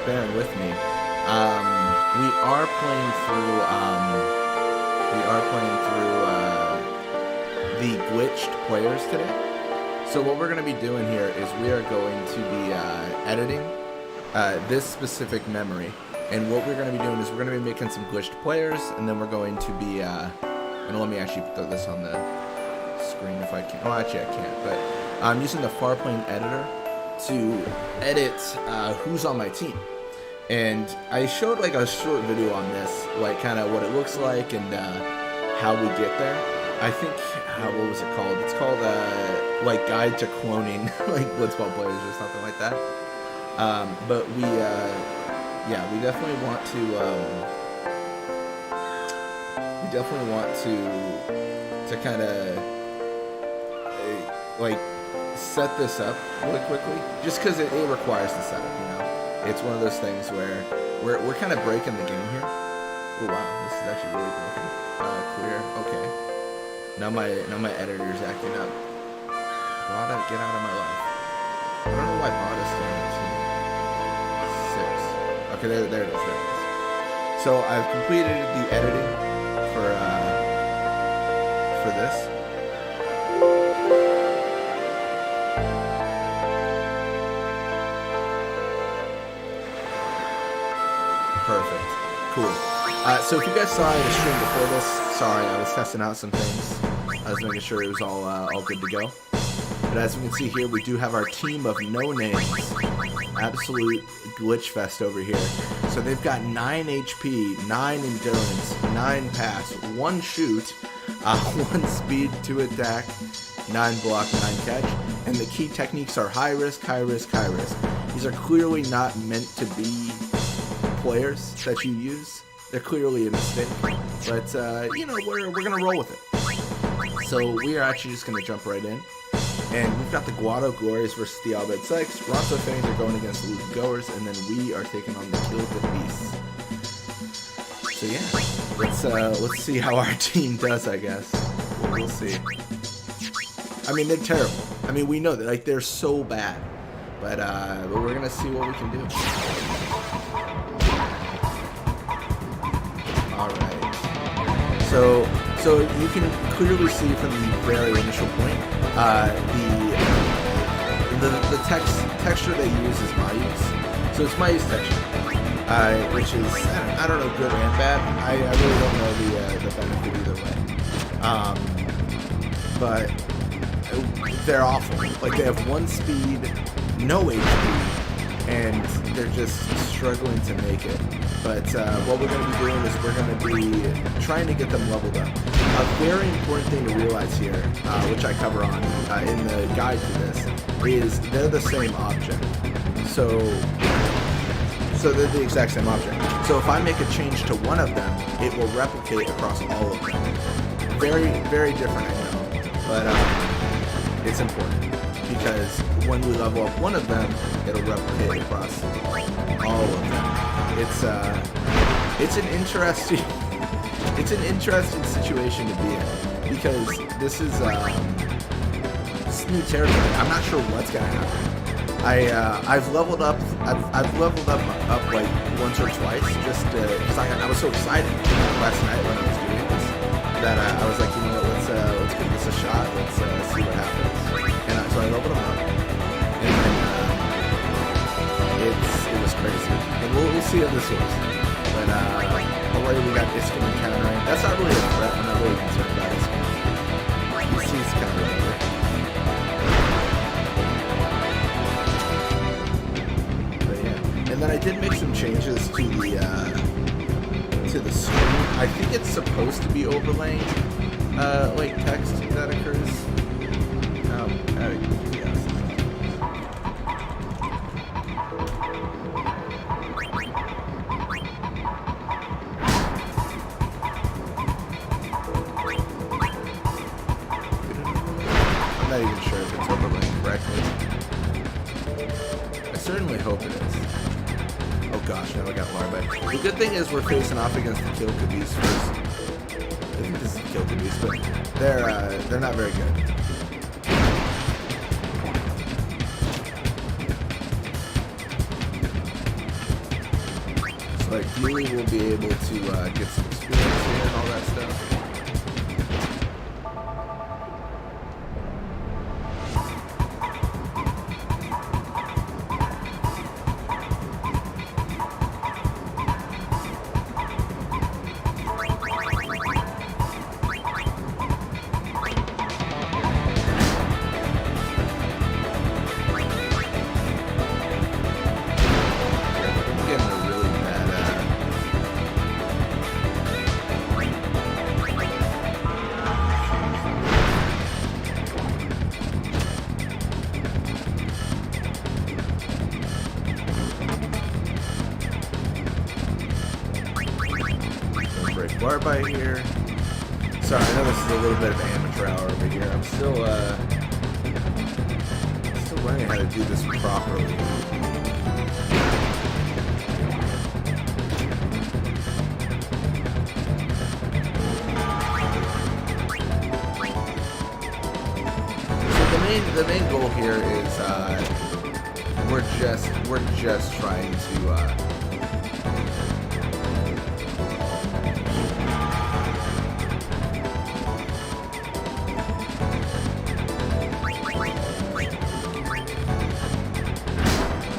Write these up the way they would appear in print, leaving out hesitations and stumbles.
bearing with me. We are playing through. The glitched players today. So what we're going to be doing here is we are going to be editing this specific memory, and what we're going to be doing is we're going to be making some glitched players, and then we're going to be. And let me actually throw this on the screen if I can. Oh, actually I can't. But I'm using the Farplane editor to edit who's on my team. And I showed like a short video on this, like kind of what it looks like and how we get there. I think, what was it called? It's called like Guide to Cloning, like Blitzball players or something like that. But we definitely want to, kind of like set this up really quickly, just because it requires the setup, you know. It's one of those things where we're kind of breaking the game here. Oh wow, this is actually really broken. Clear. Okay. Now my editor's acting up. Bada, get out of my life. I don't know why Bada's still 6. Okay, there it is. So I've completed the editing for this. Perfect. Cool. So if you guys saw the stream before this, sorry, I was testing out some things. I was making sure it was all good to go. But as you can see here, we do have our team of no-names. Absolute glitch fest over here. So they've got 9 HP, 9 endurance, 9 pass, 1 shoot, 1 speed, 2 attack, 9 block, 9 catch. And the key techniques are high risk, high risk, high risk. These are clearly not meant to be players that you use. They're clearly a mistake, but you know, we're gonna roll with it. So we are actually just gonna jump right in, and we've got the Guado Glorious versus the Albed Sykes. Ronto Fangs are going against the Luke Goers, and then we are taking on the Kill the Beasts. So yeah, let's see how our team does. I guess we'll see. I mean, they're terrible. I mean, we know that, like, they're so bad, but we're gonna see what we can do. Alright, so you can clearly see from the very initial point, the texture they use is Mayu's. So it's Mayu's texture, which is, I don't know, good and bad. I really don't know the benefit either way. But they're awful. Like, they have 1 speed, no HP, and they're just struggling to make it. But what we're going to be doing is we're going to be trying to get them leveled up. A very important thing to realize here, which I cover on in the guide to this, is they're the same object. So they're the exact same object. So if I make a change to one of them, it will replicate across all of them. Very, very different, I know. But it's important, because when we level up one of them, it'll replicate across all of them. It's an interesting situation to be in, because this is new territory. I'm not sure what's gonna happen. I've leveled up like once or twice, just because I was so excited last night when I was doing this that I was like, you know what, let's give this a shot. Let's see what happens. And so I leveled them up, and then it was crazy. And we'll see how this goes. But already we got Iskin and countering. That's not really a threat. I'm not really concerned about Iskin. He's kind of whatever. But yeah. And then I did make some changes to the screen. I think it's supposed to be overlaying like text that occurs. I'm not even sure if it's overlaying correctly. I certainly hope it is. Oh gosh, now I got larvae. The good thing is we're facing off against the Kill Beasts first. I think this is the Kill Beasts, but they're not very good. but Dealey will be able to get some experience here and all that stuff. Bar by here. Sorry, I know this is a little bit of amateur hour over here. I'm still learning how to do this properly. So the main goal here is we're just trying to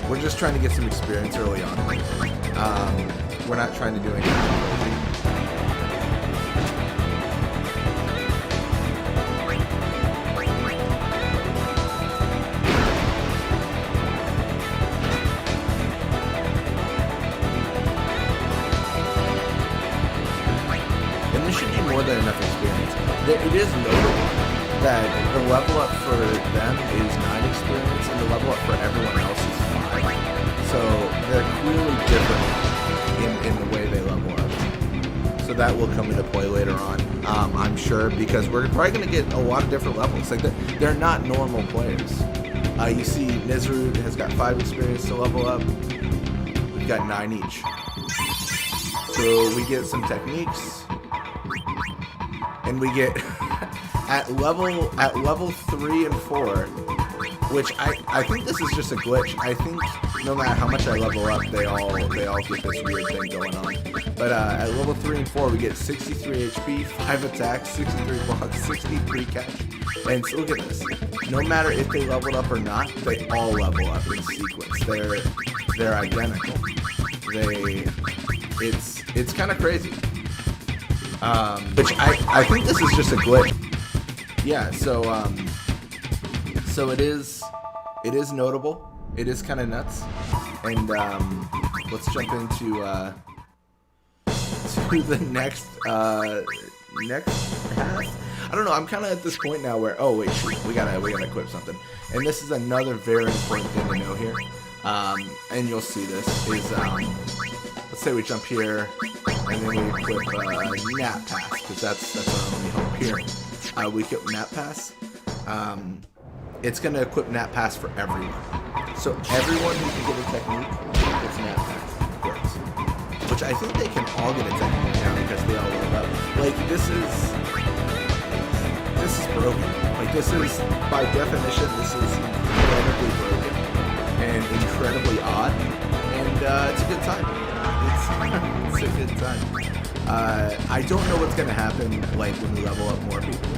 we're just trying to get some experience early on. We're not trying to do anything crazy. And this should be more than enough experience. It is notable that the level up for them is 9 experience, and the level up for everyone else is 5. So they're clearly different in the way they level up. So that will come into play later on, I'm sure, because we're probably going to get a lot of different levels. Like they're not normal players. You see Nizru has got 5 experience to level up. We've got 9 each. So we get some techniques, and we get at level 3 and 4, which I think this is just a glitch. I think no matter how much I level up, they all get this weird thing going on. But at level 3 and 4, we get 63 HP, 5 attacks, 63 blocks, 63 catch. And so look at this. No matter if they leveled up or not, they all level up in sequence. They're identical. It's kind of crazy. Which I think this is just a glitch. Yeah, so it is notable. It is kind of nuts. And let's jump into to the next path. I don't know. I'm kind of at this point now where we gotta equip something. And this is another very important thing to know here. And you'll see this is let's say we jump here and then we equip Nap Pass, because that's our only hope here. We equip Nap Pass. It's going to equip Nap Pass for everyone. So everyone who can get a technique gets Nap Pass. Works. Which I think they can all get a technique now because they all level up. Like, this is broken. Like, this is, by definition, this is incredibly broken and incredibly odd. And it's a good time. It's a good time. I don't know what's going to happen, like, when we level up more people.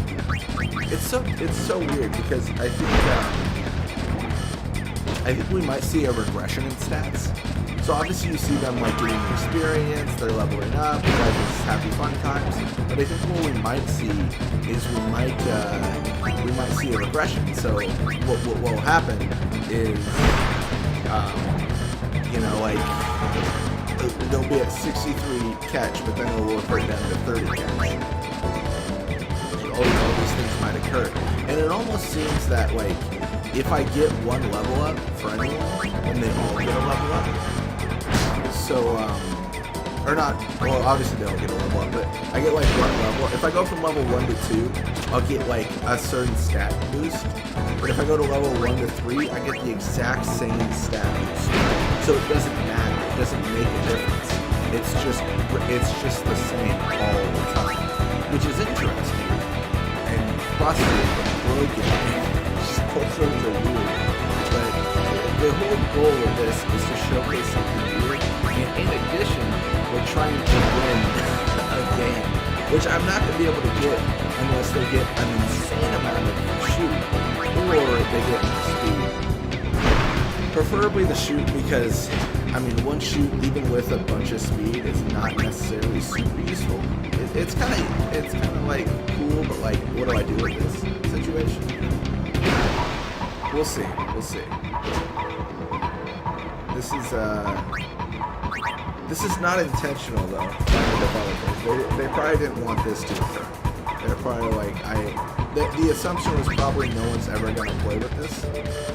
It's so weird because I think we might see a regression in stats. So obviously you see them like getting experience, they're leveling up, like it's happy fun times. But I think what we might see is we might see a regression. So what will happen is like they'll be at 63 catch, but then it'll revert down to 30 catch. All these things might occur, and it almost seems that like if I get one level up for anyone, then they all get a level up. So or not. Well, obviously they all get a level up, but I get like one level. If I go from level 1 to 2, I'll get like a certain stat boost. But if I go to level 1 to 3, I get the exact same stat boost. So it doesn't matter. It doesn't make a difference. It's just the same all the time, which is interesting. Busted and broken. Both those are weird. But the whole goal of this is to showcase something weird. And in addition, we're trying to win a game, which I'm not going to be able to get unless they get an insane amount of shoot or they get more speed. Preferably the shoot because, I mean, one shoot even with a bunch of speed is not necessarily super useful. It's kind of like cool, but like, what do I do with this situation? We'll see. This is not intentional though by the developers. They probably didn't want this to occur. They're probably like, the assumption was probably no one's ever gonna play with this,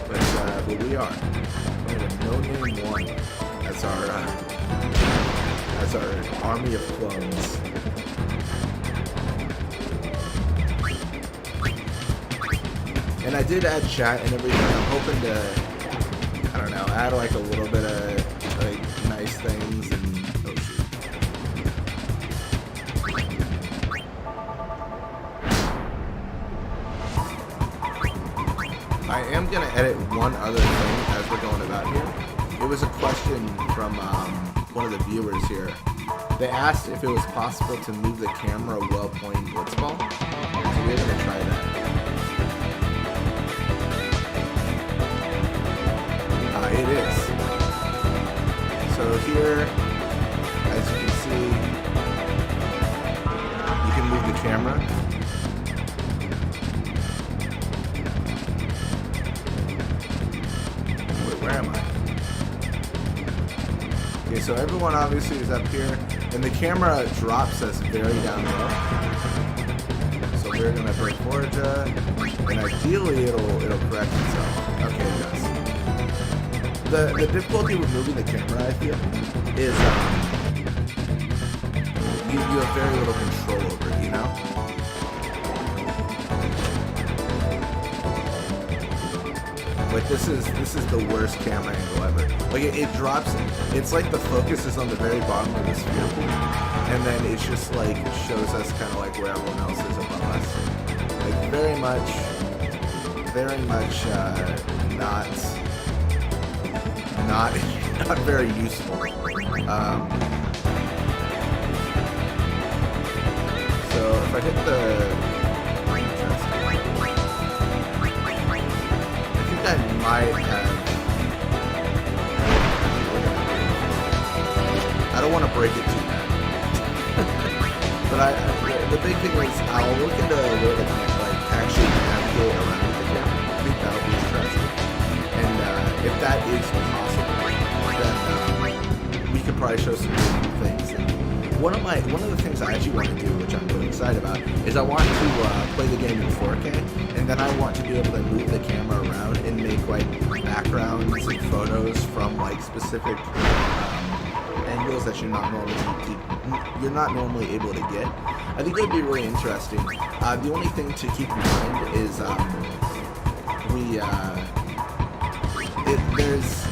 but we are. We have a no-name one as our army of clones. And I did add chat and everything. I'm hoping to, I don't know, add like a little bit of like nice things and oh shoot. I am gonna edit one other thing as we're going about here. It was a question from one of the viewers here. They asked if it was possible to move the camera while playing Blitzball. So we're gonna try that. It is. So here, as you can see, you can move the camera. Wait, where am I? Okay, so everyone obviously is up here, and the camera drops us very down low. So we're gonna break forward, and ideally it'll correct itself. Okay, it does. The difficulty with moving the camera, I feel, is you have very little control over it, you know? Like this is the worst camera angle ever. Like it drops, it's like the focus is on the very bottom of the sphere pool, and then it's just like shows us kind of like where everyone else is above us. Like very much not very useful. So if I hit the, I think I might have. I don't want to break it too bad, but the big thing is I'll look into a way to like actually navigate around with the camera. I think that'll be interesting, and if that is possible, then we could probably show some new things. And one of the things I actually want to do, which I'm really excited about, is I want to play the game in 4K, and then I want to be able to move the camera around and make like backgrounds and photos from like specific angles that you're not normally able to get. I think it would be really interesting. The only thing to keep in mind is there's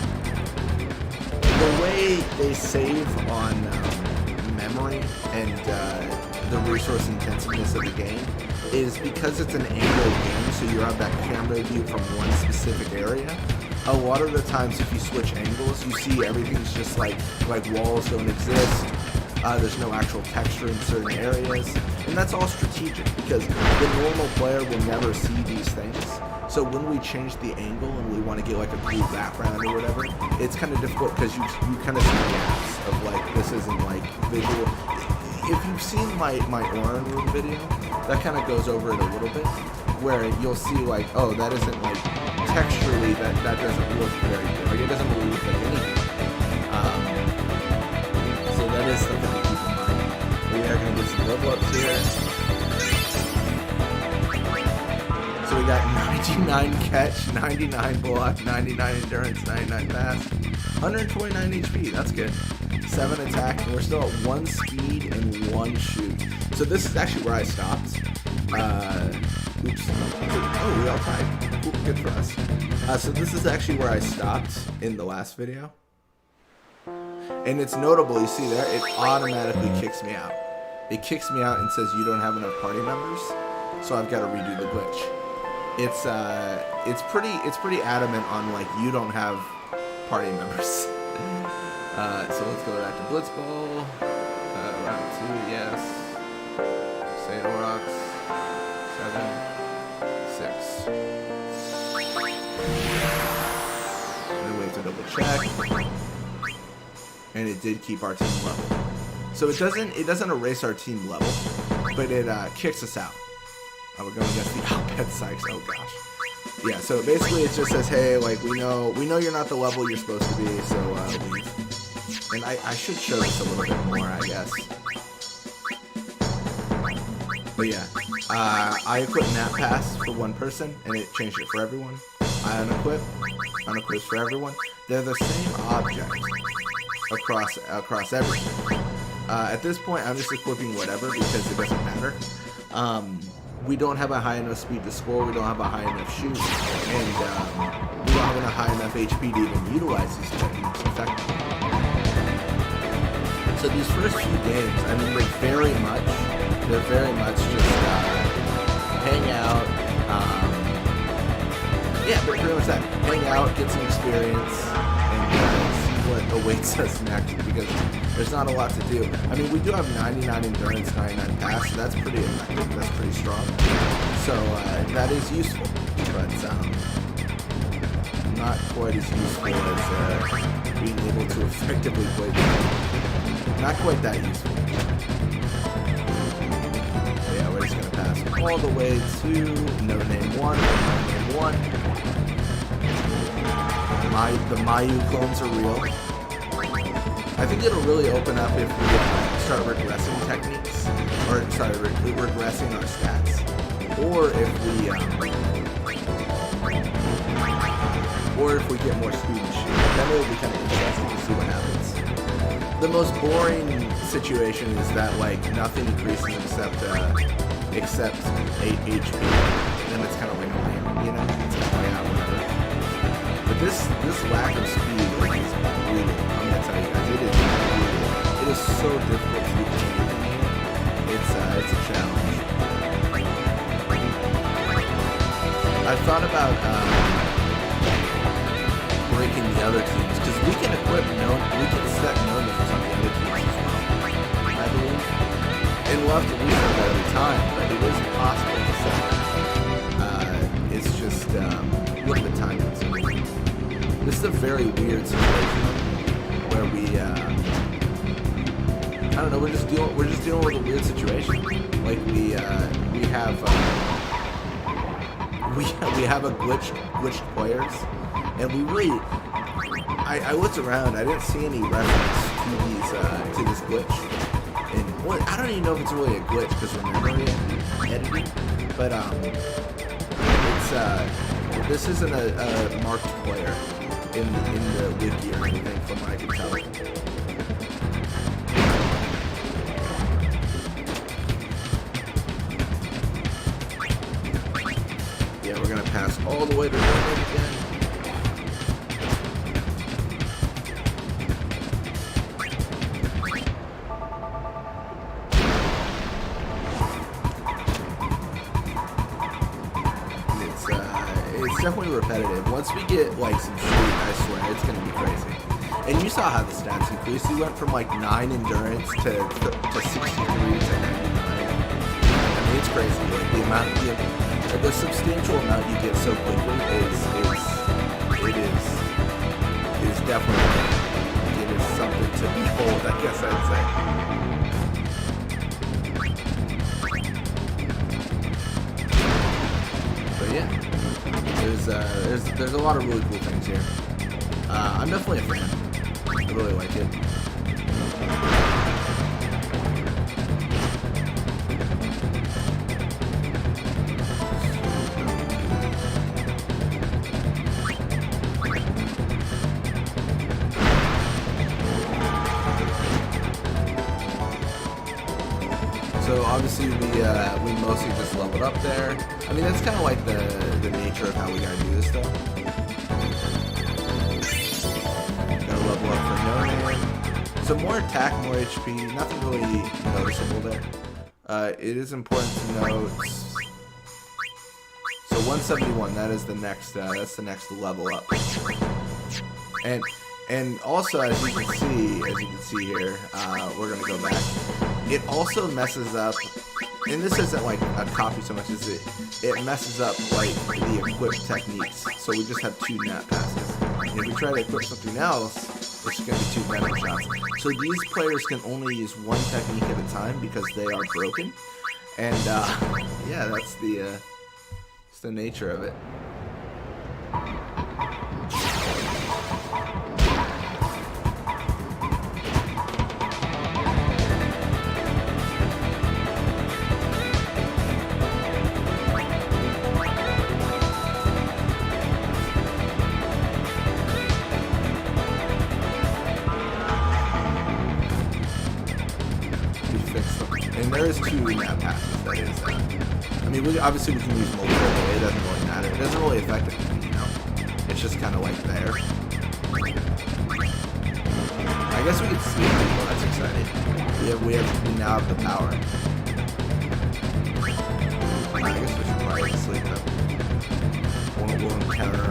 the way they save on memory and the resource intensiveness of the game is because it's an angled game, so you have that camera view from one specific area. A lot of the times if you switch angles, you see everything's just like walls don't exist. There's no actual texture in certain areas, and that's all strategic because the normal player will never see these things. So when we change the angle and we want to get like a cool background or whatever, it's kind of difficult because you kind of see gaps of like this isn't like visual. If you've seen my Oran Room video, that kind of goes over it a little bit, where you'll see like, oh, that isn't like texturally that doesn't look very good. Like it doesn't really look like anything. So that is something to keep in mind. We are going to get some level ups here. So we got 99 catch, 99 block, 99 endurance, 99 pass, 129 HP. That's good. 7 attack, and we're still at 1 speed and 1 shoot. So this is actually where I stopped. Oops. Oh, we all tied. Cool, good for us. So this is actually where I stopped in the last video. And it's notable, you see there, it automatically kicks me out. It kicks me out and says you don't have enough party members, so I've got to redo the glitch. It's pretty adamant on like you don't have party members. So let's go back to Blitzball. Round 2, yes. Say rocks. 7, 6. And we have to double check. And it did keep our team level. So it doesn't erase our team level, but it kicks us out. We're going against the Outbed Sykes. Oh gosh. Yeah, so basically it just says, hey, like we know you're not the level you're supposed to be, so leave. And I should show this a little bit more, I guess. But yeah, I equip Nap Pass for one person, and it changed it for everyone. I unequip for everyone. They're the same object across everything. At this point, I'm just equipping whatever because it doesn't matter. We don't have a high enough speed to score, we don't have a high enough shoot, and we don't have a high enough HP to even utilize these techniques effectively. So these first few games, I mean, they're very much just hang out, yeah, but pretty much that. Hang out, get some experience, and see what awaits us next, because there's not a lot to do. I mean, we do have 99 endurance, 99 pass, so that's pretty effective, that's pretty strong. So that is useful, but not quite as useful as being able to effectively play the game. Not quite that useful. But yeah, we're just gonna pass all the way to No Name 1, No Name 1. The Mayu clones are real. I think it'll really open up if we start regressing techniques, or sorry, regressing our stats, or if we get more speed and shoot. Then it will be kind of interesting to see what happens. The most boring situation is that like nothing increases except 8 HP. Then it's kind of like lame, you know? It's kind of like, yeah, whatever. But this lack of speed like, is brutal. I'm gonna tell you guys, it is brutal. It is so difficult to do anything. It's a challenge. I've thought about breaking the other teams, because we can set no names on the other teams as well, I believe. And we'll have to reset that every time, but it is possible to set. It's just a little bit time consuming. This is a very weird situation where we I don't know, we're just dealing with a weird situation. Like we have a glitched players, and we really I looked around, I didn't see any reference to this glitch. And well, I don't even know if it's really a glitch because we're memory editing, but it's this isn't a marked player in the wiki or anything from what I can tell. Yeah, we're gonna pass all the way to the right again. It's definitely repetitive. Once we get like some shoot, I swear it's gonna be crazy. And you saw how the stats increased. We went from like 9 endurance to 63 to 99. I mean, it's crazy. Like the amount, the substantial amount you get so quickly is definitely, it is something to behold, I guess I'd say. But yeah. There's a lot of really cool things here. I'm definitely a fan. I really like it. So obviously we mostly just leveled up there. I mean, that's kind of like the nature of how we gotta do this stuff. Gotta level up for no name. So more attack, more HP. Nothing really noticeable there. It is important to note. So 171. That is the next. That's the next level up. And And also, as you can see here, we're gonna go back. It also messes up, and this isn't like a copy so much as it messes up like the equipped techniques. So we just have 2 nap passes. And if we try to equip something else, it's gonna be 2 venom shots. So these players can only use 1 technique at a time because they are broken. And yeah, that's the nature of it. And there is 2 nap passes, that is. I mean, obviously we can use multiple, but it doesn't really matter. It doesn't really affect anything, you know? It's just kind of like there. I guess we can sleep people, that's exciting. We now have the power. I guess we should probably sleep them. We'll encounter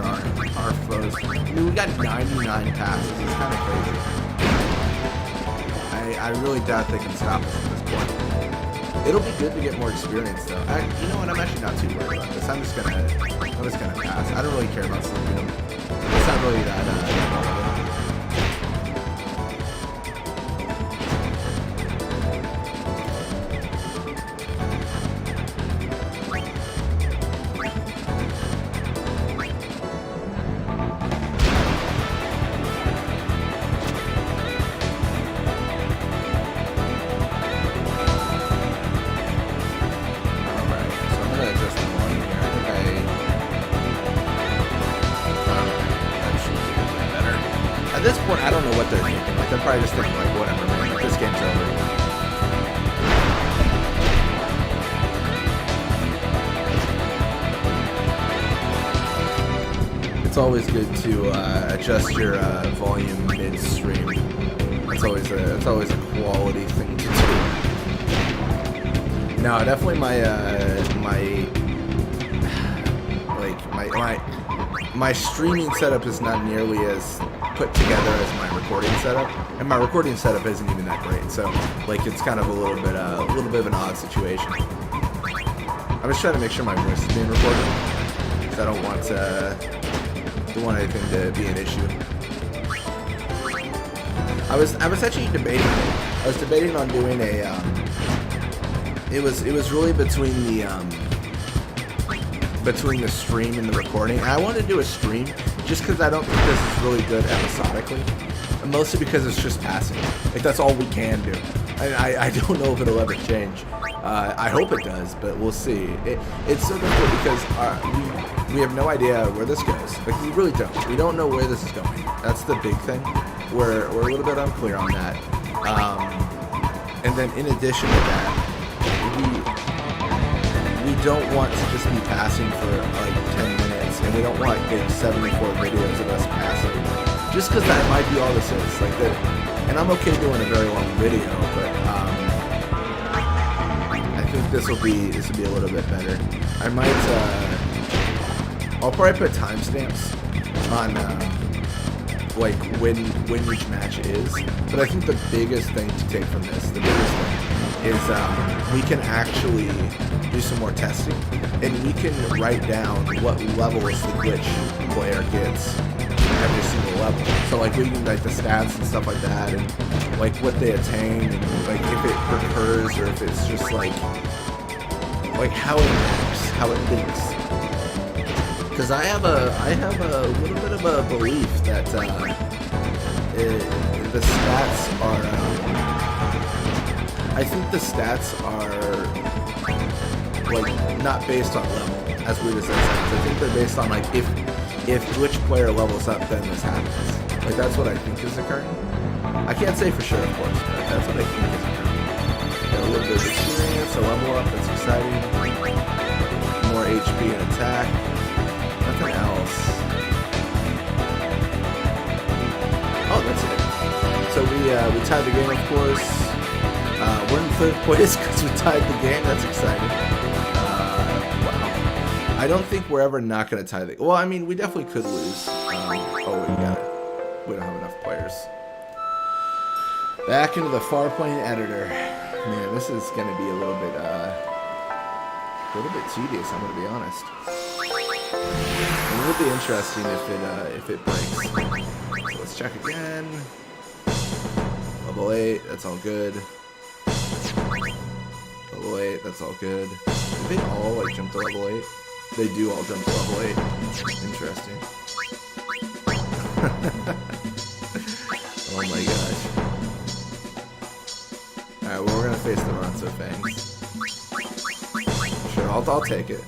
our foes. I mean, we got 99 passes, it's kind of crazy. I really doubt they can stop us at this point. It'll be good to get more experience, though. You know what? I'm actually not too worried about this. I'm just gonna pass. I don't really care about sleeping them. It's not really that relevant. At this point, I don't know what they're thinking. Like, they're probably just thinking, like, whatever, man. This game's over. It's always good to adjust your volume mid-stream. It's always a quality thing to do. No, definitely my streaming setup is not nearly as put together as my recording setup, and my recording setup isn't even that great. So, like, it's kind of a little bit of an odd situation. I'm just trying to make sure my voice is being recorded, because I don't want anything to be an issue. I was actually debating. I was debating on doing a. It was really between the stream and the recording. And I wanted to do a stream just because I don't think this is really good episodically, and mostly because it's just passing. Like, that's all we can do. I don't know if it'll ever change. I hope it does, but we'll see. It's so difficult because we have no idea where this goes. Like, we really don't. We don't know where this is going. That's the big thing. We're a little bit unclear on that. And then in addition to that, we don't want to just be passing for like 10 minutes, and we don't want big 74 videos of us passing, just because that might be all this is. Like that, and I'm okay doing a very long video, but I think this will be a little bit better. I might I'll probably put timestamps on like when each match is, but I think the biggest thing to take from this, is we can actually do some more testing, and we can write down what levels the glitch player gets every single level. So like we can like the stats and stuff like that, and like what they attain, and like if it recurs or if it's just like how it acts, how it thinks. Because I have a little bit of a belief that the stats are. I think the stats are like not based on level, as weird as that sounds. I think they're based on like if which player levels up, then this happens. Like that's what I think is occurring. I can't say for sure, of course, but that's what I think is occurring. Got a little bit of experience, a level up, that's exciting. More HP and attack. Nothing else. Oh, that's it. So we tied the game, of course. We're in third place because we tied the game. That's exciting. Wow. I don't think we're ever not going to tie the. Well, I mean, we definitely could lose. Oh, wait, we got it. We don't have enough players. Back into the Farpoint editor. Man, this is gonna be a little bit tedious. I'm gonna be honest. It would be interesting if it breaks. So let's check again. Level 8, that's all good. Level 8, that's all good. Do they all like jump to level 8? They do all jump to level 8. Interesting. Oh my gosh. Alright, well we're gonna face the Ronso Fangs. Sure, I'll take it.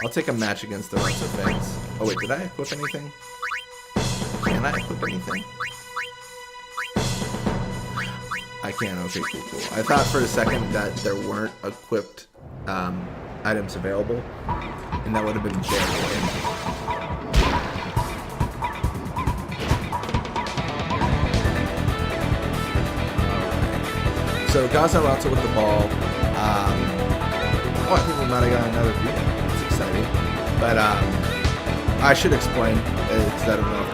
I'll take a match against the Ronso Fangs. Oh wait, did I equip anything? Can I equip anything? I can, okay, cool. I thought for a second that there weren't equipped items available, and that would have been very lame. So Gaza Ronso with the ball. Oh, I think we might have got another view. It's exciting. But I should explain, because I don't know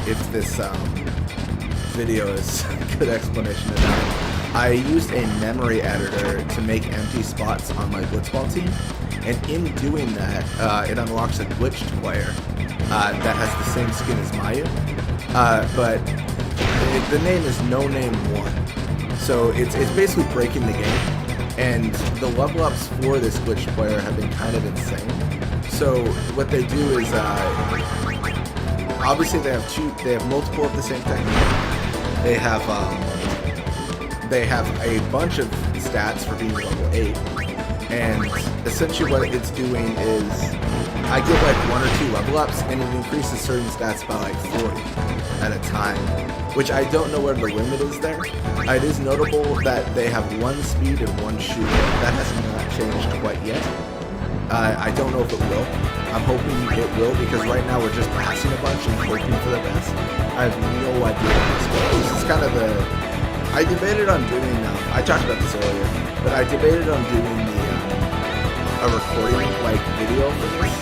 if this video is a good explanation of that. I used a memory editor to make empty spots on my Blitzball team, and in doing that, it unlocks a glitched player that has the same skin as Mayu, but the name is No Name 1, so it's basically breaking the game, and the level ups for this glitched player have been kind of insane. So what they do is, obviously they have multiple of the same technique. They have a bunch of stats for being level 8, and essentially what it's doing is I give like 1 or 2 level ups, and it increases certain stats by like 40 at a time, which I don't know where the limit is there. It is notable that they have 1 speed and 1 shoot. That has not changed quite yet. I don't know if it will. I'm hoping it will, because right now we're just passing a bunch and hoping for the best. I have no idea what this goes. This is kind of the... I debated on doing... I talked about this earlier, but I debated on doing a recording, like, video for this,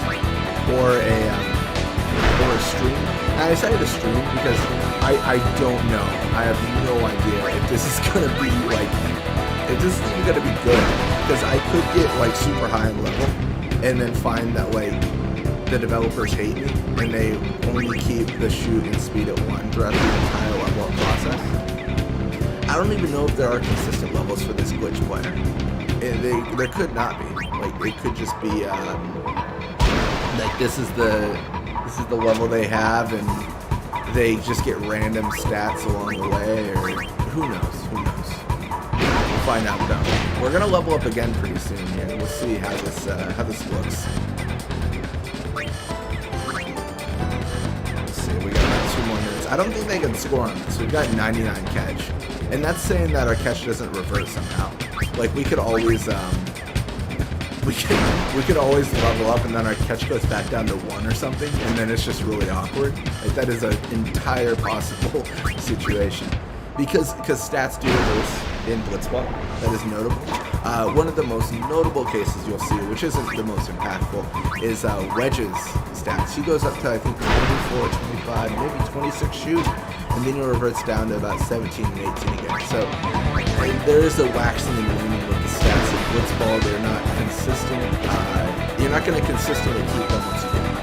or a stream. And I decided to stream because I don't know. I have no idea if this is going to be, like... If this is even going to be good. Because I could get, like, super high in level, and then find that, like, the developers hate me, and they only keep the shoot and speed at 1 throughout the entire level up process. I don't even know if there are consistent levels for this glitch player. There could not be. Like, it could just be, like, this is the level they have, and they just get random stats along the way, or who knows, We'll find out though. We're gonna level up again pretty soon here. We'll see how this looks. Let's see, we got about 2 more minutes. I don't think they can score on this. We've got 99 catch, and that's saying that our catch doesn't revert somehow. Like we could always we could always level up, and then our catch goes back down to 1 or something, and then it's just really awkward. Like that is an entire possible situation. Because stats do reverse in Blitzball, that is notable. One of the most notable cases you'll see, which isn't the most impactful, is Wedge's stats. He goes up to, I think, 24, 25, maybe 26 shoot, and then he reverts down to about 17 and 18 again. So there is a waxing and waning with the stats in Blitzball. They're not consistent. You're not going to consistently keep them once you get them.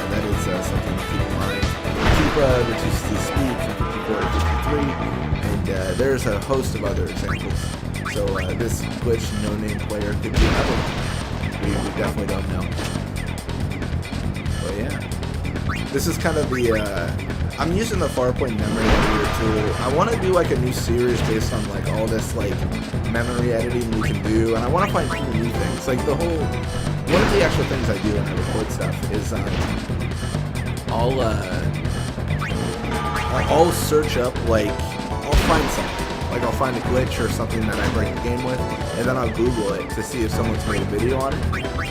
That is something to keep in mind. Keep reduces the speed from 54 to 53, and there's a host of other examples. So this glitch no-name player could be another one. We definitely don't know. But yeah, this is kind of the. I'm using the Farpoint memory editor tool. I want to do like a new series based on like all this like memory editing we can do, and I want to find cool new things. Like the whole. One of the actual things I do when I record stuff is I'll search up, like, I'll find something. Like, I'll find a glitch or something that I break the game with, and then I'll Google it to see if someone's made a video on it.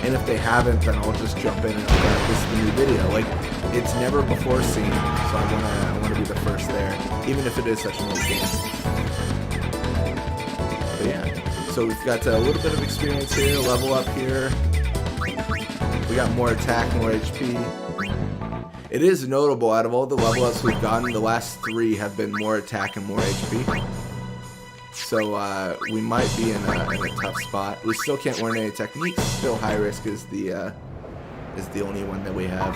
And if they haven't, then I'll just jump in and I'll be like, this is the new video. Like, it's never before seen, so I wanna be the first there, even if it is such an old game. But yeah, so we've got a little bit of experience here, level up here. We got more attack, more HP. It is notable, out of all the level ups we've gotten, the last 3 have been more attack and more HP. So we might be in a tough spot. We still can't learn any techniques. Still high risk is the only one that we have.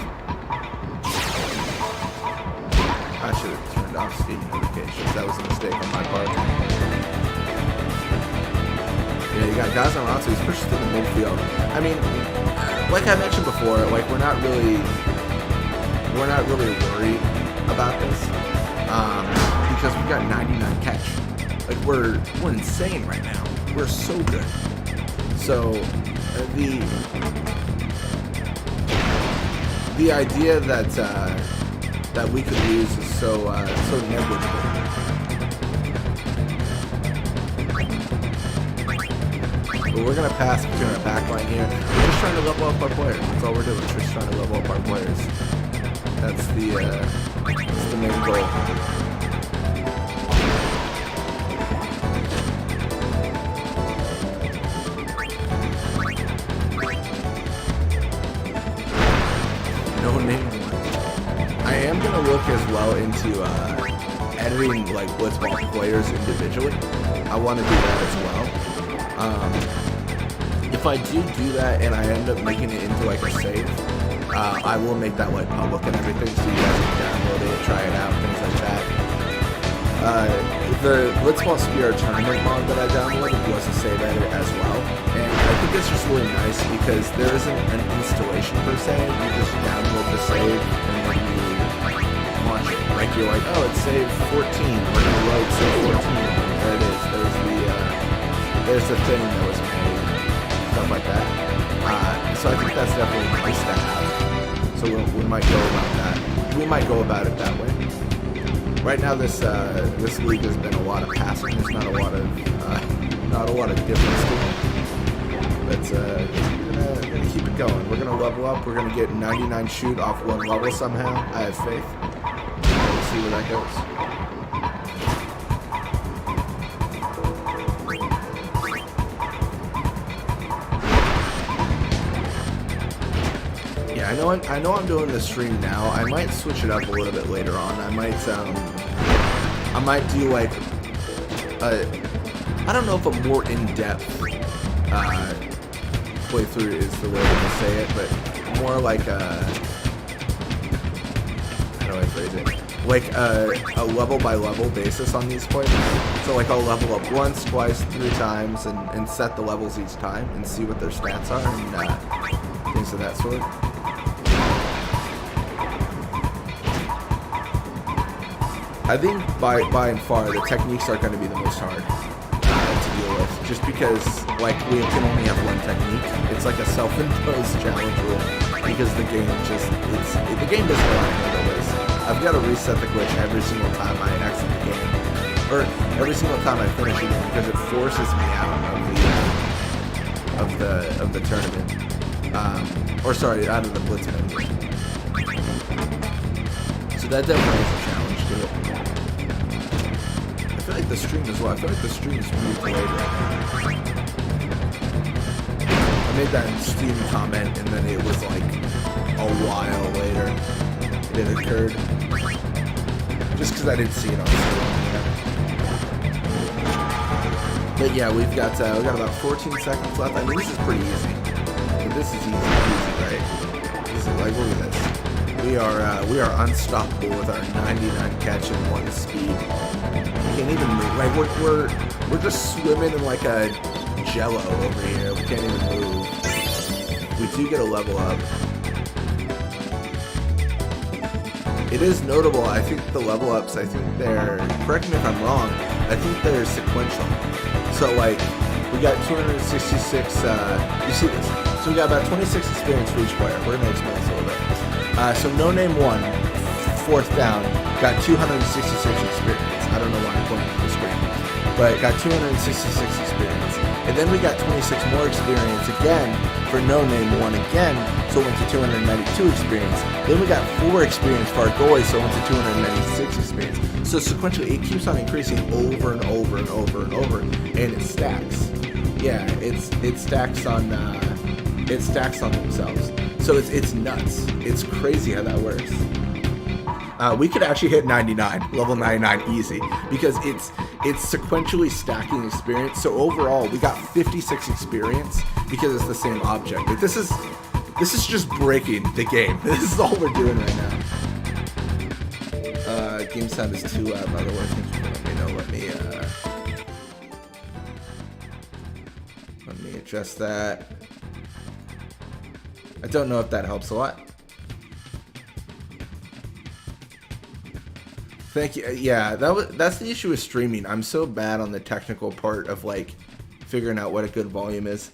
I should have turned off speed notifications. That was a mistake on my part. Yeah, you got Gazamatsu. He's pushed to the midfield. I mean, like I mentioned before, like we're not really worried about this because we got 99 catch. Like we're insane right now. We're so good. So the idea that we could lose is so negligible. But we're gonna pass between our back line here. We're just trying to level up our players. That's all we're doing. We're just trying to level up our players. That's the main goal. No name one. I am gonna look as well into editing like Blitzball players individually. I want to do that as well. If I do that and I end up making it into like a save, I will make that like public and everything so you guys can download it, try it out, things like that. The Blitzball Spear tournament mod that I downloaded was a save edit as well, and I think it's just really nice because there isn't an installation per se. You just download the save and then you launch it. Like you're like, oh, it's save 14. We're gonna load save 14. There it is. There's the thing that was made, stuff like that. So I think that's definitely nice to have. So we might go about that. We might go about it that way. Right now, this league has been a lot of passing. There's not a lot of difference to it. But we're gonna keep it going. We're gonna level up. We're gonna get 99 shoot off 1 level somehow. I have faith. We'll see where that goes. I know I'm doing the stream now. I might switch it up a little bit later on. I might do like I don't know if a more in-depth playthrough is the way to say it, but more like how do I phrase it? Like a level by level basis on these points. So like I'll level up once, twice, 3 times, and set the levels each time and see what their stats are and things of that sort. I think by and far the techniques are going to be the most hard to deal with, just because like we can only have 1 technique. It's like a self-imposed challenge rule because the game the game doesn't allow me to do this. I've got to reset the glitch every single time I exit the game, or every single time I finish a game, because it forces me out of the tournament, or sorry, out of the Blitz menu. So that definitely is a challenge to it. I feel like the stream as well. I feel like the stream is really delayed right now. I made that in Steam comment and then it was like a while later it occurred. Just because I didn't see it on Steam. But yeah, we got about 14 seconds left. I mean, this is pretty easy. But this is easy, right? This is like, look at this. We are unstoppable with our 99 catch and 1 speed. We can't even move. Like we're just swimming in like a jello over here. We can't even move. We do get a level up. It is notable. I think the level ups. I think they're. Correct me if I'm wrong. I think they're sequential. So like we got 266. You see this? So we got about 26 experience for each player. We're gonna explain this a little bit. So no name 1, 4th down, got 266 experience. I don't know why I'm pointing to the screen, but got 266 experience. And then we got 26 more experience again for no name 1 again, so it went to 292 experience. Then we got 4 experience for our goalie, so it went to 296 experience. So sequentially, it keeps on increasing over and over and over and over, and it stacks. Yeah, it stacks on themselves. So it's nuts. It's crazy how that works. We could actually hit 99, level 99 easy, because it's sequentially stacking experience. So overall, we got 56 experience because it's the same object. Like, this is just breaking the game. This is all we're doing right now. Game sound is too loud, by the way. Thank you for letting me know. Let me adjust that. I don't know if that helps a lot. Thank you. Yeah, that's the issue with streaming. I'm so bad on the technical part of like figuring out what a good volume is.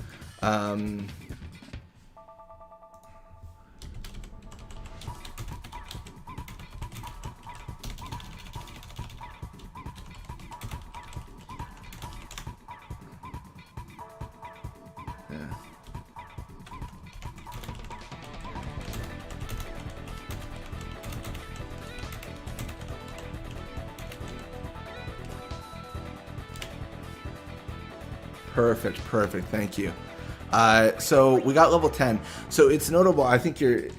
Perfect. Thank you. So we got level 10. So it's notable. I think you're.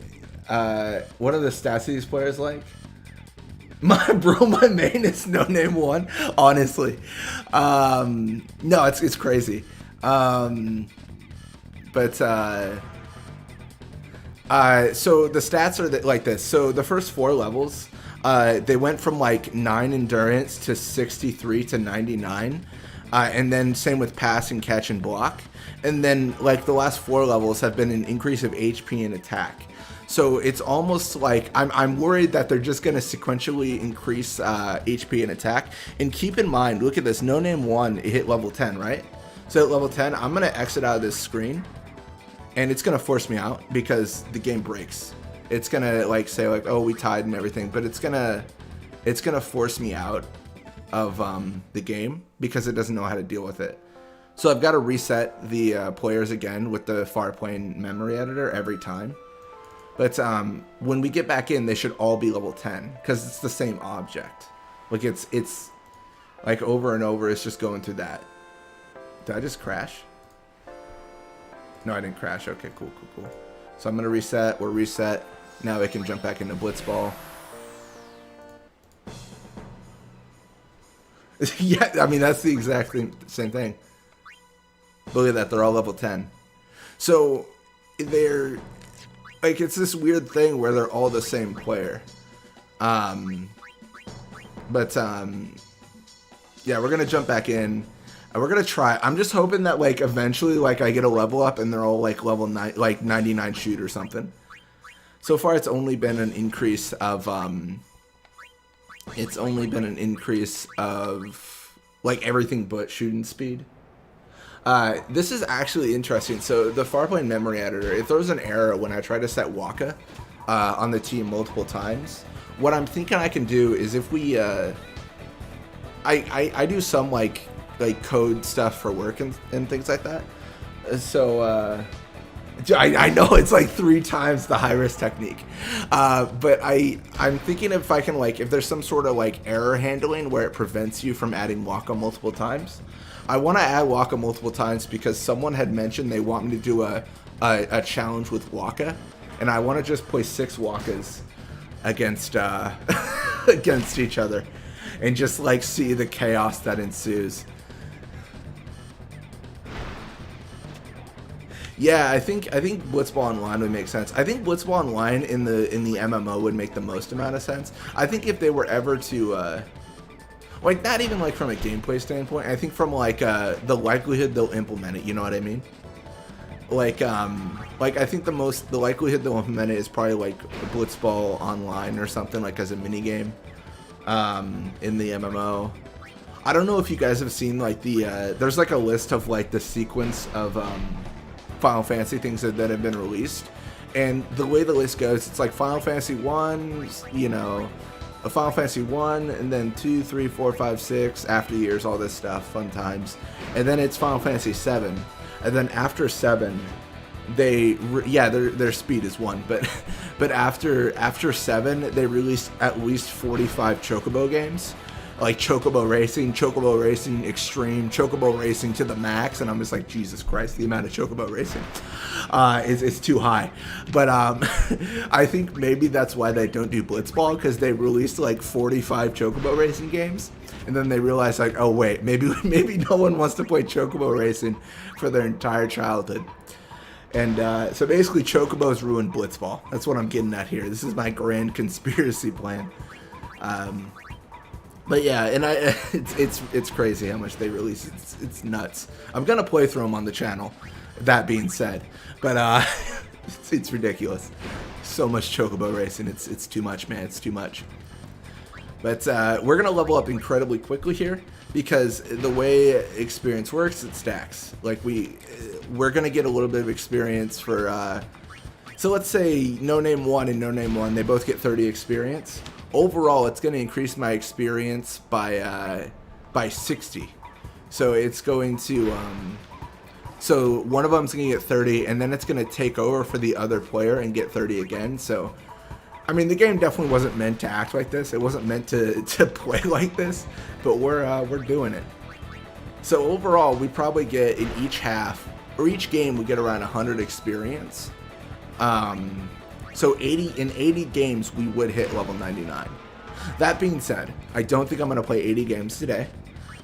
What are the stats of these players like? My main is no name 1. Honestly, no, it's crazy. So the stats are like this. So the first 4 levels, they went from like 9 endurance to 63 to 99. And then same with pass and catch and block. And then like the last 4 levels have been an increase of HP and attack. So it's almost like I'm worried that they're just going to sequentially increase HP and attack. And keep in mind, look at this, no name 1, it hit level 10, right? So at level 10, I'm going to exit out of this screen. And it's going to force me out because the game breaks. It's going to like say like, oh, we tied and everything. But it's going to force me out of the game because it doesn't know how to deal with it. So I've got to reset the players again with the Farplane memory editor every time. But when we get back in, they should all be level 10 because it's the same object. Like it's like over and over. It's just going through that. Did I just crash? No, I didn't crash. Okay, cool. So I'm gonna reset. We're reset. Now we can jump back into Blitzball. Yeah, I mean, that's the exact same thing. Look at that, they're all level 10. So, they're, like, it's this weird thing where they're all the same player. Yeah, we're going to jump back in, and we're going to try. I'm just hoping that, like, eventually, like, I get a level up, and they're all, like, level 9, like, 99 shoot or something. So far, it's only been an increase of, like, everything but shooting speed. This is actually interesting. So the Farplane memory editor, it throws an error when I try to set Waka on the team multiple times. What I'm thinking I can do is if we, I do some like code stuff for work and things like that. So I know it's like 3 times the high risk technique, but I'm thinking if I can if there's some sort of like error handling where it prevents you from adding Waka multiple times. I want to add Waka multiple times because someone had mentioned they want me to do a challenge with Waka, and I want to just play 6 Wakas against against each other, and just like see the chaos that ensues. Yeah, I think Blitzball Online would make sense. I think Blitzball Online in the MMO would make the most amount of sense. I think if they were ever to like not even like from a gameplay standpoint, I think from like the likelihood they'll implement it, you know what I mean? Like I think the likelihood they'll implement it is probably like Blitzball Online or something, like as a mini game in the MMO. I don't know if you guys have seen like the there's like a list of like the sequence of Final Fantasy things that have been released, and the way the list goes, it's like Final Fantasy 1, you know, a Final Fantasy 1, and then 2, 3, 4, 5, 6, after years, all this stuff, fun times, and then it's Final Fantasy 7, and then after 7, their speed is 1, but after 7, they released at least 45 Chocobo games. like Chocobo Racing Extreme, Chocobo Racing to the max, and I'm just like, Jesus Christ, the amount of Chocobo Racing is too high. But I think maybe that's why they don't do Blitzball, because they released like 45 Chocobo Racing games, and then they realized like, oh wait, maybe no one wants to play Chocobo Racing for their entire childhood. And so basically Chocobos ruined Blitzball. That's what I'm getting at here. This is my grand conspiracy plan. But yeah, and it's crazy how much they release. It's nuts. I'm gonna play through them on the channel. That being said, but it's ridiculous. So much Chocobo Racing. It's too much, man. It's too much. But we're gonna level up incredibly quickly here, because the way experience works, it stacks. Like we're gonna get a little bit of experience for. So let's say No Name 1 and No Name 1, they both get 30 experience. Overall, it's going to increase my experience by 60. So it's going to, so one of them's going to get 30, and then it's going to take over for the other player and get 30 again. So, I mean, the game definitely wasn't meant to act like this. It wasn't meant to play like this, but we're doing it. So overall, we probably get in each half, or each game, we get around 100 experience. So in 80 games, we would hit level 99. That being said, I don't think I'm going to play 80 games today,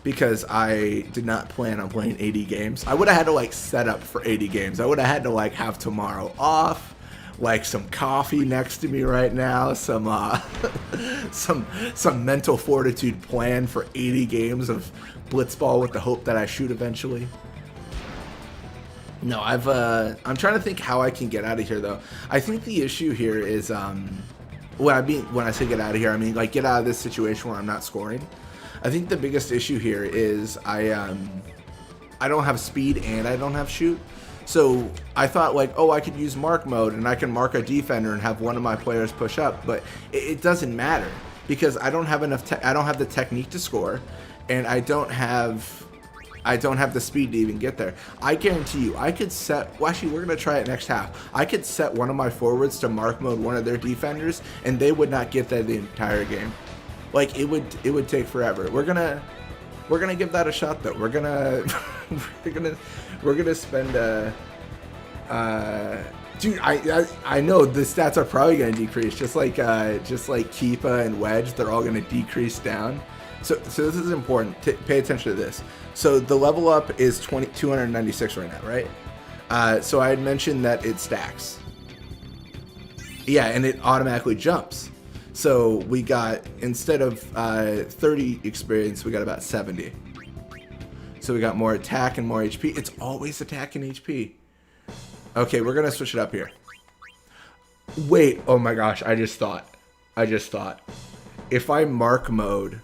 because I did not plan on playing 80 games. I would have had to like set up for 80 games. I would have had to like have tomorrow off, like some coffee next to me right now, some mental fortitude plan for 80 games of Blitzball with the hope that I shoot eventually. No, I'm trying to think how I can get out of here, though. I think the issue here is, when I say get out of here, I mean, like, get out of this situation where I'm not scoring. I think the biggest issue here is I don't have speed and I don't have shoot. So I thought, like, oh, I could use mark mode and I can mark a defender and have one of my players push up, but it doesn't matter, because I don't have enough, I don't have the technique to score, and I don't have the speed to even get there. I guarantee you, I could set, well, actually, we're going to try it next half. I could set one of my forwards to mark mode one of their defenders, and they would not get that the entire game. Like, it would take forever. We're gonna give that a shot, though. We're gonna spend dude, I know the stats are probably gonna decrease, just like Keepa and Wedge, they're all gonna decrease down. So this is important. Pay attention to this. So the level up is 296 right now, right? So I had mentioned that it stacks. Yeah, and it automatically jumps. So we got, instead of 30 experience, we got about 70. So we got more attack and more HP. It's always attack and HP. Okay, we're gonna switch it up here. Wait, oh my gosh, I just thought. If I mark mode,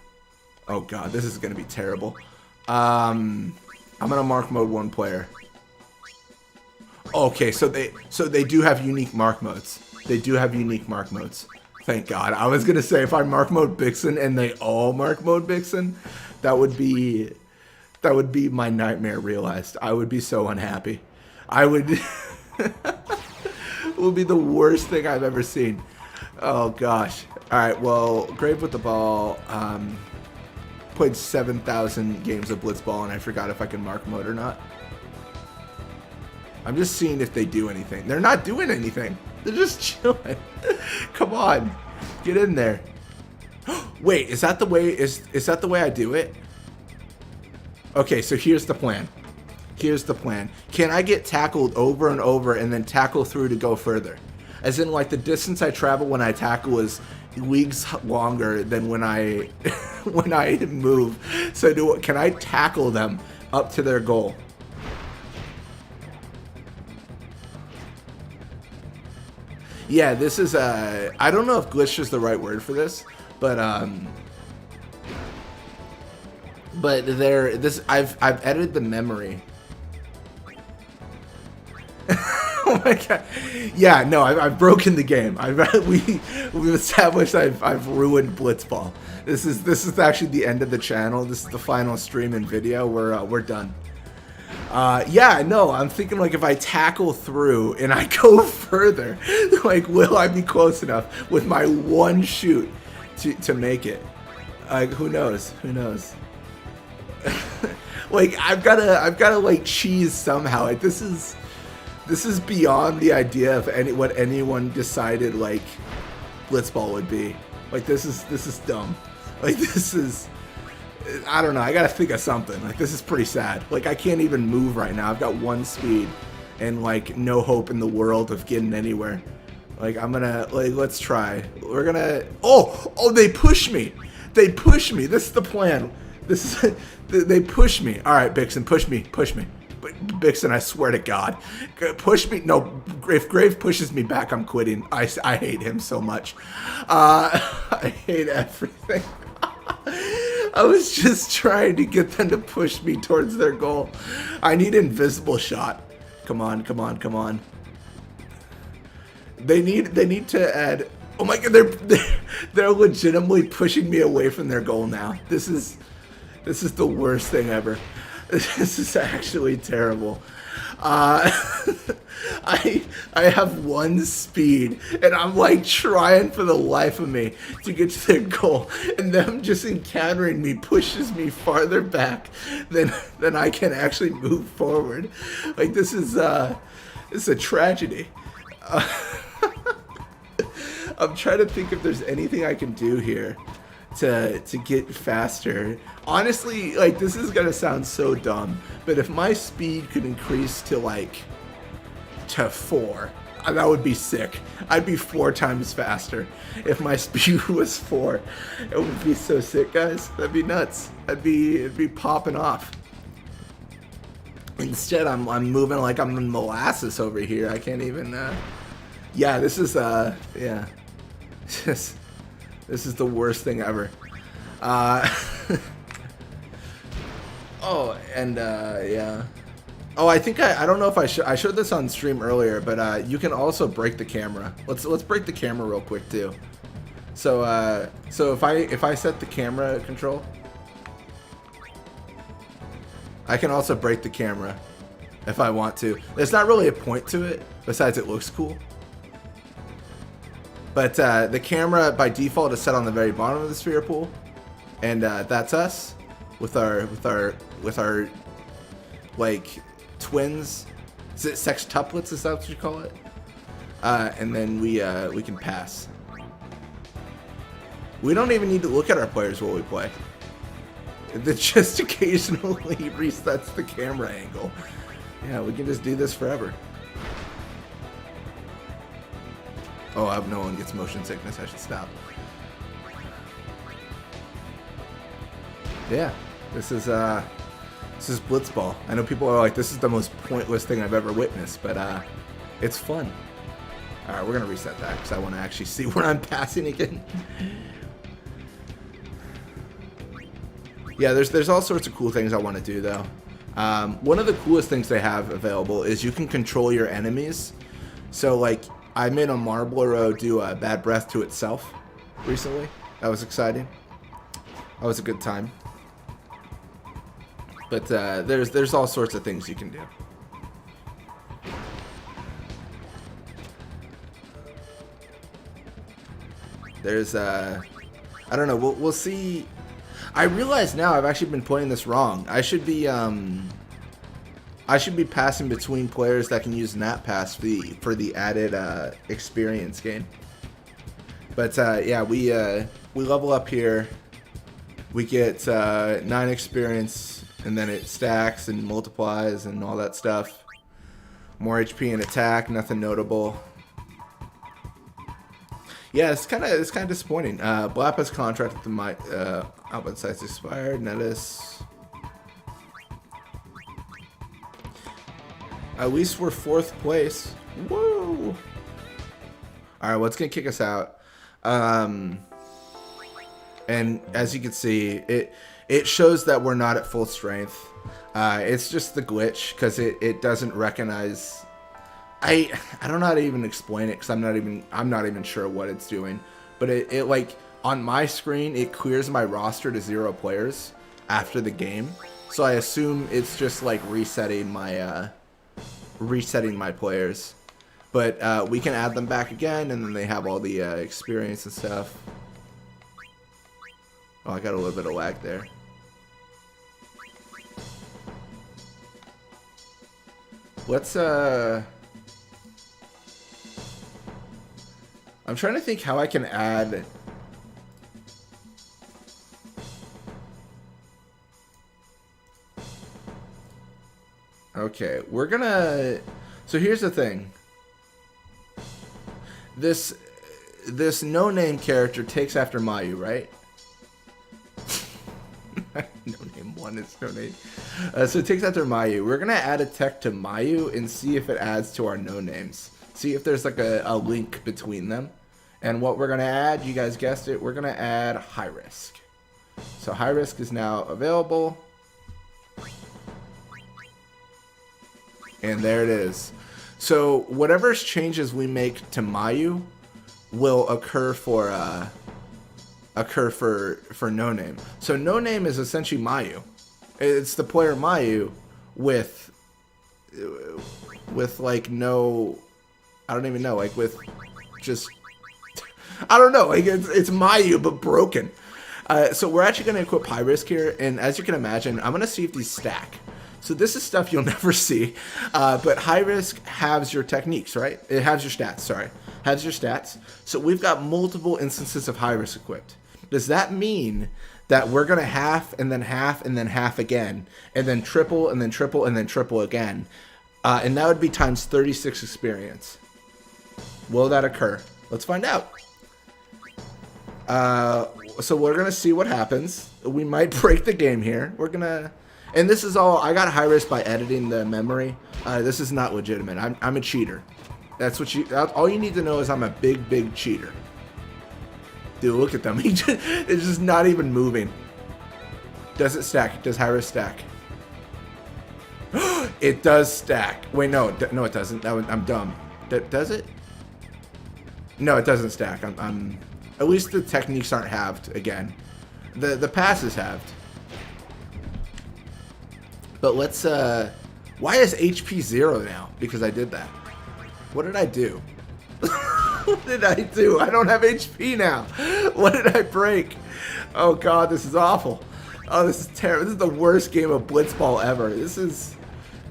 oh god, this is gonna be terrible. I'm gonna mark mode one player. Okay, so they do have unique mark modes. They do have unique mark modes. Thank God. I was gonna say, if I mark mode Bixen and they all mark mode Bixen, that would be my nightmare realized. I would be so unhappy. It would be the worst thing I've ever seen. Oh gosh. Alright, well, Grave with the Ball, played 7,000 games of Blitzball, and I forgot if I can mark mode or not. I'm just seeing if they do anything. They're not doing anything. They're just chilling. Come on, get in there. Wait, is that the way? Is that the way I do it? Okay, so here's the plan. Here's the plan. Can I get tackled over and over and then tackle through to go further? As in, like, the distance I travel when I tackle is leagues longer than when I when I move. So can I tackle them up to their goal? Yeah, this is I don't know if glitch is the right word for this, but I've edited the memory. Oh my god! Yeah, no, I've broken the game. We've established I've ruined Blitzball. This is actually the end of the channel. This is the final stream and video. We're done. Yeah, no, I'm thinking, like, if I tackle through and I go further, like, will I be close enough with my one shoot to make it? Who knows? Who knows? Like I've gotta like cheese somehow. Like this is beyond the idea of what anyone decided like Blitzball would be. Like this is dumb. Like this is, I don't know. I gotta think of something. Like this is pretty sad. Like I can't even move right now. I've got 1 speed and like no hope in the world of getting anywhere. Like I'm gonna let's try. We're gonna. Oh, they push me. They push me. This is the plan. This is they push me. All right, Bixen, push me. Bixen, I swear to God, push me. No, if Grave pushes me back, I'm quitting. I hate him so much. I hate everything. I was just trying to get them to push me towards their goal. I need invisible shot. Come on. They need to add. Oh my God, they're legitimately pushing me away from their goal now. This is the worst thing ever. This is actually terrible. I have 1 speed, and I'm like trying for the life of me to get to their goal, and them just encountering me pushes me farther back than I can actually move forward. Like this is a tragedy. I'm trying to think if there's anything I can do here to get faster. Honestly, like this is gonna sound so dumb, but if my speed could increase to 4, that would be sick. I'd be 4 times faster if my speed was 4. It would be so sick, guys. That'd be nuts. It'd be popping off. Instead, I'm moving like I'm in molasses over here. I can't even. Yeah, this is yeah. This is the worst thing ever. Oh, and yeah. Oh, I think I don't know if I showed this on stream earlier, but you can also break the camera. Let's break the camera real quick too. So if I set the camera control, I can also break the camera if I want to. There's not really a point to it besides it looks cool. But the camera by default is set on the very bottom of the sphere pool, and that's us with our like twins. Is it sextuplets? Is that what you call it? And then we can pass. We don't even need to look at our players while we play. It just occasionally resets the camera angle. Yeah, we can just do this forever. Oh, I hope no one gets motion sickness. I should stop. Yeah, this is Blitzball. I know people are like, this is the most pointless thing I've ever witnessed, but it's fun. All right, we're gonna reset that because I want to actually see where I'm passing again. Yeah, there's all sorts of cool things I want to do though. One of the coolest things they have available is you can control your enemies. So like, I made a marble row do a bad breath to itself recently. That was exciting. That was a good time. But there's all sorts of things you can do. There's I don't know. We'll see. I realize now I've actually been playing this wrong. I should be passing between players that can use Nat Pass for the added experience gain. But yeah, we level up here. We get 9 experience, and then it stacks and multiplies and all that stuff. More HP and attack, nothing notable. Yeah, it's kind of disappointing. Blappa's contract with the output sites expired. Netis. At least we're 4th place. Woo! Alright, what's gonna kick us out? And as you can see, it shows that we're not at full strength. It's just the glitch because it doesn't recognize. I don't know how to even explain it because I'm not even sure what it's doing. But it like on my screen it clears my roster to 0 players after the game. So I assume it's just like resetting my players. But we can add them back again, and then they have all the experience and stuff. Oh, I got a little bit of lag there. Let's, I'm trying to think how I can add... Okay, we're gonna... So here's the thing. This no-name character takes after Mayu, right? No-name 1 is no-name. So it takes after Mayu. We're gonna add a tech to Mayu and see if it adds to our no-names. See if there's like a link between them. And what we're gonna add, you guys guessed it, we're gonna add High Risk. So High Risk is now available. And there it is. So whatever changes we make to Mayu will occur for no name. So no name is essentially Mayu. It's the player Mayu with like no, I don't even know, like with just, I don't know, like it's Mayu but broken. So we're actually going to equip High Risk here, and as you can imagine, I'm going to see if these stack. So this is stuff you'll never see, but High Risk halves your techniques, right? It halves your stats, sorry. Halves your stats. So we've got multiple instances of High Risk equipped. Does that mean that we're going to half and then half and then half again, and then triple and then triple and then triple again? And that would be times 36 experience. Will that occur? Let's find out. So we're going to see what happens. We might break the game here. We're going to... And this is all, I got High Risk by editing the memory. This is not legitimate. I'm a cheater. That's what you, all you need to know is I'm a big, big cheater. Dude, look at them. It's just not even moving. Does it stack? Does High Risk stack? It does stack. Wait, no, it doesn't. I'm dumb. Does it? No, it doesn't stack. I'm at least the techniques aren't halved again. The pass is halved. But let's, why is HP 0 now? Because I did that. What did I do? What did I do? I don't have HP now. What did I break? Oh god, this is awful. Oh, this is terrible. This is the worst game of Blitzball ever. This is,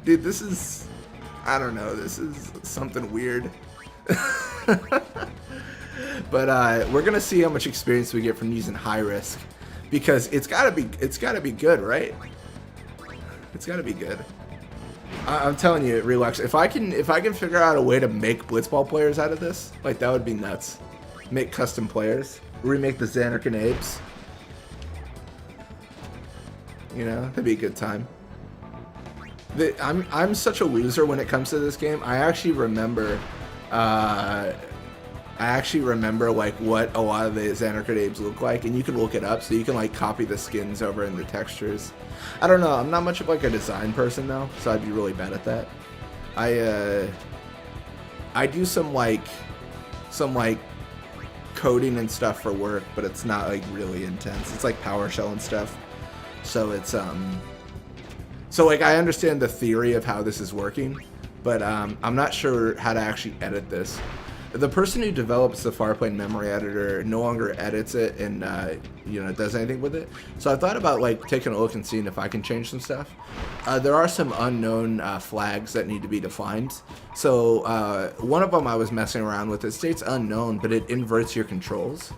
dude, this is, I don't know. This is something weird. But we're gonna see how much experience we get from using High Risk, because it's gotta be good, right? It's gotta be good. I'm telling you, relax. If I can figure out a way to make Blitzball players out of this, like that would be nuts. Make custom players, remake the Xanark and Apes. You know, that'd be a good time. I'm such a loser when it comes to this game. I actually remember like what a lot of the Xanark and Apes look like, and you can look it up, so you can like copy the skins over in the textures. I don't know. I'm not much of like a design person though, so I'd be really bad at that. I do some like coding and stuff for work, but it's not like really intense. It's like PowerShell and stuff. So it's so like I understand the theory of how this is working, but I'm not sure how to actually edit this. The person who develops the Farplane memory editor no longer edits it and you know, does anything with it. So I thought about like taking a look and seeing if I can change some stuff. There are some unknown flags that need to be defined. So one of them I was messing around with. It states unknown, but it inverts your controls.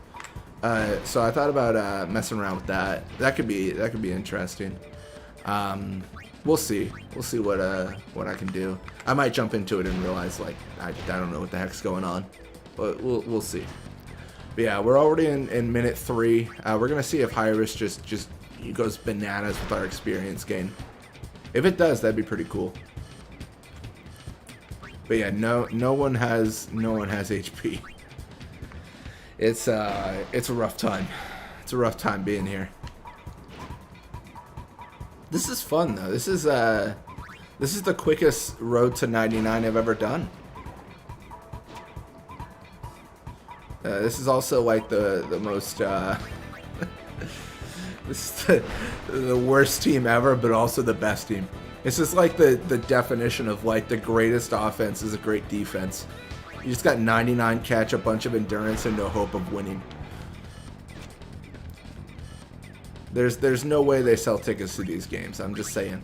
So I thought about messing around with that. That could be interesting. We'll see. We'll see what I can do. I might jump into it and realize like I don't know what the heck's going on, but we'll see. But yeah, we're already in minute 3. We're gonna see if High Risk just goes bananas with our experience gain. If it does, that'd be pretty cool. But yeah, no one has HP. It's a rough time. It's a rough time being here. This is fun though. This is the quickest road to 99 I've ever done. This is also like the most this is the worst team ever, but also the best team. It's just like the definition of like the greatest offense is a great defense. You just got 99 catch, a bunch of endurance, and no hope of winning. There's no way they sell tickets to these games. I'm just saying.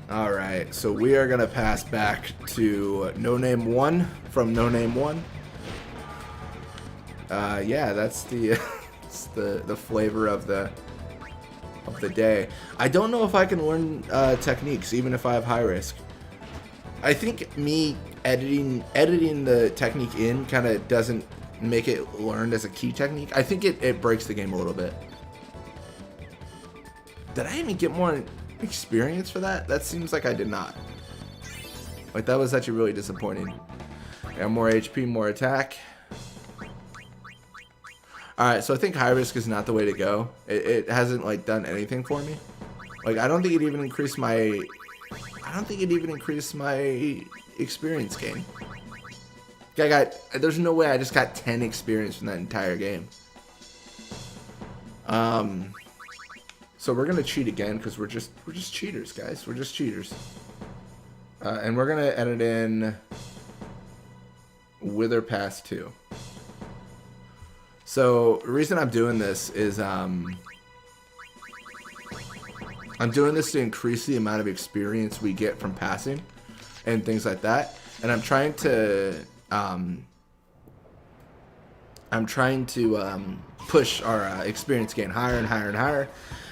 Alright, so we are going to pass back to No Name 1 from No Name 1. Yeah, that's the the flavor of the day. I don't know if I can learn techniques, even if I have high risk. I think me editing the technique in kind of doesn't make it learned as a key technique. I think it breaks the game a little bit. Did I even get more experience for that? That seems like I did not. Like, that was actually really disappointing. Got more HP, more attack. Alright, so I think high risk is not the way to go. It hasn't, like, done anything for me. Like, I don't think it even increased my... experience gain. There's no way I just got 10 experience from that entire game. So we're gonna cheat again because we're just cheaters, guys. We're just cheaters. And we're gonna edit in Wither Pass 2. So the reason I'm doing this is I'm doing this to increase the amount of experience we get from passing and things like that. And I'm trying to push our experience gain higher and higher and higher.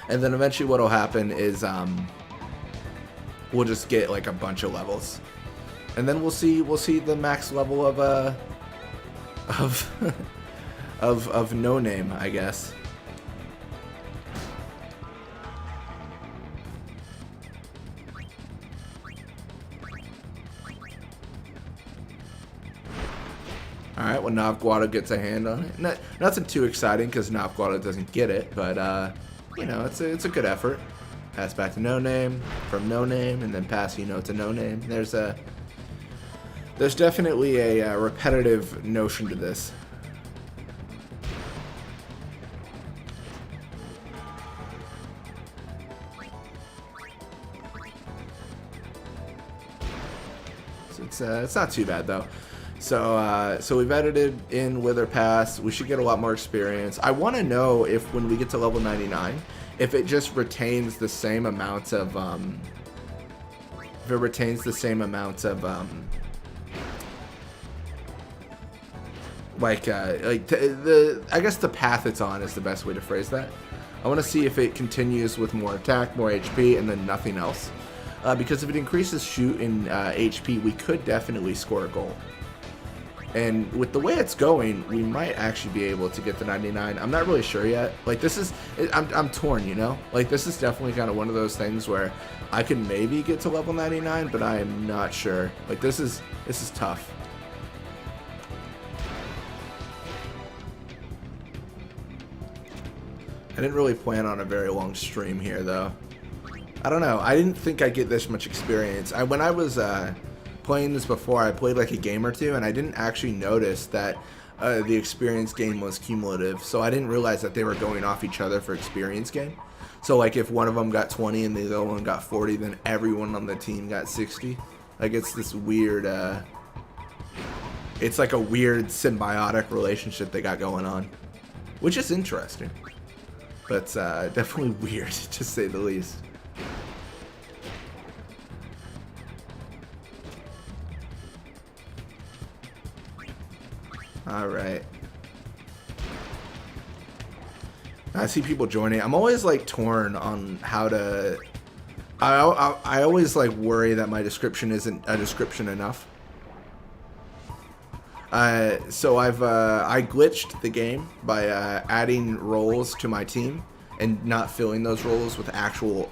And then eventually what will happen is we'll just get like a bunch of levels. And then we'll see the max level of No Name, I guess. Alright, well, Navguado gets a hand on it. Nothing too exciting because Navguado doesn't get it, but you know, it's a good effort. Pass back to No Name, from No Name, and then pass, you know, to No Name. There's definitely a repetitive notion to this. So it's not too bad though. So we've edited in Wither Pass. We should get a lot more experience. I want to know if when we get to level 99, if it just retains the same amount of I guess the path it's on is the best way to phrase that. I want to see if it continues with more attack, more HP, and then nothing else. Because if it increases shoot in HP, we could definitely score a goal. And with the way it's going, we might actually be able to get to 99. I'm not really sure yet. Like, this is... I'm torn, you know? Like, this is definitely kind of one of those things where I can maybe get to level 99, but I am not sure. Like, this is tough. I didn't really plan on a very long stream here, though. I don't know. I didn't think I'd get this much experience. When I was... playing this before, I played like a game or two, and I didn't actually notice that the experience gain was cumulative, so I didn't realize that they were going off each other for experience gain. So like if one of them got 20 and the other one got 40, then everyone on the team got 60. Like, it's this weird it's like a weird symbiotic relationship they got going on, which is interesting, but definitely weird to say the least. Alright. I see people joining. I'm always like torn on how to... I always like worry that my description isn't a description enough. So I glitched the game by adding roles to my team and not filling those roles with actual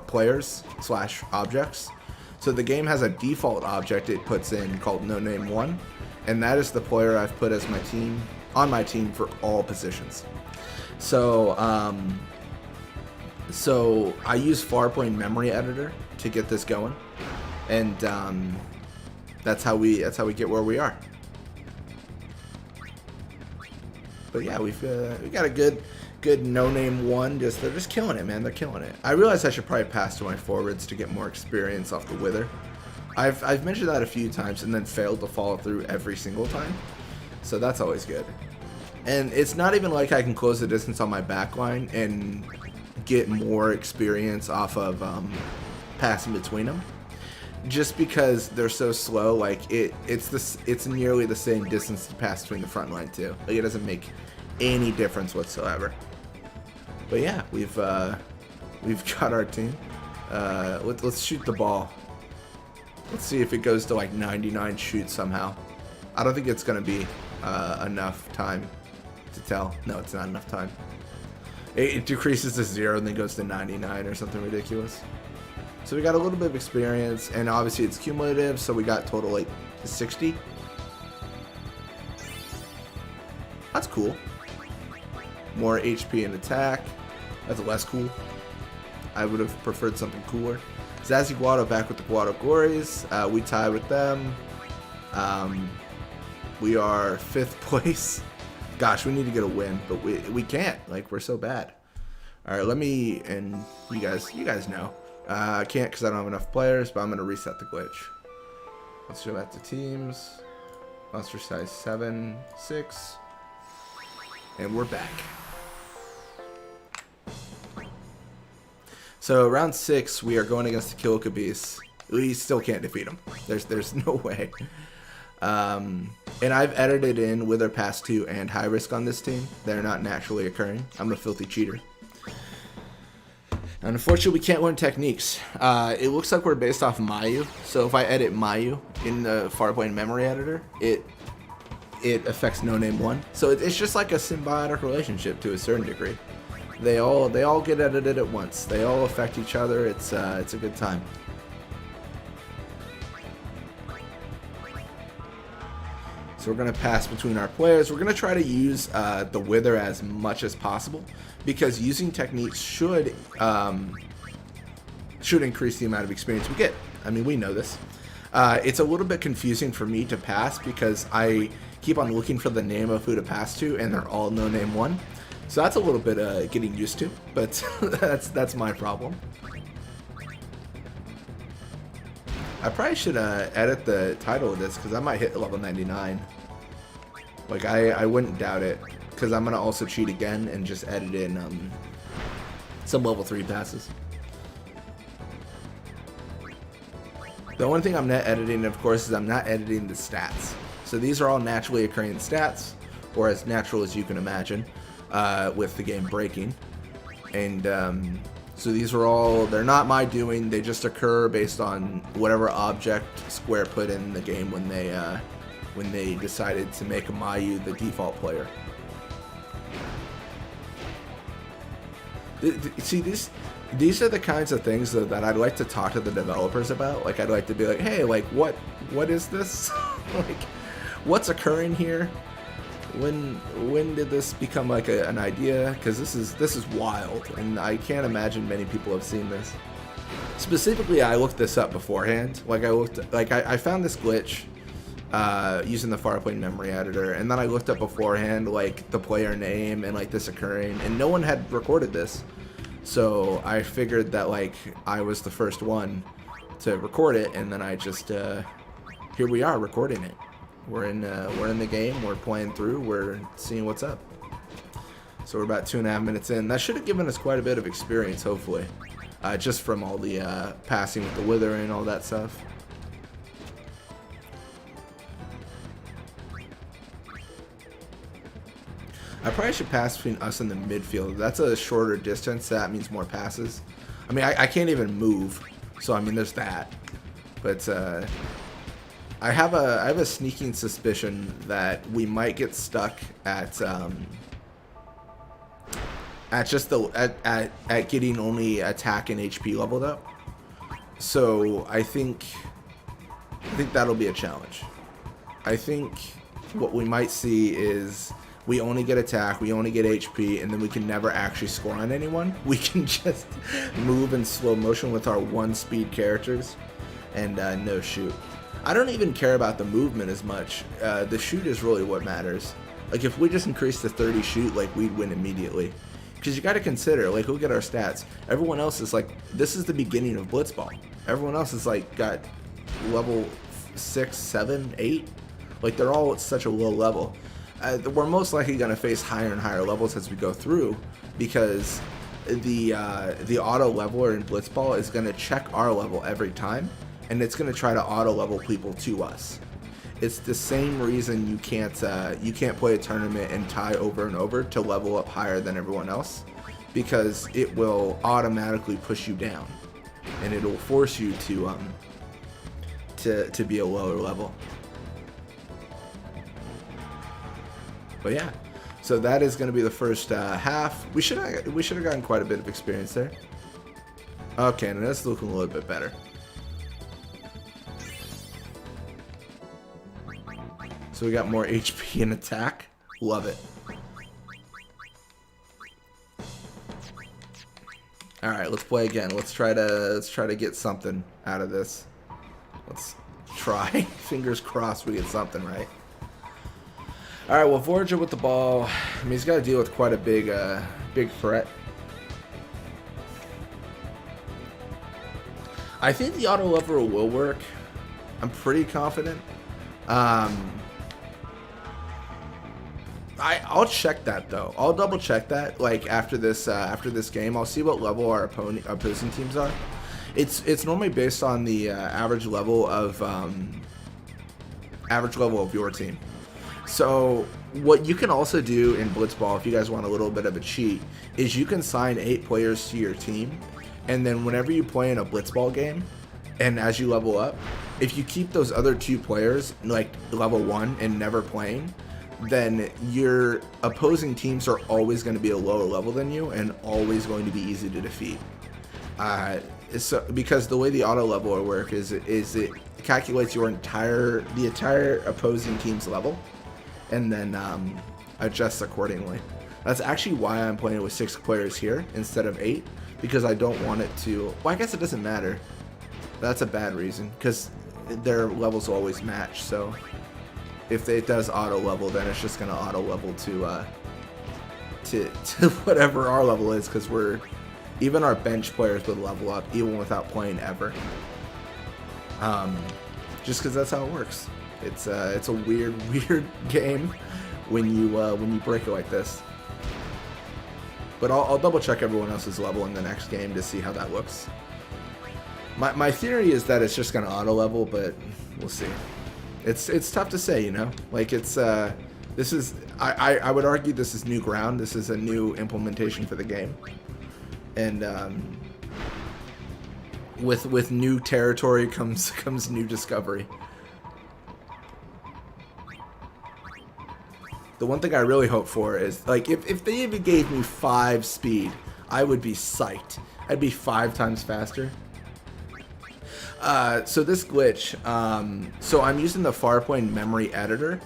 players / objects. So the game has a default object it puts in called No Name 1. And that is the player I've put as my team, on my team for all positions. So, so I use Farpoint Memory Editor to get this going, and that's how we get where we are. But yeah, we got a good good no-name 1. They're just killing it, man. They're killing it. I realize I should probably pass to my forwards to get more experience off the Wither. I've mentioned that a few times and then failed to follow through every single time. So that's always good. And it's not even like I can close the distance on my backline and get more experience off of passing between them. Just because they're so slow, like it's nearly the same distance to pass between the front line too. Like it doesn't make any difference whatsoever. But yeah, we've got our team. Let's shoot the ball. Let's see if it goes to like 99 shoot somehow. I don't think it's gonna be enough time to tell. No, it's not enough time. It decreases to 0 and then goes to 99 or something ridiculous. So we got a little bit of experience, and obviously it's cumulative, so we got total like 60. That's cool. More HP and attack. That's less cool. I would have preferred something cooler. Zazzy Guado back with the Guado Glories. We tie with them. We are 5th place. Gosh, we need to get a win, but we can't. Like, we're so bad. All right, let me, and you guys know. I can't because I don't have enough players, but I'm going to reset the glitch. Let's go back to teams. Monster size 7, 6. And we're back. So round 6, we are going against the Killikabis. We still can't defeat him. There's no way. And I've edited in Wither Pass 2 and High Risk on this team. They're not naturally occurring. I'm a filthy cheater. And unfortunately, we can't learn techniques. It looks like we're based off Mayu. So if I edit Mayu in the Farpoint memory editor, it affects no name 1. So it's just like a symbiotic relationship to a certain degree. They all get edited at once. They all affect each other. It's a good time. So we're gonna pass between our players. We're gonna try to use the Wither as much as possible, because using techniques should increase the amount of experience we get. I mean, we know this. It's a little bit confusing for me to pass because I keep on looking for the name of who to pass to, and they're all no name 1. So that's a little bit getting used to, but that's my problem. I probably should edit the title of this because I might hit level 99. Like, I wouldn't doubt it, because I'm going to also cheat again and just edit in some level 3 passes. The only thing I'm not editing, of course, is I'm not editing the stats. So these are all naturally occurring stats, or as natural as you can imagine, with the game breaking. And so these are all, they're not my doing, they just occur based on whatever object Square put in the game when they decided to make Mayu the default player. See, these are the kinds of things that I'd like to talk to the developers about. Like, I'd like to be like, hey, like, what is this? Like, what's occurring here? When did this become like an idea? Because this is wild, and I can't imagine many people have seen this. Specifically, I looked this up beforehand. Like, I found this glitch using the Farpoint memory editor, and then I looked up beforehand like the player name and like this occurring, and no one had recorded this. So I figured that like I was the first one to record it, and then I just here we are recording it. We're in the game. We're playing through. We're seeing what's up. So we're about 2.5 minutes in. That should have given us quite a bit of experience, hopefully, just from all the passing with the Wither and all that stuff. I probably should pass between us and the midfield. That's a shorter distance. So that means more passes. I mean, I can't even move, so I mean, there's that. But I have a sneaking suspicion that we might get stuck at getting only attack and HP leveled up. So I think that'll be a challenge. I think what we might see is we only get attack, we only get HP, and then we can never actually score on anyone. We can just move in slow motion with our 1-speed characters and no shoot. I don't even care about the movement as much. The shoot is really what matters. Like, if we just increase to 30 shoot, like, we'd win immediately. Because you got to consider, like, look at our stats. Everyone else is like, this is the beginning of Blitzball. Everyone else is like got level 6, 7, 8. Like, they're all at such a low level. We're most likely going to face higher and higher levels as we go through, because the auto leveler in Blitzball is going to check our level every time, and it's going to try to auto level people to us. It's the same reason you can't play a tournament and tie over and over to level up higher than everyone else, because it will automatically push you down, and it'll force you to be a lower level. But yeah, so that is going to be the first half. We should have gotten quite a bit of experience there. Okay, and that's looking a little bit better. So we got more HP and attack. Love it. All right, let's play again. Let's try to get something out of this. Let's try. Fingers crossed we get something right. All right, well, Vorja with the ball. I mean, he's got to deal with quite a big threat. I think the auto lever will work. I'm pretty confident. I'll check that though. I'll double check that. Like after this game, I'll see what level our opposing teams are. It's normally based on the average level of your team. So what you can also do in Blitzball, if you guys want a little bit of a cheat, is you can sign 8 players to your team, and then whenever you play in a Blitzball game, and as you level up, if you keep those other 2 players like level 1 and never playing, then your opposing teams are always going to be a lower level than you and always going to be easy to defeat. So because the way the auto level will work is it calculates the entire opposing team's level, and then adjusts accordingly. That's actually why I'm playing with 6 players here instead of 8, because I don't want it to. Well, I guess it doesn't matter. That's a bad reason, because their levels will always match. So if it does auto level, then it's just gonna auto level to whatever our level is, because even our bench players would level up even without playing ever. Just because that's how it works. It's a weird game when you break it like this. But I'll double check everyone else's level in the next game to see how that looks. My theory is that it's just gonna auto level, but we'll see. It's tough to say, you know. Like I would argue this is new ground. This is a new implementation for the game, and with new territory comes new discovery. The one thing I really hope for is, like, if they even gave me 5 speed, I would be psyched. I'd be 5 times faster. So this glitch, so I'm using the Farpoint memory editor,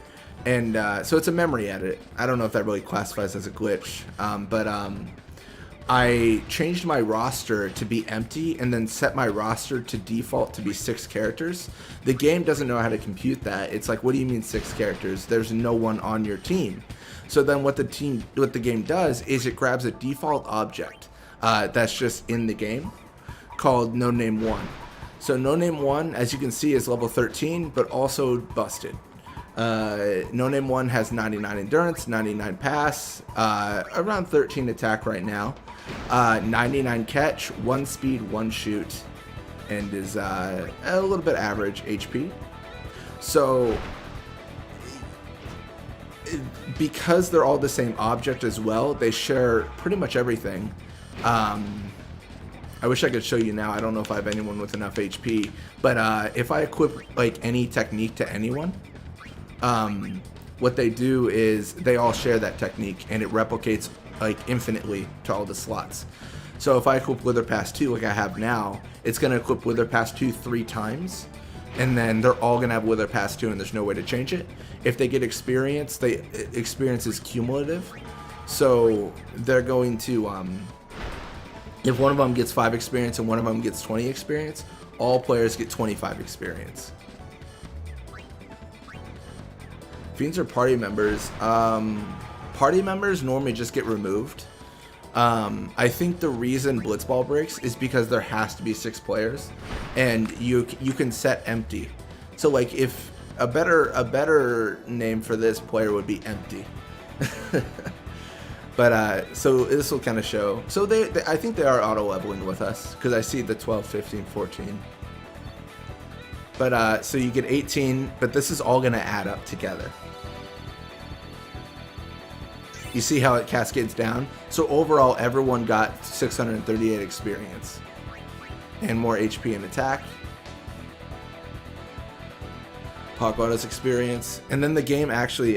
and so it's a memory edit. I don't know if that really classifies as a glitch, but I changed my roster to be empty and then set my roster to default to be 6 characters. The game doesn't know how to compute that. It's like, what do you mean 6 characters? There's no one on your team. So then what the game does is it grabs a default object that's just in the game called No Name 1. So No Name 1, as you can see, is level 13, but also busted. No Name 1 has 99 endurance, 99 pass, around 13 attack right now, 99 catch, 1 speed, 1 shoot, and is a little bit average HP. So because they're all the same object as well, they share pretty much everything. I wish I could show you now. I don't know if I have anyone with enough HP, but if I equip like any technique to anyone, what they do is they all share that technique, and it replicates like infinitely to all the slots. So if I equip Wither Pass 2 like I have now, it's going to equip Wither Pass 2 3 times, and then they're all going to have Wither Pass 2, and there's no way to change it. If they get experience, experience is cumulative, so they're going to if one of them gets 5 experience and one of them gets 20 experience, all players get 25 experience. Fiends are party members. Party members normally just get removed. I think the reason Blitzball breaks is because there has to be 6 players, and you can set empty. So like if a better name for this player would be empty. But so this will kind of show. So they I think they are auto leveling with us because I see the 12, 15, 14. But so you get 18, but this is all going to add up together. You see how it cascades down? So overall, everyone got 638 experience and more HP and attack. Pagoda's experience. And then the game actually,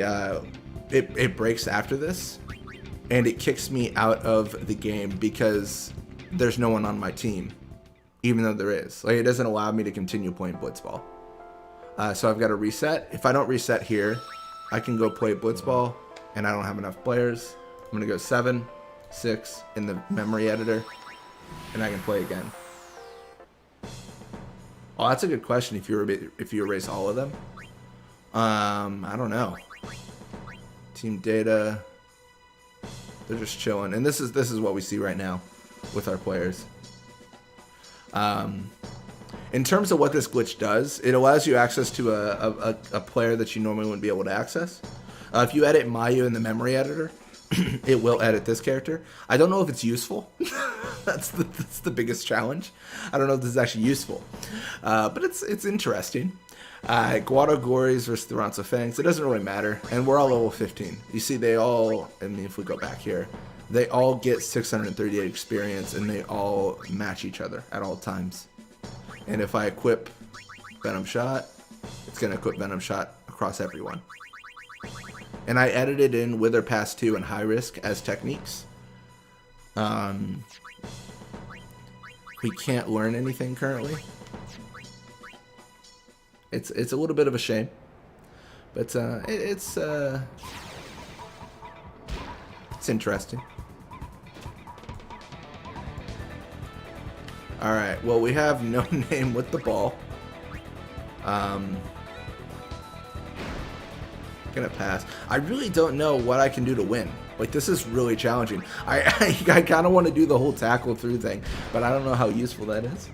it breaks after this. And it kicks me out of the game because there's no one on my team. Even though there is. Like, it doesn't allow me to continue playing Blitzball. So I've got to reset. If I don't reset here, I can go play Blitzball. And I don't have enough players. I'm going to go 7, 6 in the memory editor. And I can play again. Oh, that's a good question if you erase all of them. I don't know. Team data. They're just chilling. And this is what we see right now with our players. In terms of what this glitch does, it allows you access to a player that you normally wouldn't be able to access. If you edit Mayu in the memory editor, it will edit this character. I don't know if it's useful. That's the biggest challenge. I don't know if this is actually useful. But it's interesting. Guado Gories versus the Ronso Fangs. It doesn't really matter. And we're all level 15. You see, they all, I mean, if we go back here, they all get 638 experience, and they all match each other at all times. And if I equip Venom Shot, it's going to equip Venom Shot across everyone. And I edited in Wither Pass 2 and High Risk as techniques. We can't learn anything currently. It's a little bit of a shame, but it's interesting. All right. Well, we have no name with the ball. Gonna pass. I really don't know what I can do to win. Like, this is really challenging. I kind of want to do the whole tackle through thing, but I don't know how useful that is.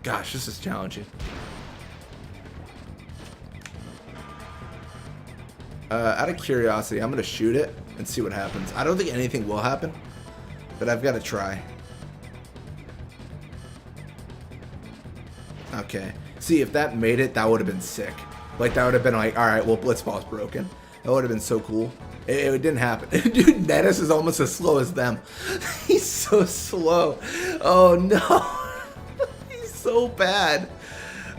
Gosh, this is challenging. Out of curiosity, I'm gonna shoot it and see what happens. I don't think anything will happen, but I've got to try. Okay. See, if that made it, that would have been sick. Like, that would have been like, alright, well, Blitzball's broken. That would have been so cool. It didn't happen. Dude, Nettis is almost as slow as them. He's so slow. Oh, no. He's so bad.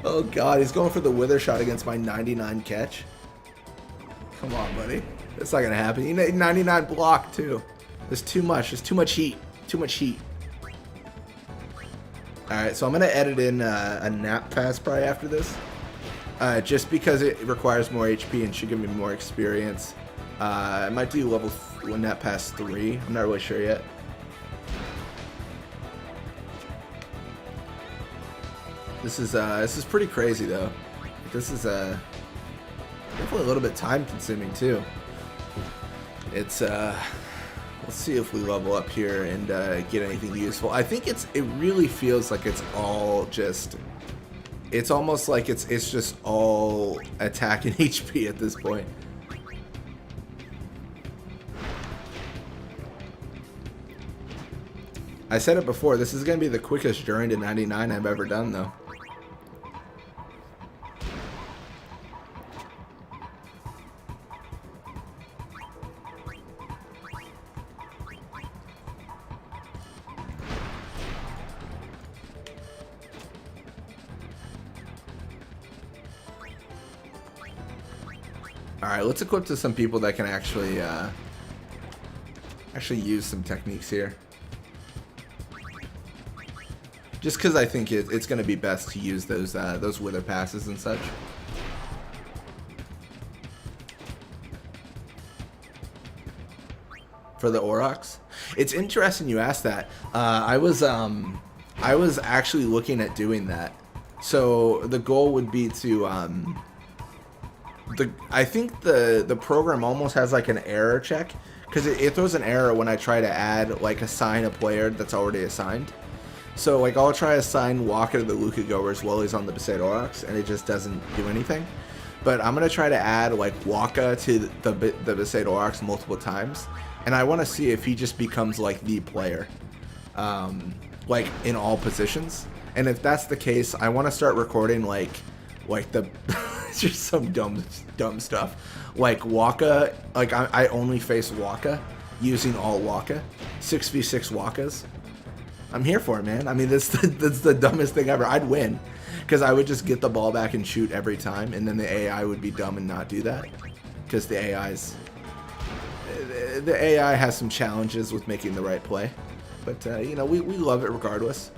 Oh, God. He's going for the Wither Shot against my 99 catch. Come on, buddy. That's not going to happen. You need 99 block, too. There's too much. There's too much heat. Too much heat. Alright, so I'm going to edit in a nap pass probably after this. Just because it requires more HP and should give me more experience. I might do level 1 nap pass 3. I'm not really sure yet. This is pretty crazy though. This is definitely a little bit time consuming too. It's let's see if we level up here and get anything useful. I think it really feels like it's all just, it's almost like it's just all attack and HP at this point. I said it before, this is going to be the quickest journey to 99 I've ever done though. Alright, let's equip to some people that can actually use some techniques here. Just because I think it's going to be best to use those Wither passes and such. For the Aurochs. It's interesting you asked that. I was actually looking at doing that. So the goal would be to I think the program almost has like an error check, because it throws an error when I try to add, like, assign a player that's already assigned. So, like, I'll try to assign Waka to the Luca Goers while he's on the Besaid Aurochs, and it just doesn't do anything. But I'm going to try to add, like, Waka to the Besaid Aurochs multiple times, and I want to see if he just becomes, like, the player, like, in all positions. And if that's the case, I want to start recording, like the... it's just some dumb stuff. Like, Waka, like, I only face Waka using all Waka. 6v6 Wakas. I'm here for it, man. I mean, that's the dumbest thing ever. I'd win, because I would just get the ball back and shoot every time, and then the AI would be dumb and not do that, because the AI has some challenges with making the right play, but you know, we love it regardless.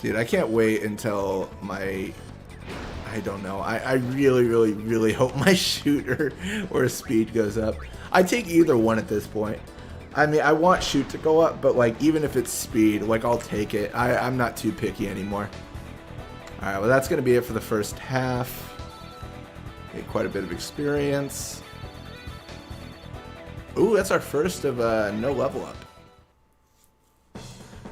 Dude, I can't wait until my... I don't know. I really hope my shoot or speed goes up. I take either one at this point. I mean, I want shoot to go up, but, like, even if it's speed, like, I'll take it. I'm not too picky anymore. Alright, well, that's going to be it for the first half. Get quite a bit of experience. Ooh, that's our first of no level up.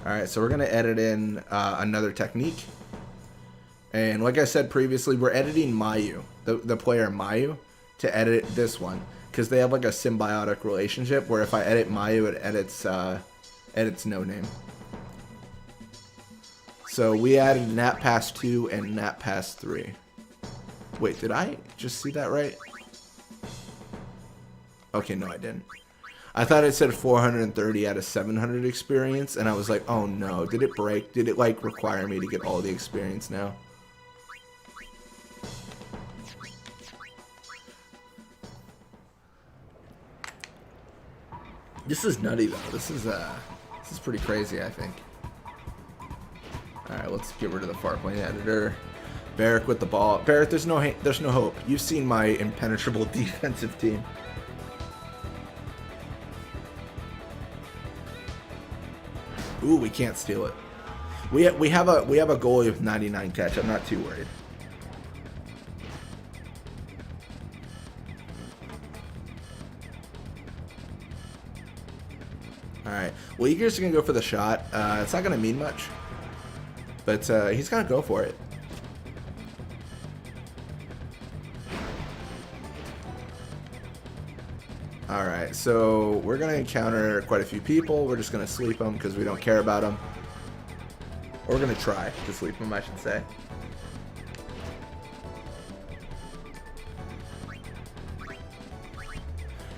Alright, so we're going to edit in another technique. And like I said previously, we're editing Mayu, the player Mayu, to edit this one, because they have like a symbiotic relationship where if I edit Mayu, it edits No Name. So we added Nat Pass 2 and Nat Pass 3. Wait, did I just see that right? Okay, no, I didn't. I thought it said 430 out of 700 experience, and I was like, oh no, did it break? Did it like require me to get all the experience now? This is nutty though. This is pretty crazy, I think. Alright, let's get rid of the Farpoint editor. Barrick with the ball. Barrick, there's no hope. You've seen my impenetrable defensive team. Ooh, we can't steal it. We have a goalie with 99 catch. I'm not too worried. Alright. Well, Eager's going to go for the shot. It's not going to mean much. But he's going to go for it. Alright, so we're going to encounter quite a few people. We're just going to sleep them because we don't care about them. Or we're going to try to sleep them, I should say.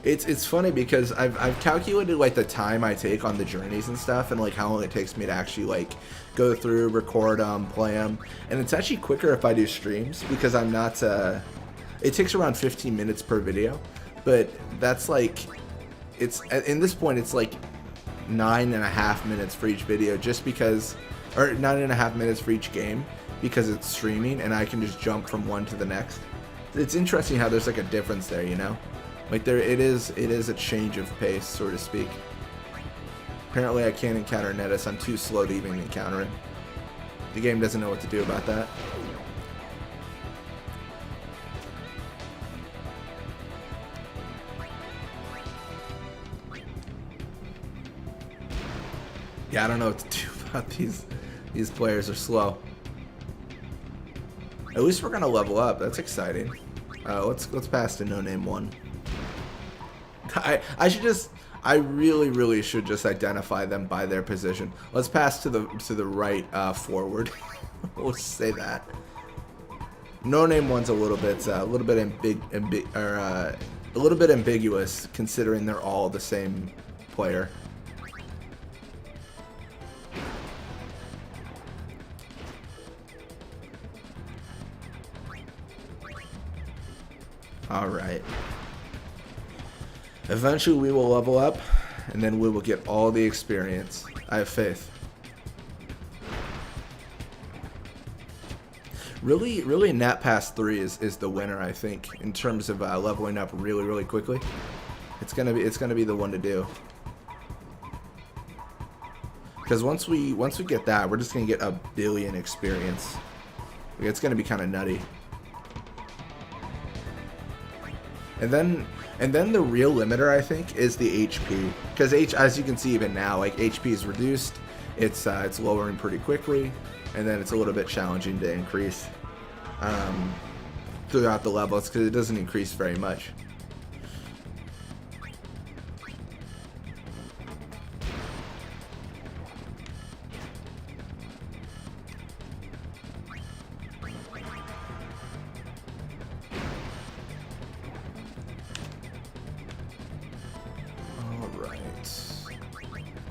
It's funny because I've calculated like the time I take on the journeys and stuff, and like how long it takes me to actually like go through, record them, play them, and it's actually quicker if I do streams because I'm not. It takes around 15 minutes per video, but that's like it's in this point it's like 9.5 minutes for each video just because, or 9.5 minutes for each game because it's streaming and I can just jump from one to the next. It's interesting how there's like a difference there, you know. Like it is a change of pace, so to speak. Apparently I can't encounter Nettis. I'm too slow to even encounter him. The game doesn't know what to do about that. Yeah, I don't know what to do about these players are slow. At least we're gonna level up. That's exciting. Let's pass to No Name 1. I really should just identify them by their position. Let's pass to the right forward. We'll say that. No Name 1's a little bit ambiguous considering they're all the same player. All right. Eventually we will level up, and then we will get all the experience. I have faith. Really, Nat Pass 3 is the winner, I think, in terms of leveling up really quickly. It's gonna be the one to do. Because once we get that, we're just gonna get a billion experience. Like, it's gonna be kind of nutty. And then the real limiter, I think, is the HP. Because as you can see even now, like HP is reduced. It's lowering pretty quickly, and then it's a little bit challenging to increase throughout the levels because it doesn't increase very much.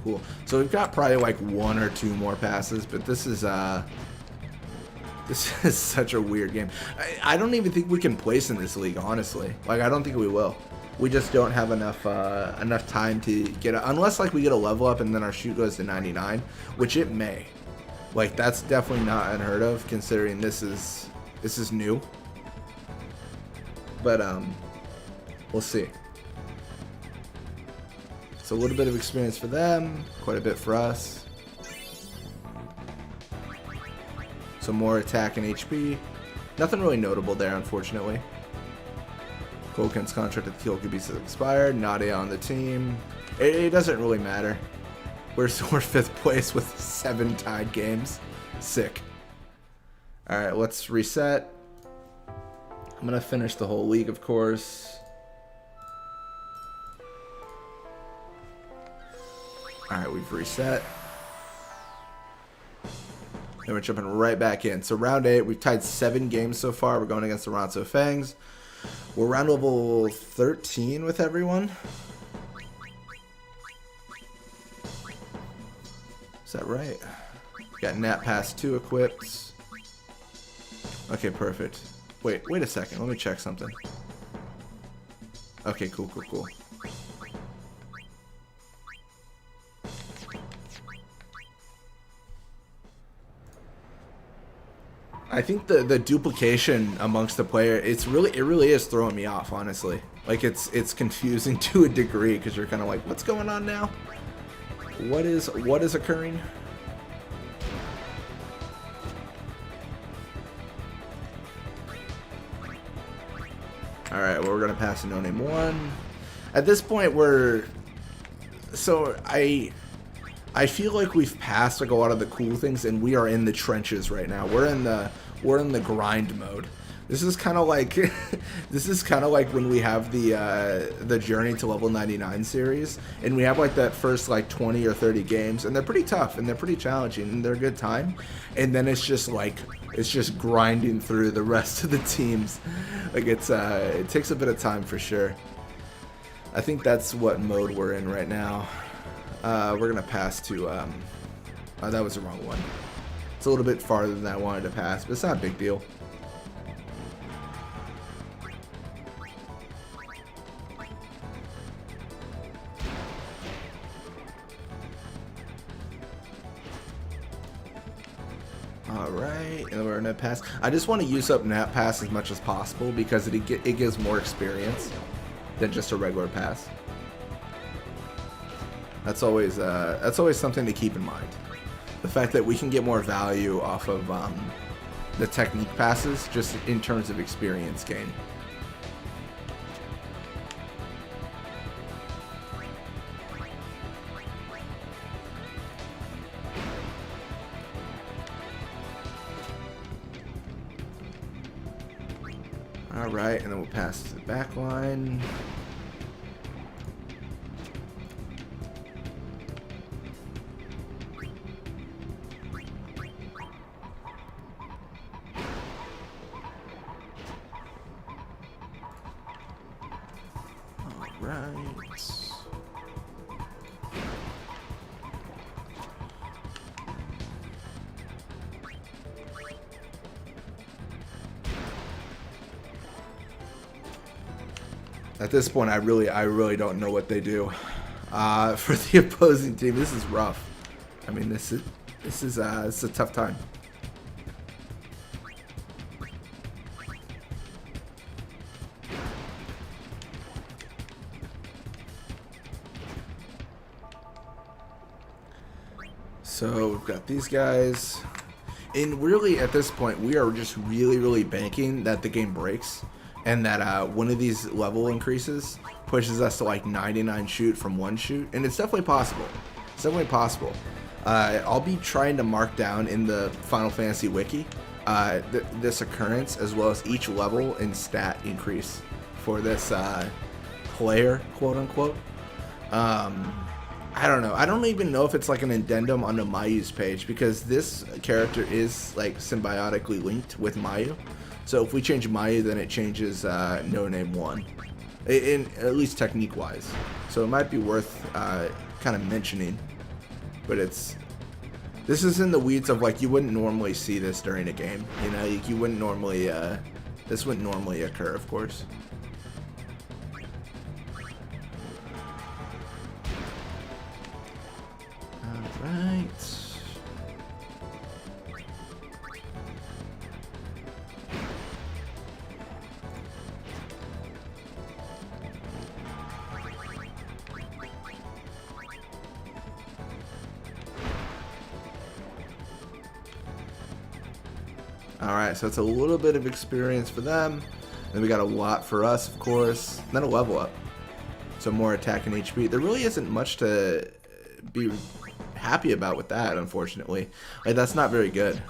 Cool. So we've got probably like 1 or 2 more passes, but this is such a weird game. I don't even think we can place in this league, honestly. Like, I don't think we will. We just don't have enough time to get unless like we get a level up and then our shoot goes to 99, which it may. Like, that's definitely not unheard of considering this is new. But we'll see. So a little bit of experience for them, quite a bit for us. Some more attack and HP. Nothing really notable there, unfortunately. Koken's contract with Kyokubi has expired. Nadia on the team. It doesn't really matter. We're 5th place with 7 tied games. Sick. Alright, let's reset. I'm going to finish the whole league, of course. Alright, we've reset. Then we're jumping right back in. So round 8, we've tied 7 games so far. We're going against the Ronso Fangs. We're round level 13 with everyone. Is that right? Got Nat Pass 2 equipped. Okay, perfect. Wait a second. Let me check something. Okay, cool. I think the duplication amongst the player, it really is throwing me off, honestly. Like, it's confusing to a degree because you're kind of like, what's going on now? What is occurring? All right, well, we're gonna pass a no name 1. At this point, I feel like we've passed like a lot of the cool things, and we are in the trenches right now. We're in the grind mode. This is kind of like when we have the Journey to Level 99 series, and we have like that first like 20 or 30 games, and they're pretty tough and they're pretty challenging and they're a good time, and then it's just grinding through the rest of the teams. Like, it takes a bit of time for sure. I think that's what mode we're in right now. We're gonna pass to oh, that was the wrong one. It's a little bit farther than I wanted to pass, but it's not a big deal. Alright, and we're gonna pass. I just want to use up Nat Pass as much as possible because it gives more experience than just a regular pass. That's always something to keep in mind. The fact that we can get more value off of the technique passes just in terms of experience gain. Alright, and then we'll pass to the back line. At this point, I really don't know what they do. For the opposing team, this is rough. I mean, this is a tough time. So we've got these guys. And really, at this point, we are just really banking that the game breaks. And that one of these level increases pushes us to like 99 shoot from 1 shoot. And it's definitely possible. It's definitely possible. I'll be trying to mark down in the Final Fantasy Wiki this occurrence, as well as each level and stat increase for this player, quote unquote. I don't know. I don't even know if it's like an addendum on the Mayu's page, because this character is like symbiotically linked with Mayu. So if we change Mayu, then it changes No Name 1, at least technique wise. So it might be worth kind of mentioning. But this is in the weeds of like, you wouldn't normally see this during a game. You know, you wouldn't normally, this wouldn't normally occur, of course. Alright. Alright, so it's a little bit of experience for them. Then we got a lot for us, of course. And then a level up. So more attack and HP. There really isn't much to be happy about with that, unfortunately. Like, that's not very good.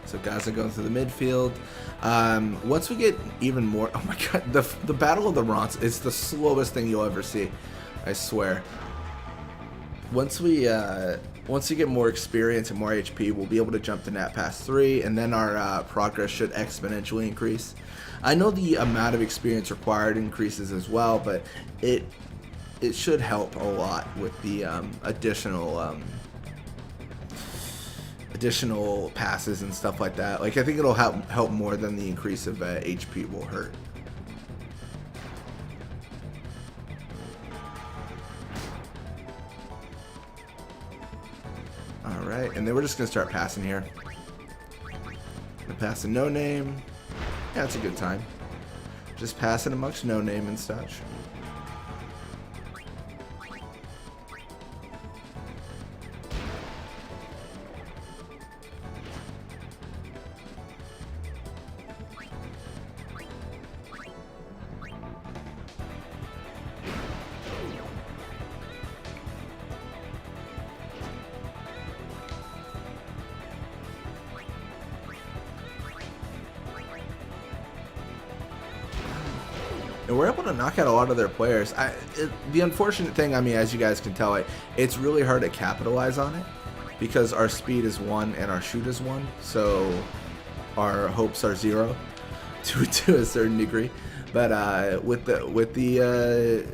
So guys are going through the midfield. Once we get even more, oh my god, the Battle of the Rons is the slowest thing you'll ever see, I swear. Once you get more experience and more HP, we'll be able to jump to Nat Pass 3, and then our progress should exponentially increase. I know the amount of experience required increases as well, but it should help a lot with the additional passes and stuff like that. Like, I think it'll help more than the increase of HP will hurt. Alright, and then we're just gonna start passing here. Gonna pass a No Name. Yeah, it's a good time. Just passing amongst No Name and such. And we're able to knock out a lot of their players. The unfortunate thing, I mean, as you guys can tell, it's really hard to capitalize on it because our speed is 1 and our shoot is 1, so our hopes are 0 to a certain degree. But with the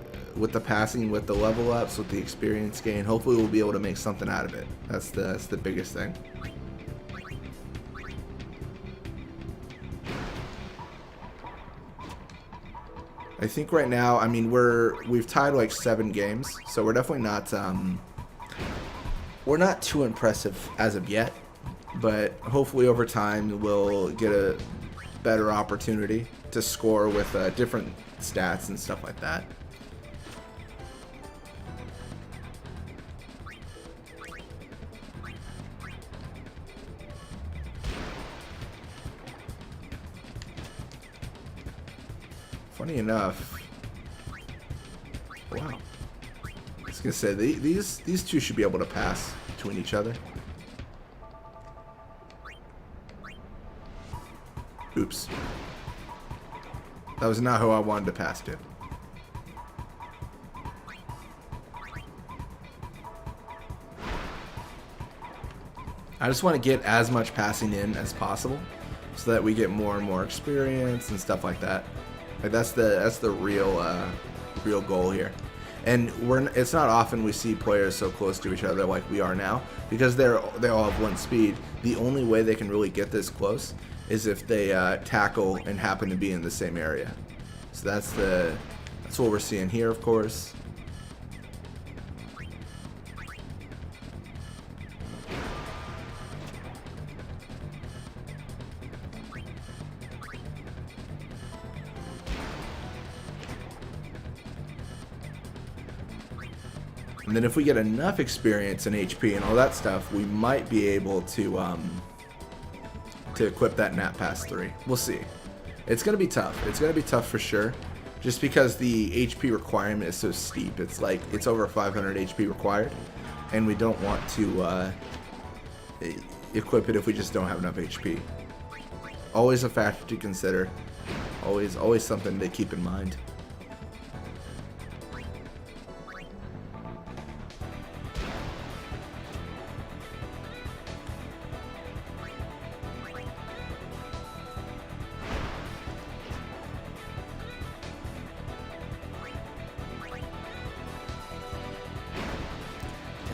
passing, with the level ups, with the experience gain, hopefully we'll be able to make something out of it. That's the biggest thing. I think right now, I mean, we've tied like 7 games, so we're definitely not we're not too impressive as of yet, but hopefully over time we'll get a better opportunity to score with different stats and stuff like that. Funny enough, wow. I was gonna say these two should be able to pass between each other. Oops. That was not who I wanted to pass to. I just want to get as much passing in as possible so that we get more and more experience and stuff like that. Like that's the real goal here. And it's not often we see players so close to each other like we are now, because they all have 1 speed. The only way they can really get this close is if they tackle and happen to be in the same area. So that's what we're seeing here, of course. And then if we get enough experience and HP and all that stuff, we might be able to equip that nap past 3. We'll see. It's going to be tough. It's going to be tough for sure. Just because the HP requirement is so steep. It's like, it's over 500 HP required. And we don't want to equip it if we just don't have enough HP. Always a factor to consider. Always something to keep in mind.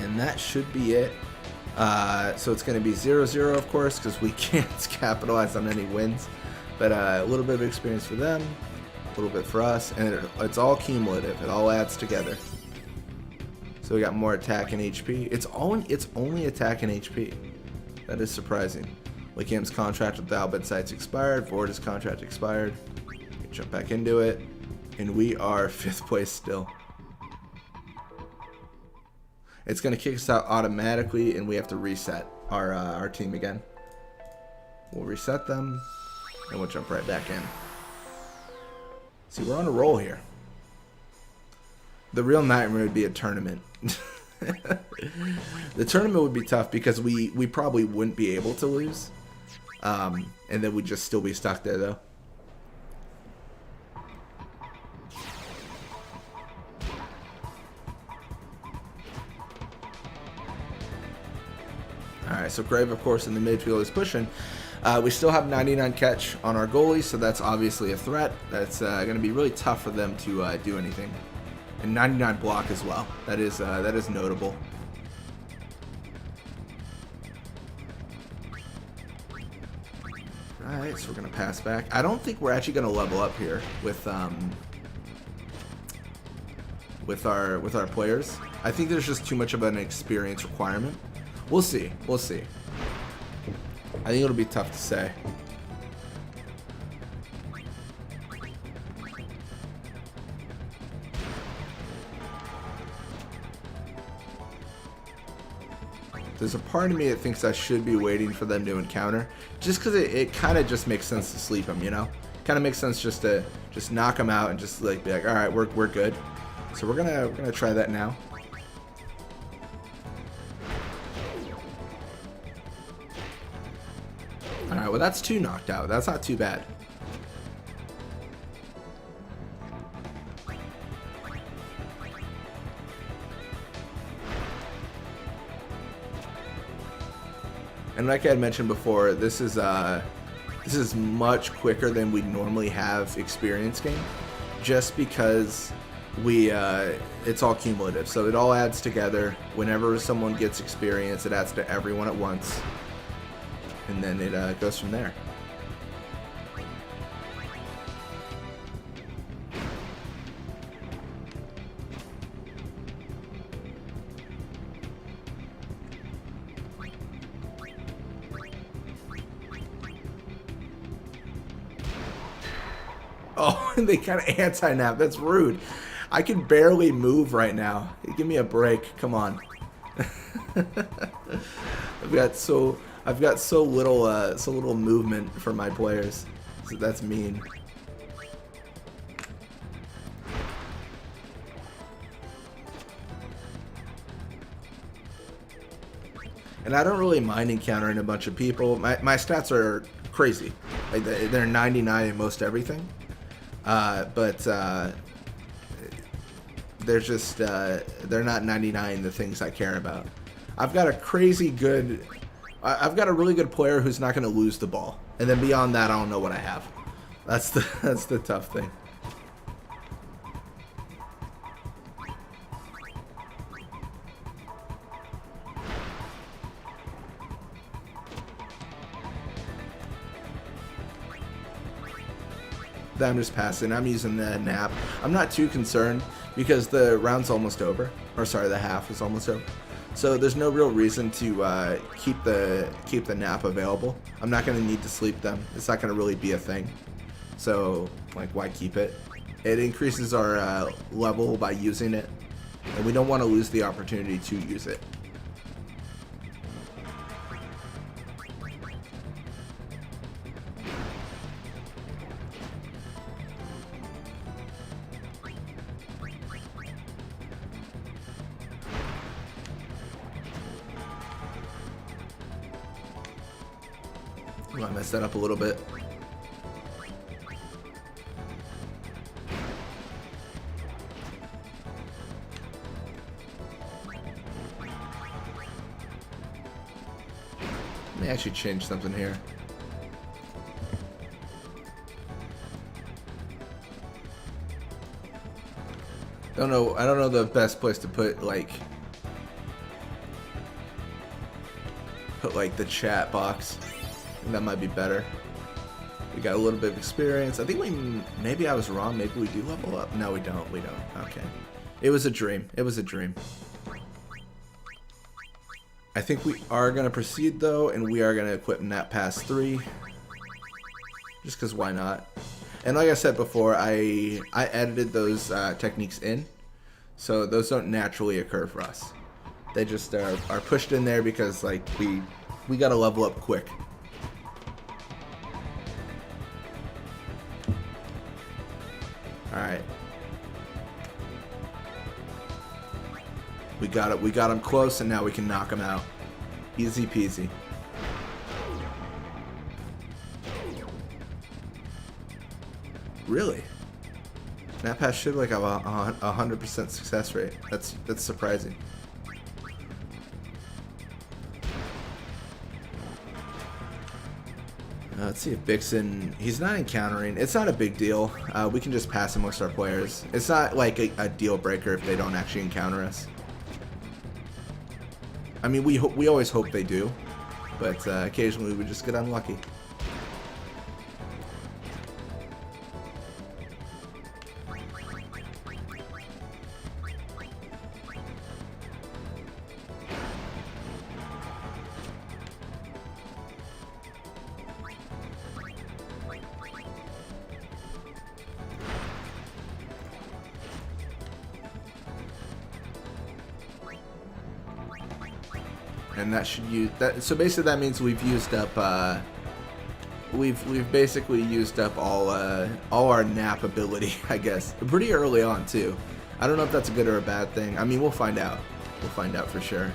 And that should be it. So it's going to be 0-0, of course, because we can't capitalize on any wins. But a little bit of experience for them, a little bit for us, and it's all cumulative. It all adds together. So we got more attack and HP. It's only attack and HP. That is surprising. Likam's contract with the Albed Sites expired. Vorda's contract expired. Jump back into it, and we are 5th place still. It's going to kick us out automatically, and we have to reset our team again. We'll reset them, and we'll jump right back in. See, we're on a roll here. The real nightmare would be a tournament. The tournament would be tough because we probably wouldn't be able to lose. And then we'd just still be stuck there, though. Alright, so Grave, of course, in the midfield is pushing. We still have 99 catch on our goalie, so that's obviously a threat. That's going to be really tough for them to do anything. And 99 block as well. That is notable. Alright, so we're going to pass back. I don't think we're actually going to level up here with our players. I think there's just too much of an experience requirement. We'll see. We'll see. I think it'll be tough to say. There's a part of me that thinks I should be waiting for them to encounter, just because it kind of just makes sense to sleep them, you know? Kind of makes sense just to knock them out and just like be like, all right, we're good. So we're gonna try that now. Alright, well that's 2 knocked out. That's not too bad. And like I had mentioned before, this is much quicker than we normally have experience gain, just because it's all cumulative. So it all adds together. Whenever someone gets experience, it adds to everyone at once. And then it goes from there. Oh, they kind of anti-nap. That's rude. I can barely move right now. Give me a break. Come on. I've got so little movement for my players. So that's mean. And I don't really mind encountering a bunch of people. My stats are crazy. Like they're 99 in most everything. But they're just they're not 99 the things I care about. I've got a really good player who's not going to lose the ball, and then beyond that, I don't know what I have. That's the tough thing. I'm just passing. I'm using the nap. I'm not too concerned because the round's almost over. Or sorry, the half is almost over. So there's no real reason to keep the nap available. I'm not going to need to sleep them. It's not going to really be a thing. So like, why keep it? It increases our level by using it. and we don't want to lose the opportunity to use it. I messed that up a little bit. Let me actually change something here. I don't know the best place to put like the chat box. I think that might be better. We got a little bit of experience. I think maybe I was wrong. Maybe we do level up. No, we don't. We don't. Okay. It was a dream. It was a dream. I think we are going to proceed though, and we are going to equip Nat Pass 3. Just because why not? And like I said before, I edited those techniques in, so those don't naturally occur for us. They just are pushed in there because like we got to level up quick. All right. We got it. We got him close, and now we can knock him out. Easy peasy. Really? Nat Pass should like have a 100% success rate. That's surprising. Let's see if Bixen... He's not encountering. It's not a big deal. We can just pass amongst our players. It's not like a deal breaker if they don't actually encounter us. I mean, we always hope they do, but occasionally we just get unlucky. And that should use that. So basically, that means we've used up. We've basically used up all our nap ability, I guess, pretty early on too. I don't know if that's a good or a bad thing. I mean, we'll find out. We'll find out for sure.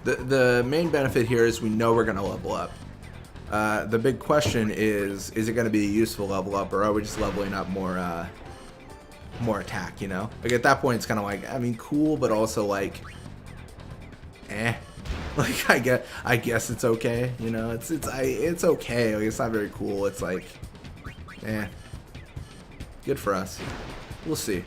The main benefit here is we know we're going to level up. The big question is it going to be a useful level up, or are we just leveling up more attack, you know? Like, at that point, it's kind of like, I mean, cool, but also, like, eh. Like, I guess it's okay, you know? It's okay. Like, it's not very cool. It's like, eh. Good for us. We'll see.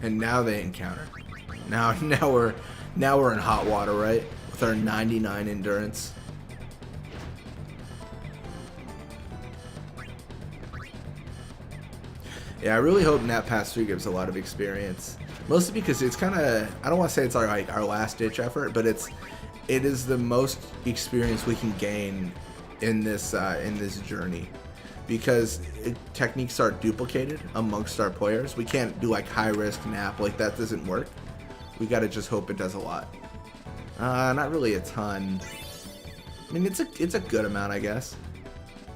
And now they encounter. Now we're in hot water, right? With our 99 endurance. Yeah, I really hope Nat Pass 3 gives a lot of experience. Mostly because it's kind of, I don't want to say it's like our last ditch effort, but it is the most experience we can gain in this journey, because techniques are duplicated amongst our players. We can't do like high risk nap, like that doesn't work. We gotta just hope it does a lot. Not really a ton. I mean, it's a good amount, I guess.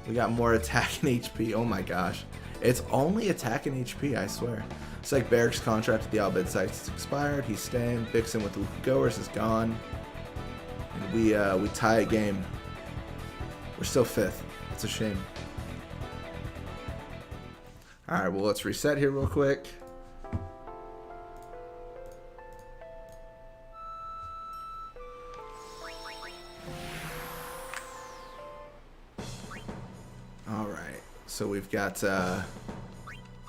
We got more attack and HP. Oh my gosh, it's only attack and HP, I swear. It's like Barrick's contract at the Albed sites. It's expired. He's staying. Vixen with the goers is gone. And we tie a game. We're still 5th. It's a shame. All right, well, let's reset here real quick. All right, so we've got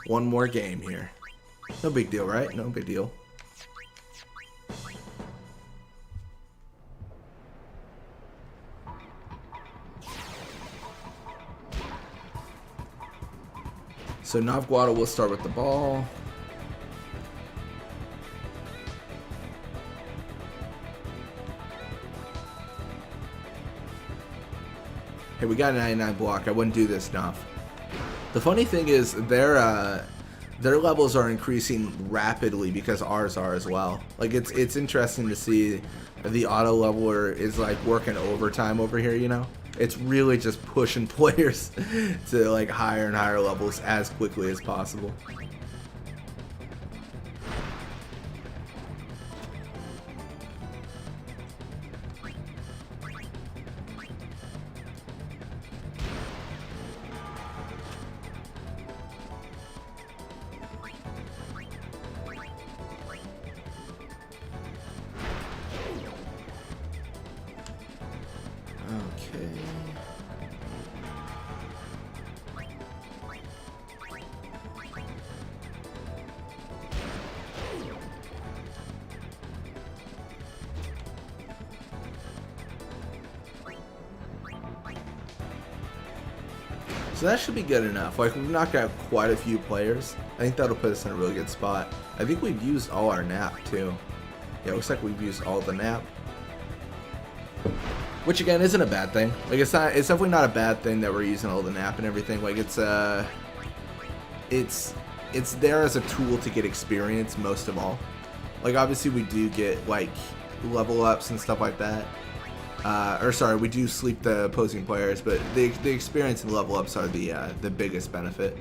one more game here. No big deal, right? No big deal. So Navguada will start with the ball. Hey, we got a 99 block. I wouldn't do this, Nav. The funny thing is their levels are increasing rapidly because ours are as well. Like it's interesting to see the auto leveler is like working overtime over here, you know? It's really just pushing players to like higher and higher levels as quickly as possible. Okay. So that should be good enough. Like, we've knocked out quite a few players. I think that'll put us in a really good spot. I think we've used all our nap too. Yeah, it looks like we've used all the nap. Which again isn't a bad thing. Like it's definitely not a bad thing that we're using all the nap and everything. Like it's there as a tool to get experience most of all. Like obviously we do get like level ups and stuff like that. Or sorry, we do sleep the opposing players, but the experience and level ups are the biggest benefit.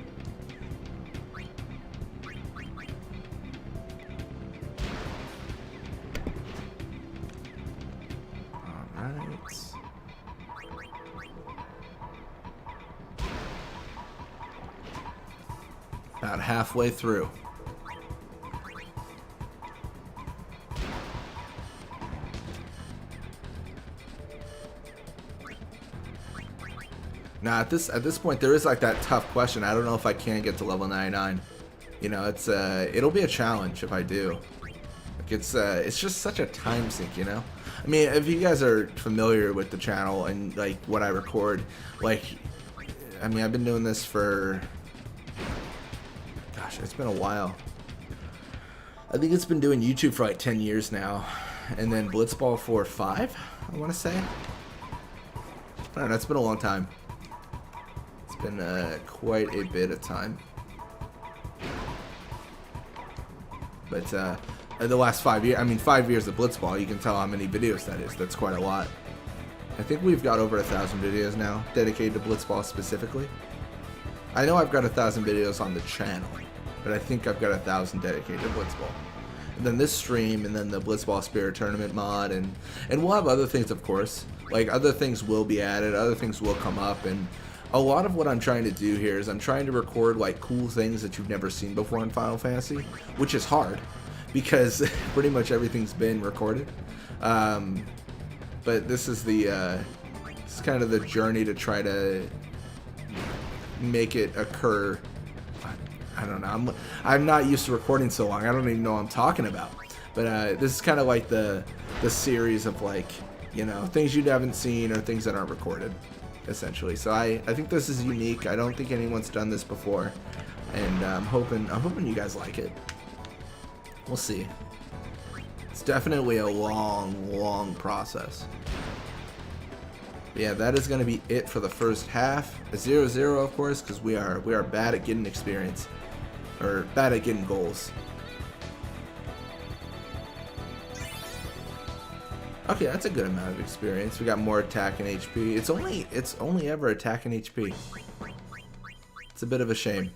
About halfway through. Now at this point there is like that tough question. I don't know if I can get to level 99. You know, it's it'll be a challenge if I do. Like it's just such a time sink, you know? I mean, if you guys are familiar with the channel and like what I record, like I mean, I've been doing this for it's been a while. I think it's been doing YouTube for like 10 years now. And then Blitzball for 5, I want to say. I don't know, it's been a long time. It's been quite a bit of time. But the last 5 years, I mean 5 years of Blitzball, you can tell how many videos that is. That's quite a lot. I think we've got over 1,000 videos now dedicated to Blitzball specifically. I know I've got 1,000 videos on the channel, but I think I've got 1,000 dedicated to Blitzball. And then this stream, and then the Blitzball Spirit Tournament mod, and we'll have other things, of course. Like, other things will be added, other things will come up, and a lot of what I'm trying to do here is I'm trying to record, like, cool things that you've never seen before in Final Fantasy, which is hard, because pretty much everything's been recorded. But this is this is kind of the journey to try to make it occur. I don't know. I'm not used to recording so long. I don't even know what I'm talking about. But this is kind of like the series of, like, you know, things you haven't seen or things that aren't recorded, essentially. So I think this is unique. I don't think anyone's done this before, and I'm hoping you guys like it. We'll see. It's definitely a long process. Yeah, that is going to be it for the first half. A 0-0, of course, because we are bad at getting experience, or bad at getting goals. Okay, that's a good amount of experience. We got more attack and HP. It's only ever attack and HP. It's a bit of a shame.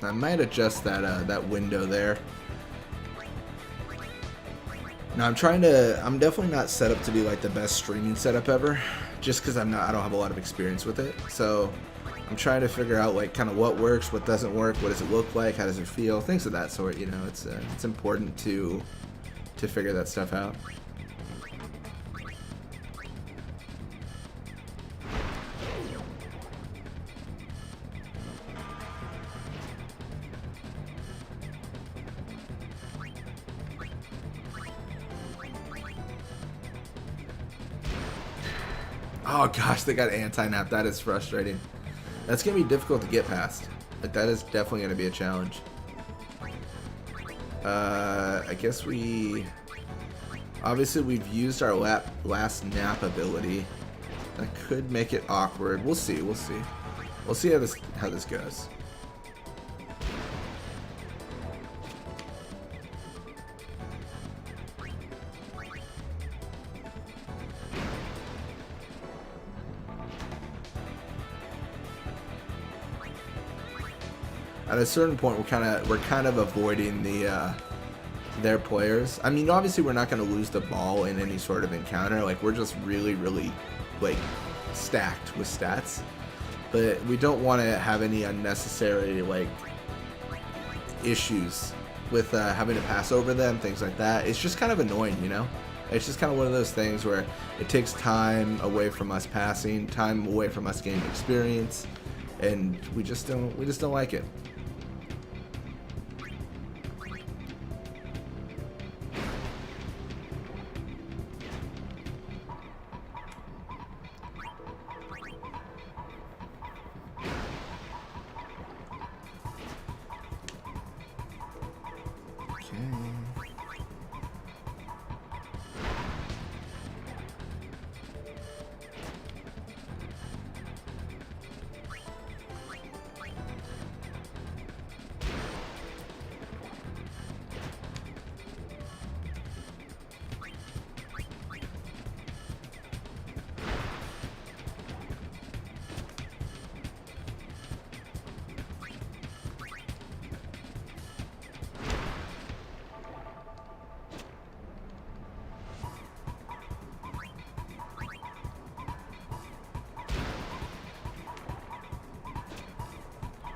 I might adjust that window there. Now I'm definitely not set up to be like the best streaming setup ever, just because I don't have a lot of experience with it. So I'm trying to figure out like kind of what works, what doesn't work, what does it look like, how does it feel, things of that sort. You know, it's important to figure that stuff out. Oh gosh, they got anti-nap. That is frustrating. That's going to be difficult to get past. Like, that is definitely going to be a challenge. I guess obviously we've used our last nap ability. That could make it awkward. We'll see. We'll see. We'll see how this goes. At a certain point, we're kind of avoiding their players. I mean, obviously, we're not going to lose the ball in any sort of encounter. Like, we're just really, really like stacked with stats. But we don't want to have any unnecessary like issues with having to pass over them, things like that. It's just kind of annoying, you know. It's just kind of one of those things where it takes time away from us passing, time away from us gaining experience, and we just don't like it.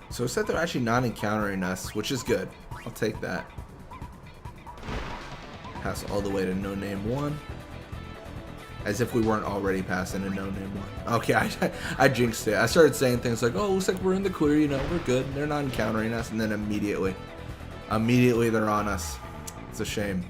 So it said they're actually not encountering us, which is good. I'll take that. Pass all the way to no name 1. As if we weren't already passing a no name 1. Okay, I jinxed it. I started saying things like, oh, looks like we're in the clear, you know, we're good. They're not encountering us, and then immediately they're on us. It's a shame.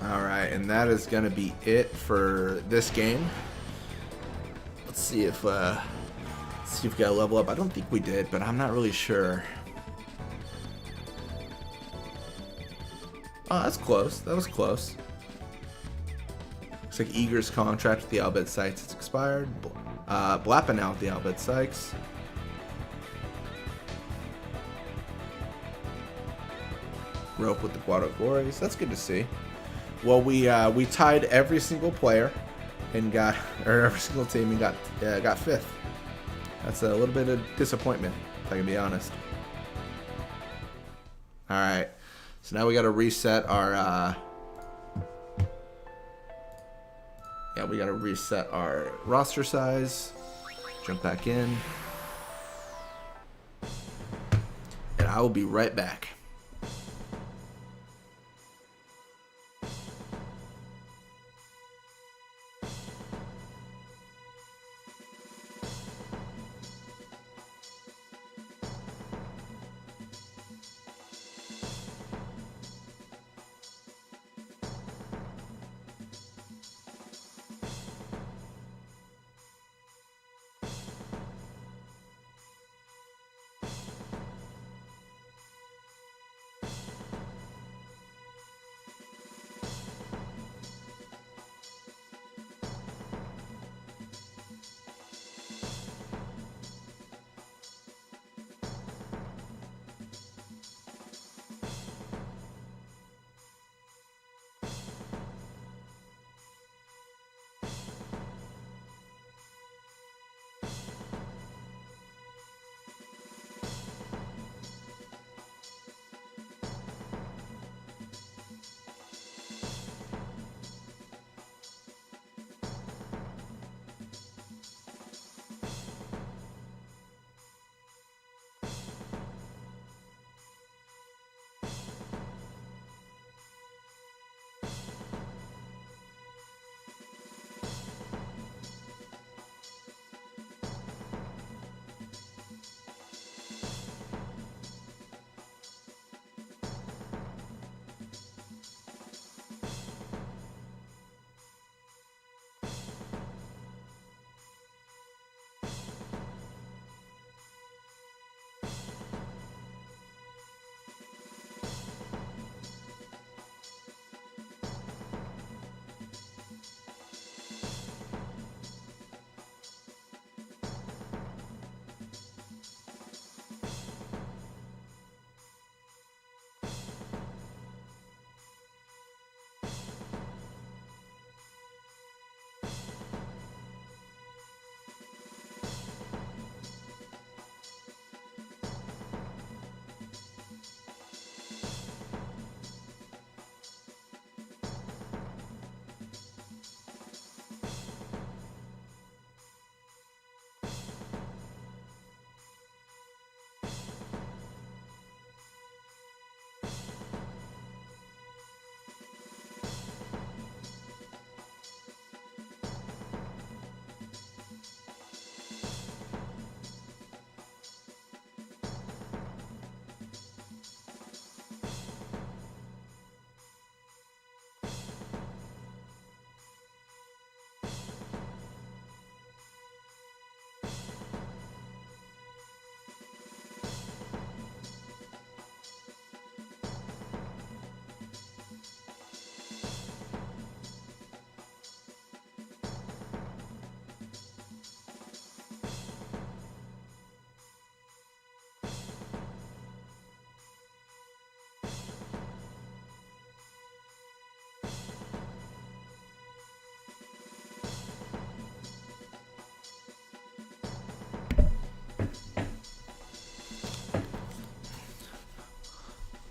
Alright, and that is going to be it for this game. Let's see if we got a level up. I don't think we did, but I'm not really sure. Oh, that's close. That was close. Looks like Eager's contract with the Albed Sykes has expired. Blappa now with the Albed Sykes. Rope with the Guado Glories. That's good to see. Well, we tied every single player and every single team and got 5th. That's a little bit of disappointment, if I can be honest. All right, so now we got to reset our. Yeah, we gotta reset our roster size. Jump back in. And I will be right back.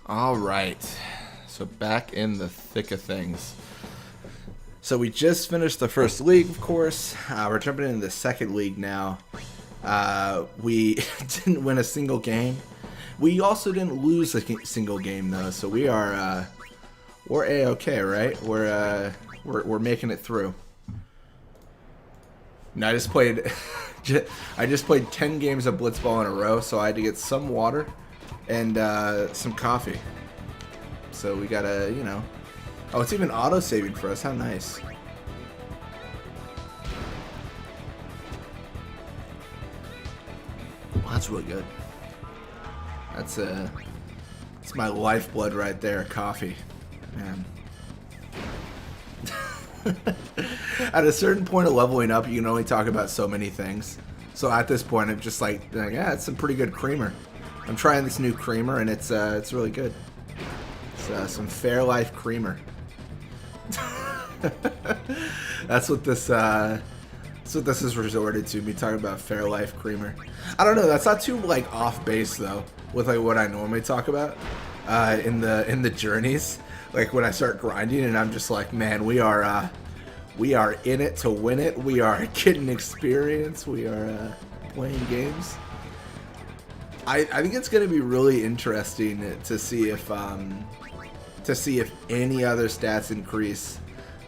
All right, so back in the thick of things. So we just finished the first league, of course. We're jumping into the second league now. We didn't win a single game. We also didn't lose a single game though, so we're A-okay, right? We're making it through. Now I just played 10 games of Blitzball in a row, so I had to get some water and some coffee. So we gotta, you know. Oh, it's even auto-saving for us. How nice. Well, that's really good. That's my lifeblood right there, coffee. Man. At a certain point of leveling up, you can only talk about so many things. So at this point, I'm just like yeah, it's some pretty good creamer. I'm trying this new creamer, and it's really good. It's some Fairlife creamer. That's what this is resorted to. Me talking about Fairlife creamer. I don't know. That's not too like off base though, with like what I normally talk about in the journeys. Like when I start grinding, and I'm just like, man, we are We are in it to win it. We are getting experience. We are playing games. I think it's going to be really interesting to see if any other stats increase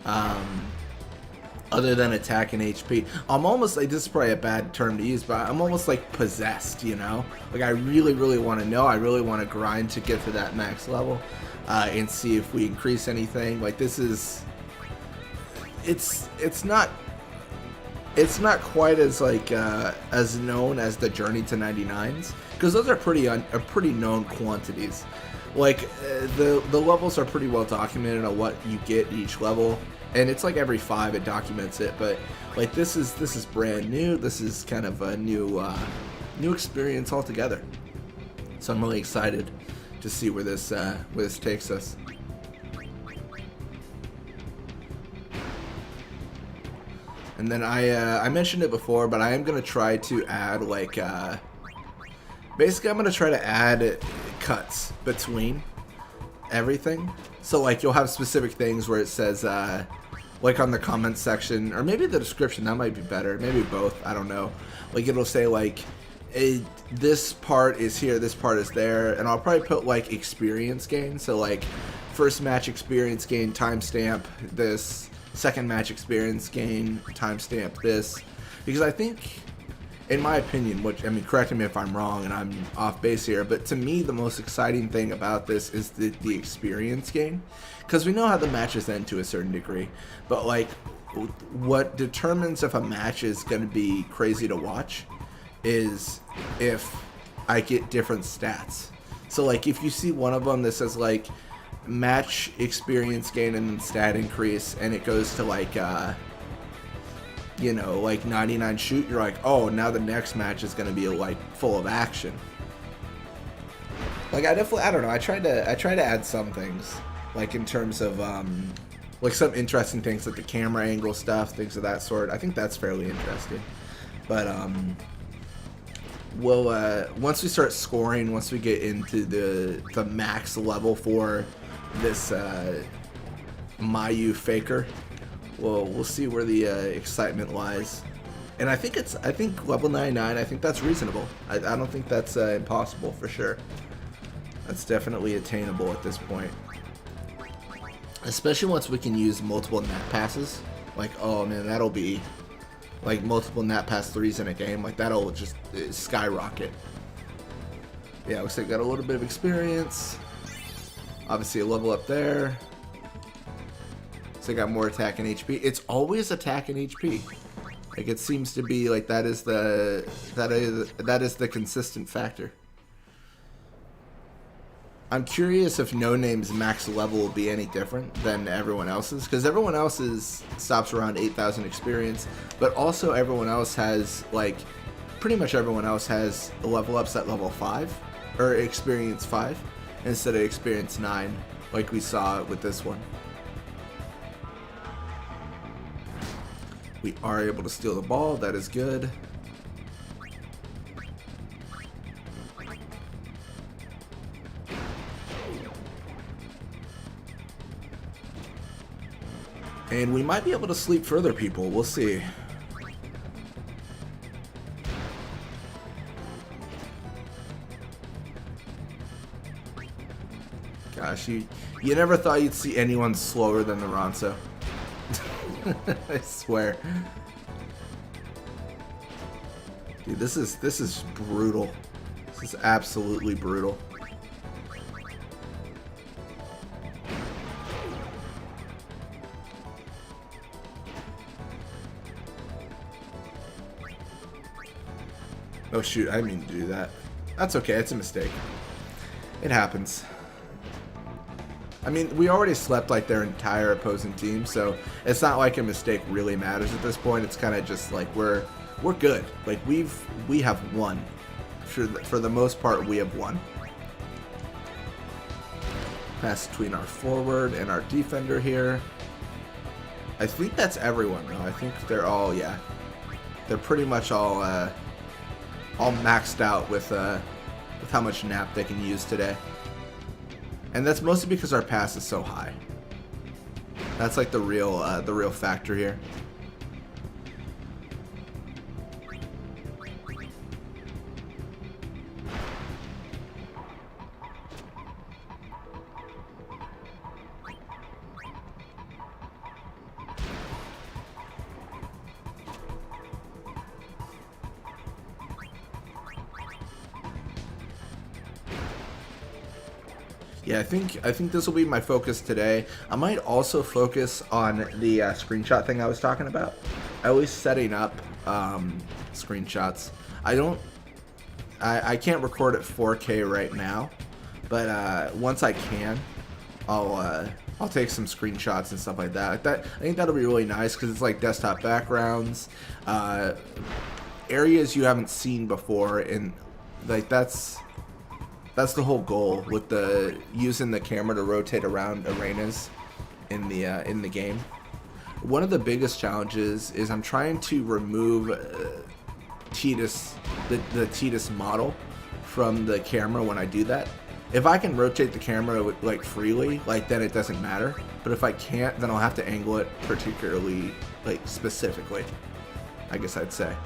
other than attack and HP. I'm almost like, this is probably a bad term to use, but I'm almost like possessed, you know? Like I really want to know. I really want to grind to get to that max level and see if we increase anything. Like this is, it's not quite as like as known as the Journey to 99s, because those are pretty known quantities. Like the levels are pretty well documented on what you get each level, and it's like every 5 it documents it. But like this is brand new. This is kind of a new experience altogether. So I'm really excited to see where this takes us. And then I mentioned it before, but I am gonna try to add like basically I'm gonna try to add cuts between everything. So like you'll have specific things where it says like on the comments section, or maybe the description, that might be better, maybe both, I don't know. Like it'll say like this part is here, this part is there, and I'll probably put like experience gain. So like first match experience gain timestamp this, second match experience gain timestamp this, because I think, in my opinion, which, I mean, correct me if I'm wrong and I'm off base here, but to me the most exciting thing about this is the experience gain, because we know how the matches end to a certain degree, but like what determines if a match is going to be crazy to watch is if I get different stats. So like if you see one of them that says like match experience gain and then stat increase, and it goes to like you know, like 99 shoot, you're like, oh, now the next match is going to be like full of action. Like I don't know, I tried to add some things, like in terms of like some interesting things like the camera angle stuff, things of that sort. I think that's fairly interesting. But we'll once we start scoring, once we get into the max level for this Mayu Faker, we'll see where the excitement lies. And I think level 99, I think that's reasonable. I don't think that's impossible for sure. That's definitely attainable at this point, especially once we can use multiple nat passes. Like, oh man, that'll be like multiple nat pass 3s in a game, like that'll just skyrocket. Yeah, looks like got a little bit of experience. Obviously a level up there. So I got more attack and HP. It's always attack and HP. Like it seems to be like that is the consistent factor. I'm curious if No Name's max level will be any different than everyone else's, because everyone else's stops around 8,000 experience, but also everyone else has, like, pretty much everyone else has level ups at level 5, or experience 5, instead of experience 9, like we saw with this one. We are able to steal the ball, that is good. And we might be able to sleep further people, we'll see. Gosh, you never thought you'd see anyone slower than the Ronso. I swear. Dude, this is brutal. This is absolutely brutal. Oh shoot, I didn't mean to do that. That's okay, it's a mistake. It happens. I mean, we already slept like their entire opposing team, so it's not like a mistake really matters at this point. It's kind of just like we're good. Like we have won. For the most part, we have won. Pass between our forward and our defender here. I think that's everyone though. I think they're all, yeah. They're pretty much all maxed out with how much nap they can use today. And that's mostly because our pass is so high. That's like the real factor here. Yeah, I think this will be my focus today. I might also focus on the screenshot thing I was talking about. I always setting up screenshots. I can't record at 4K right now, but once I can, I'll take some screenshots and stuff like that. I think that'll be really nice because it's like desktop backgrounds, areas you haven't seen before, and like that's the whole goal with using the camera to rotate around arenas in the game. One of the biggest challenges is I'm trying to remove Tidus, the Tidus model from the camera when I do that. If I can rotate the camera like freely, like then it doesn't matter. But if I can't, then I'll have to angle it particularly, like specifically, I guess I'd say.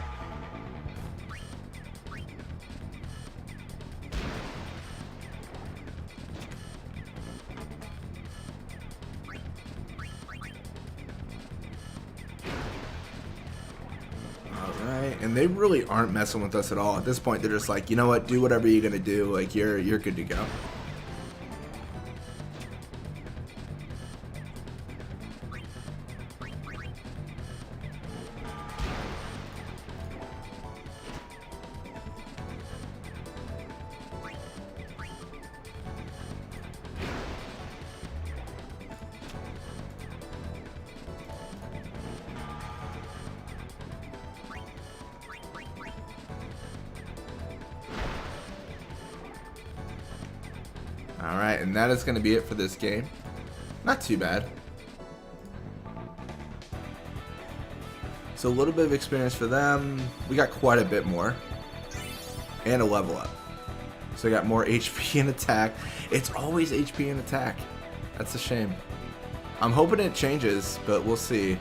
And they really aren't messing with us at all. At this point, they're just like, you know what, do whatever you're gonna do. Like you're good to go. Alright, and that is going to be it for this game. Not too bad. So a little bit of experience for them. We got quite a bit more. And a level up. So we got more HP and attack. It's always HP and attack. That's a shame. I'm hoping it changes, but we'll see.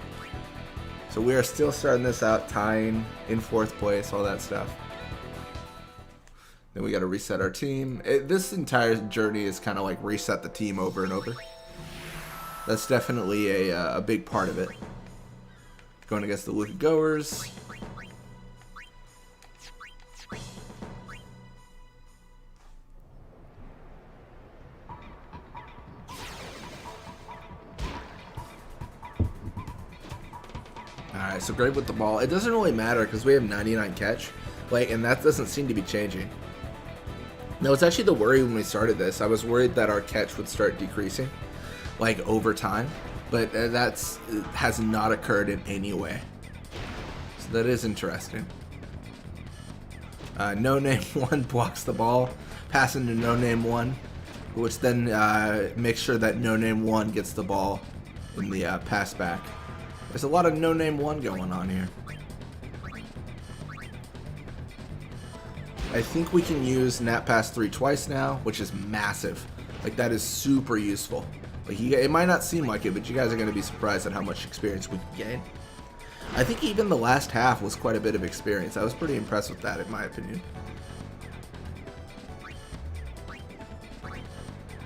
So we are still starting this out, tying in 4th place, all that stuff. Then we got to reset our team. This entire journey is kind of like reset the team over and over. That's definitely a big part of it. Going against the Luka Goers. Alright, so great with the ball. It doesn't really matter because we have 99 catch. Like, and that doesn't seem to be changing. No, it's actually the worry when we started this. I was worried that our catch would start decreasing, like over time, but has not occurred in any way. So that is interesting. No Name 1 blocks the ball, passing to No Name 1, which then makes sure that No Name 1 gets the ball in the pass back. There's a lot of No Name 1 going on here. I think we can use Nat Pass 3 twice now, which is massive. Like, that is super useful. Like, it might not seem like it, but you guys are going to be surprised at how much experience we can gain. I think even the last half was quite a bit of experience. I was pretty impressed with that, in my opinion.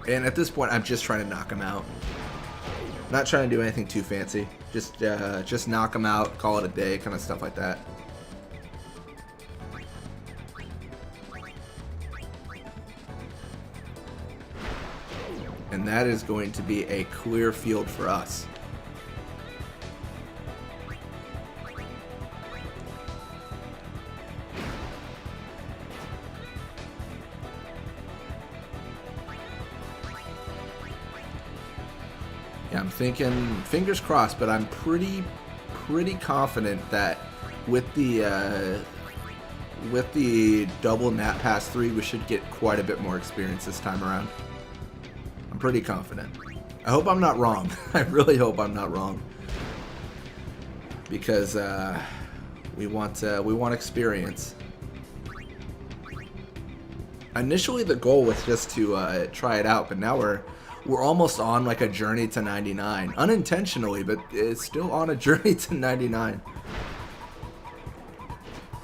And at this point, I'm just trying to knock him out. Not trying to do anything too fancy. Just knock him out, call it a day, kind of stuff like that. And that is going to be a clear field for us. Yeah, I'm thinking, fingers crossed, but I'm pretty confident that with the double Nat Pass 3, we should get quite a bit more experience this time around. I'm pretty confident. I hope I'm not wrong. I really hope I'm not wrong. Because we want experience. Initially, the goal was just to try it out, but now we're we're almost on like a journey to 99. Unintentionally, but it's still on a journey to 99.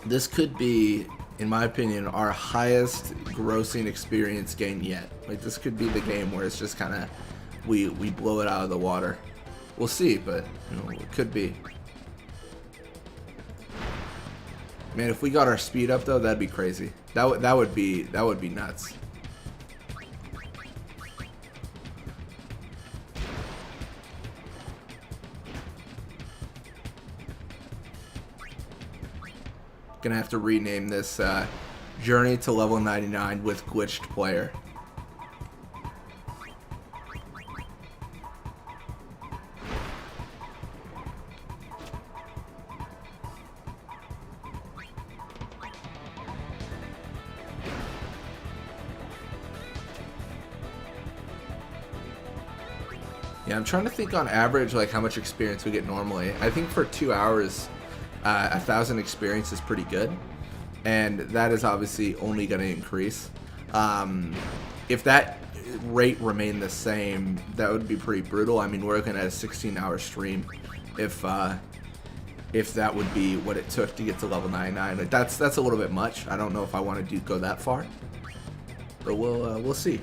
This could be, in my opinion, our highest grossing experience game yet. Like, this could be the game where it's just kind of, we blow it out of the water. We'll see, but you know, it could be. Man, if we got our speed up though, that'd be crazy. That would be nuts. Gonna have to rename this Journey to Level 99 with Glitched Player. Yeah, I'm trying to think on average like how much experience we get normally. I think for 2 hours, 1,000 experience is pretty good, and that is obviously only going to increase. If that rate remained the same, that would be pretty brutal. I mean, we're looking at a 16-hour stream if that would be what it took to get to level 99. Like, that's a little bit much. I don't know if I want to go that far, but we'll see.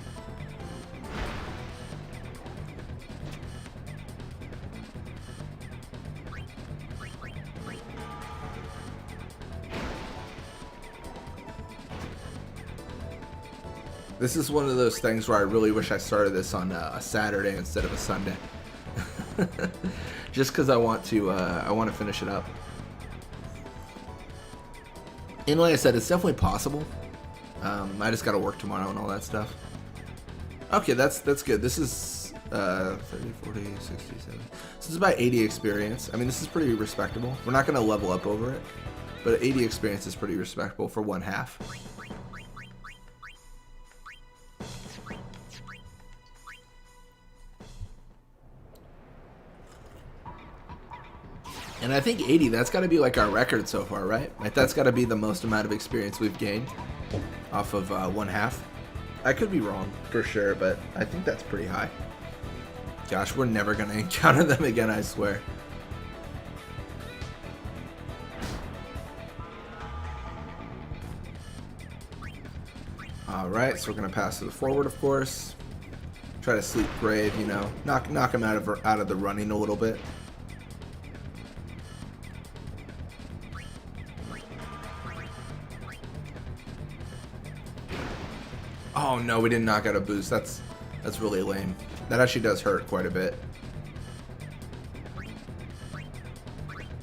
This is one of those things where I really wish I started this on a Saturday instead of a Sunday. Just because I want to finish it up. And like I said, it's definitely possible. I just got to work tomorrow and all that stuff. Okay, that's good. This is 30, 40, 60, 70. This is about 80 experience. I mean, this is pretty respectable. We're not going to level up over it, but 80 experience is pretty respectable for one half. And I think 80, that's got to be like our record so far, right? Like, that's got to be the most amount of experience we've gained off of one half. I could be wrong for sure, but I think that's pretty high. Gosh, we're never going to encounter them again, I swear. Alright, so we're going to pass to the forward, of course. Try to sleep brave, you know. Knock him out of the running a little bit. Oh no, we didn't knock out a boost. That's really lame. That actually does hurt quite a bit.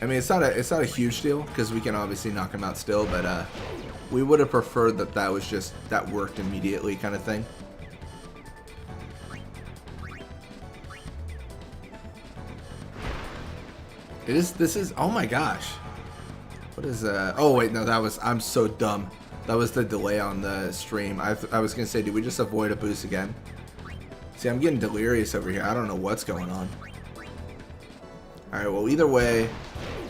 I mean, it's not a huge deal because we can obviously knock him out still, but we would have preferred that worked immediately kind of thing. This is oh my gosh. What is oh wait, no, I'm so dumb. That was the delay on the stream. I was gonna say, did we just avoid a boost again? See, I'm getting delirious over here. I don't know what's going on. Alright, well, either way,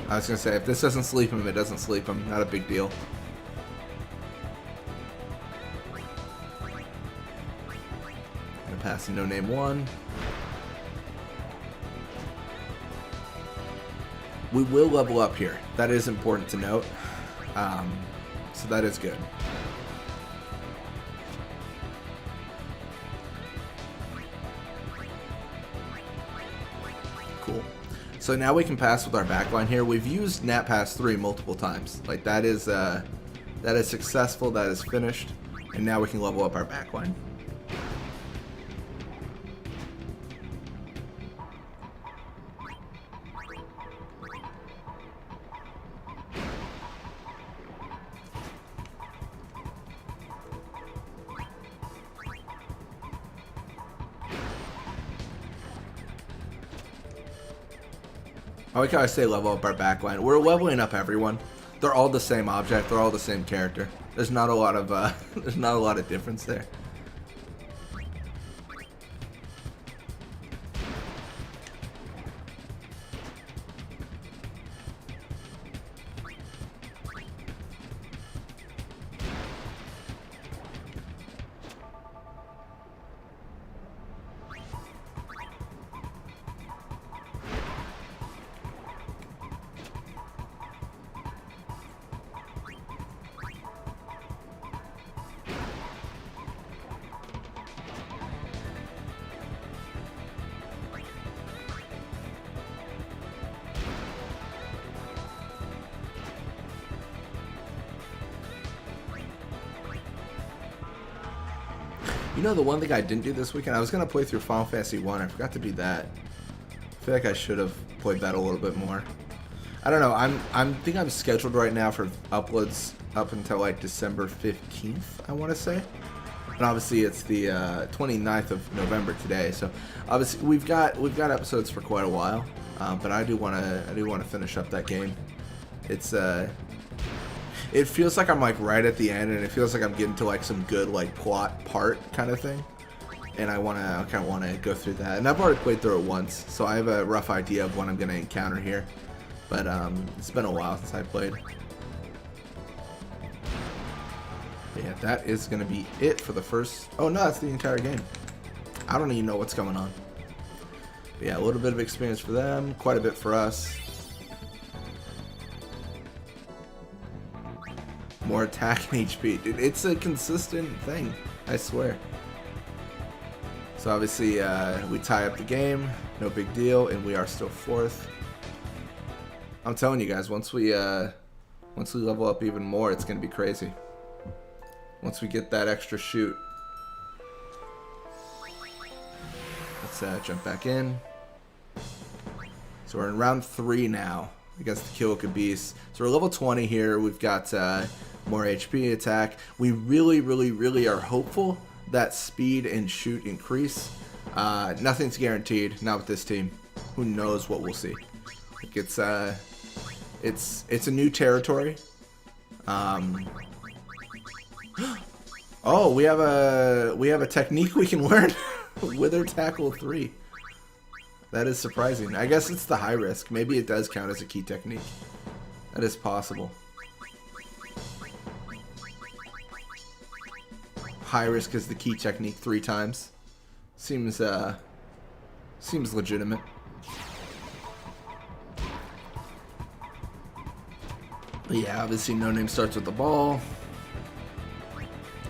I was gonna say, if this doesn't sleep him, it doesn't sleep him. Not a big deal. Gonna pass to No Name 1. We will level up here. That is important to note. So that is good. Cool. So now we can pass with our backline here. We've used Nat Pass 3 multiple times. Like, that is successful, that is finished, and now we can level up our backline. I like how I say level up our backline. We're leveling up everyone. They're all the same object. They're all the same character. There's not a lot of there's not a lot of difference there. You know, the one thing I didn't do this weekend, I was gonna play through Final Fantasy 1. I forgot to do that. I feel like I should have played that a little bit more. I don't know. I think I'm scheduled right now for uploads up until like December 15th, I want to say. And obviously it's the 29th of November today, so obviously we've got episodes for quite a while. But I do want to finish up that game. It's it feels like I'm like right at the end, and it feels like I'm getting to like some good like plot part kind of thing. And I kind of want to go through that. And I've already played through it once, so I have a rough idea of what I'm going to encounter here. But it's been a while since I played. But yeah, that is going to be it for the first... Oh, no, that's the entire game. I don't even know what's going on. But yeah, a little bit of experience for them, quite a bit for us. More attack and HP. Dude, it's a consistent thing, I swear. So obviously, we tie up the game, no big deal, and we are still 4th. I'm telling you guys, once we level up even more, it's gonna be crazy. Once we get that extra shoot. Let's jump back in. So we're in round 3 now against the Kyoka Beast. So we're level 20 here. We've got more HP attack. We really are hopeful that speed and shoot increase. Nothing's guaranteed, not with this team. Who knows what we'll see. Like it's a new territory. Oh, we have a technique we can learn. Wither Tackle 3. That is surprising. I guess it's the high risk. Maybe it does count as a key technique. That is possible. High risk is the key technique 3 times. Seems legitimate. But yeah, obviously No Name starts with the ball.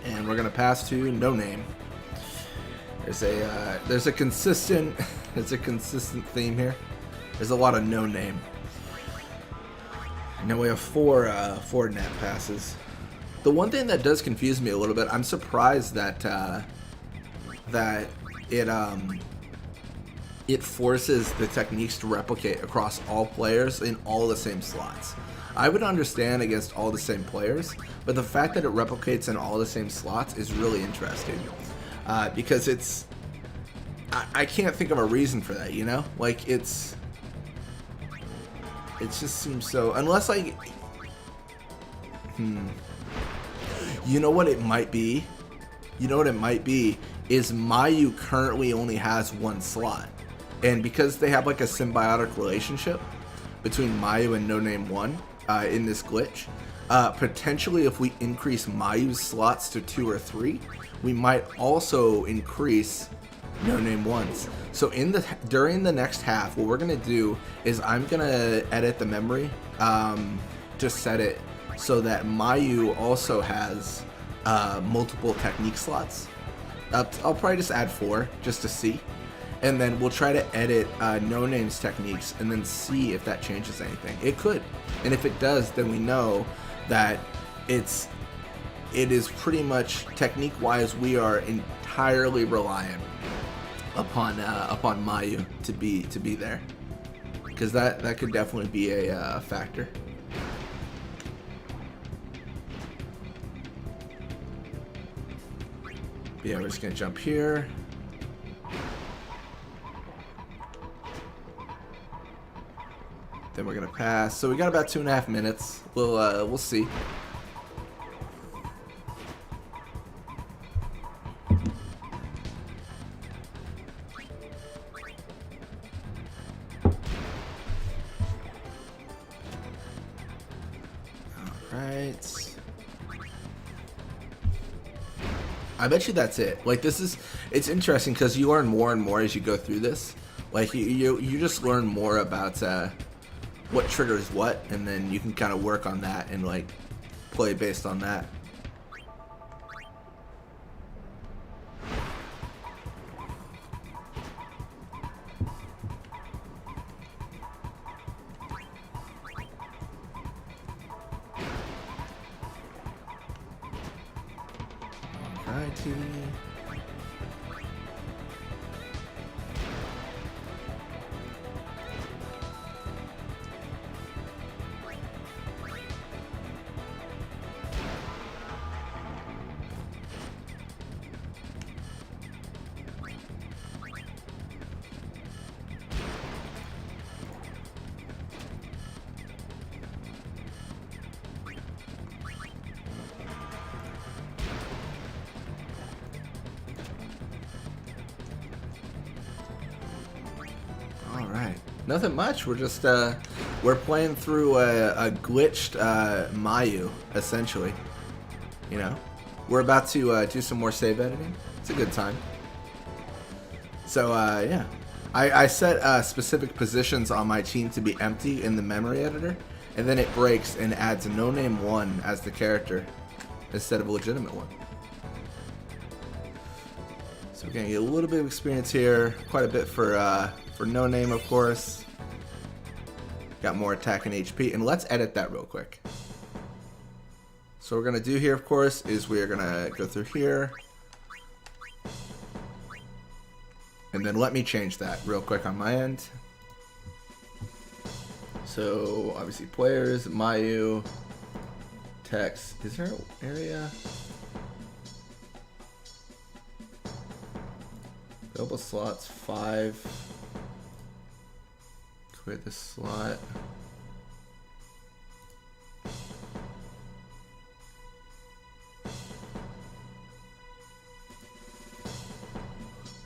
And we're gonna pass to No Name. There's a consistent theme here. There's a lot of No Name. Now we have four net passes. The one thing that does confuse me a little bit, I'm surprised that it forces the techniques to replicate across all players in all the same slots. I would understand against all the same players, but the fact that it replicates in all the same slots is really interesting. Because I can't think of a reason for that, you know? Like, it just seems so, unless like, you know what it might be? You know what it might be is Mayu currently only has 1 slot. And because they have like a symbiotic relationship between Mayu and No Name 1 in this glitch, potentially if we increase Mayu's slots to 2 or 3, we might also increase No Name 1's. So during the next half, what we're gonna do is I'm gonna edit the memory to set it so that Mayu also has multiple technique slots. I'll probably just add 4 just to see, and then we'll try to edit No Name's techniques and then see if that changes anything. It could, and if it does, then we know that it is pretty much technique-wise we are entirely reliant upon Mayu to be there, because that could definitely be a factor. Yeah, we're just gonna jump here. Then we're gonna pass. So we got about 2.5 minutes. We'll see. Alright. I bet you that's it. Like, it's interesting because you learn more and more as you go through this. Like, you just learn more about what triggers what, and then you can kind of work on that and like play based on that. Alrighty. Nothing much. We're just we're playing through a glitched Mayu, essentially. You know, we're about to do some more save editing. It's a good time. So yeah, I set specific positions on my team to be empty in the memory editor, and then it breaks and adds a no-name 1 as the character instead of a legitimate one. So we're gonna get a little bit of experience here, quite a bit for no name, of course. Got more attack and HP, and let's edit that real quick. So what we're gonna do here, of course, is we are gonna go through here, and then let me change that real quick on my end. So obviously players, Mayu, text. Is there an area? Available slots 5. Quit the slot.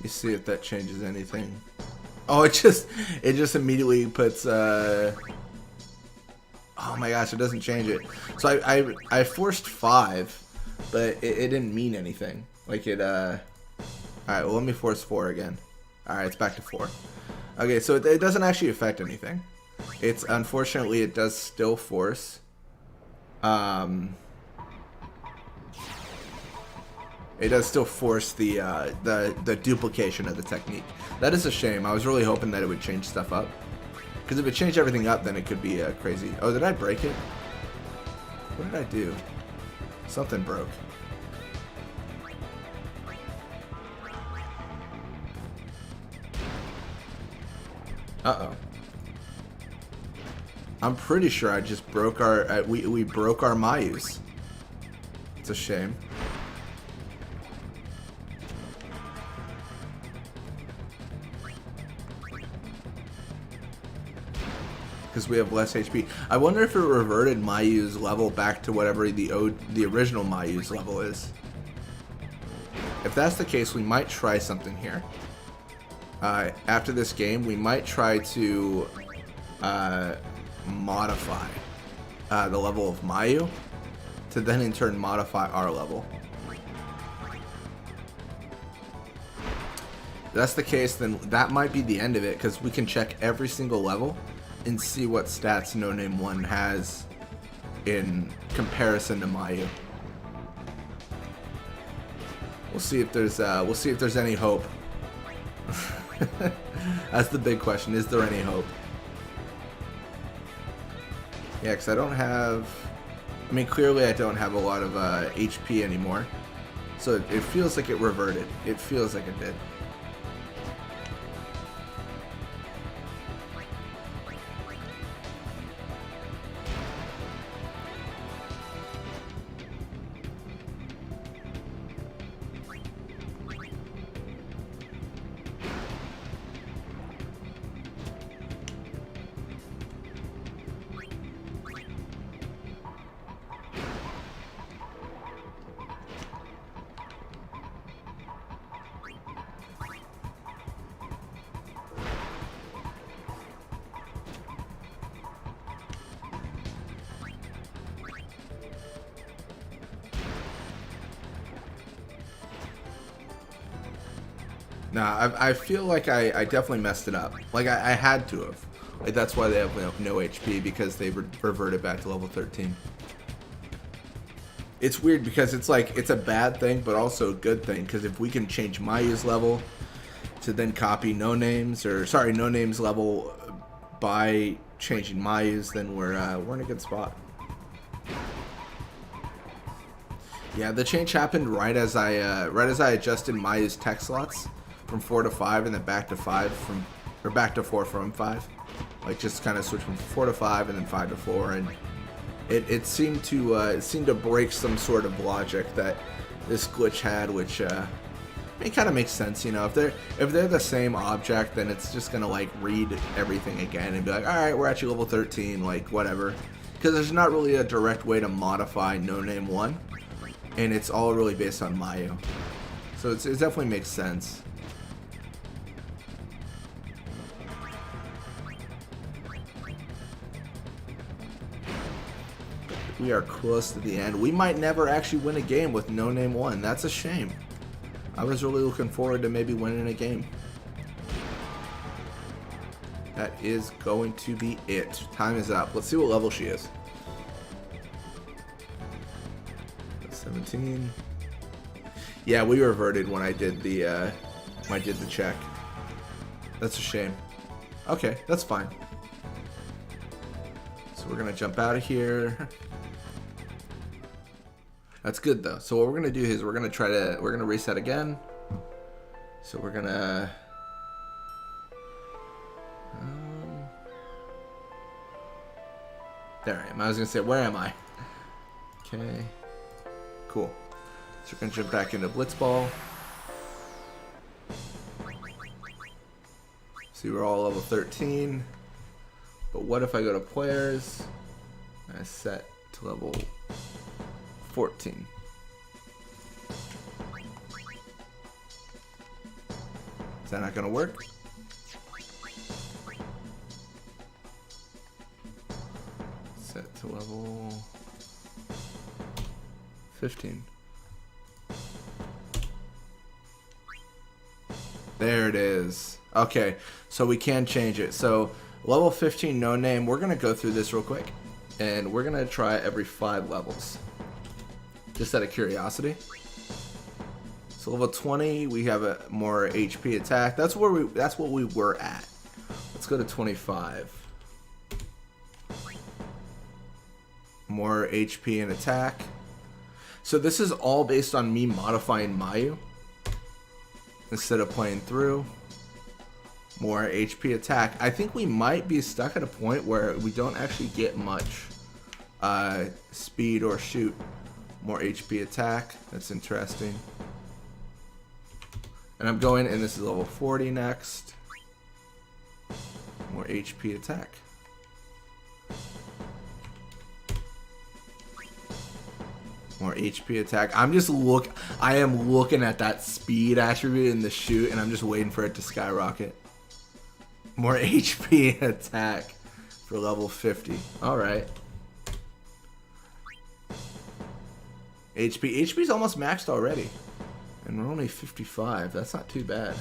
You see if that changes anything. Oh, it just immediately puts oh my gosh, it doesn't change it. So I forced 5, but it didn't mean anything. Like it alright, well let me force 4 again. Alright, it's back to 4. Okay, so it doesn't actually affect anything. It's unfortunately it does still force. It does still force the duplication of the technique. That is a shame. I was really hoping that it would change stuff up. Because if it changed everything up, then it could be crazy. Oh, did I break it? What did I do? Something broke. Uh-oh. I'm pretty sure I just broke our... we broke our Mayus. It's a shame. Because we have less HP. I wonder if it reverted Mayu's level back to whatever the original Mayu's level is. If that's the case, we might try something here. After this game, we might try to modify the level of Mayu to then in turn modify our level. If that's the case, then that might be the end of it, because we can check every single level and see what stats No Name 1 has in comparison to Mayu. We'll see if there's any hope. That's the big question. Is there any hope? Yeah, because I don't have... I mean, clearly I don't have a lot of HP anymore. So it feels like it reverted. It feels like it did. Nah, I feel like I definitely messed it up. Like, I had to have. Like, that's why they have no HP, because they reverted back to level 13. It's weird, because it's like, it's a bad thing, but also a good thing, because if we can change Mayu's level to then copy No Name's level by changing Mayu's, then we're in a good spot. Yeah, the change happened right as I adjusted Mayu's tech slots from 4 to 5, and then back to 5 back to 4 from 5. Like, just kind of switch from 4 to 5 and then 5 to 4, and it seemed to break some sort of logic that this glitch had, which it kind of makes sense, you know. If they're the same object, then it's just gonna like read everything again and be like, all right, we're actually level 13, like whatever, because there's not really a direct way to modify No Name 1, and it's all really based on Mayu, so it definitely makes sense. we are close to the end. We might never actually win a game with No Name 1. That's a shame. I was really looking forward to maybe winning a game. That is going to be it. Time is up. Let's see what level she is. 17. Yeah, we reverted when I did the check. That's a shame. Okay, that's fine. So we're gonna jump out of here. That's good though. So what we're gonna do is we're gonna reset again. So we're gonna there I am. I was gonna say, where am I? Okay. Cool. So we're gonna jump back into Blitzball. See, we're all level 13. But what if I go to players and I set to level 14? Is that not gonna work? Set to level 15. There it is. Okay, so we can change it. So level 15 No Name, we're gonna go through this real quick and we're gonna try every 5 levels, just out of curiosity. So level 20, we have a more HP attack. That's what we were at. Let's go to 25. More HP and attack. So this is all based on me modifying Mayu instead of playing through. More HP attack. I think we might be stuck at a point where we don't actually get much speed or shoot. More HP attack. That's interesting. And I'm going, and this is level 40 next. More HP attack. More HP attack. I am looking at that speed attribute in the shoot, and I'm just waiting for it to skyrocket. More HP attack for level 50. Alright. HP's almost maxed already. And we're only 55. That's not too bad.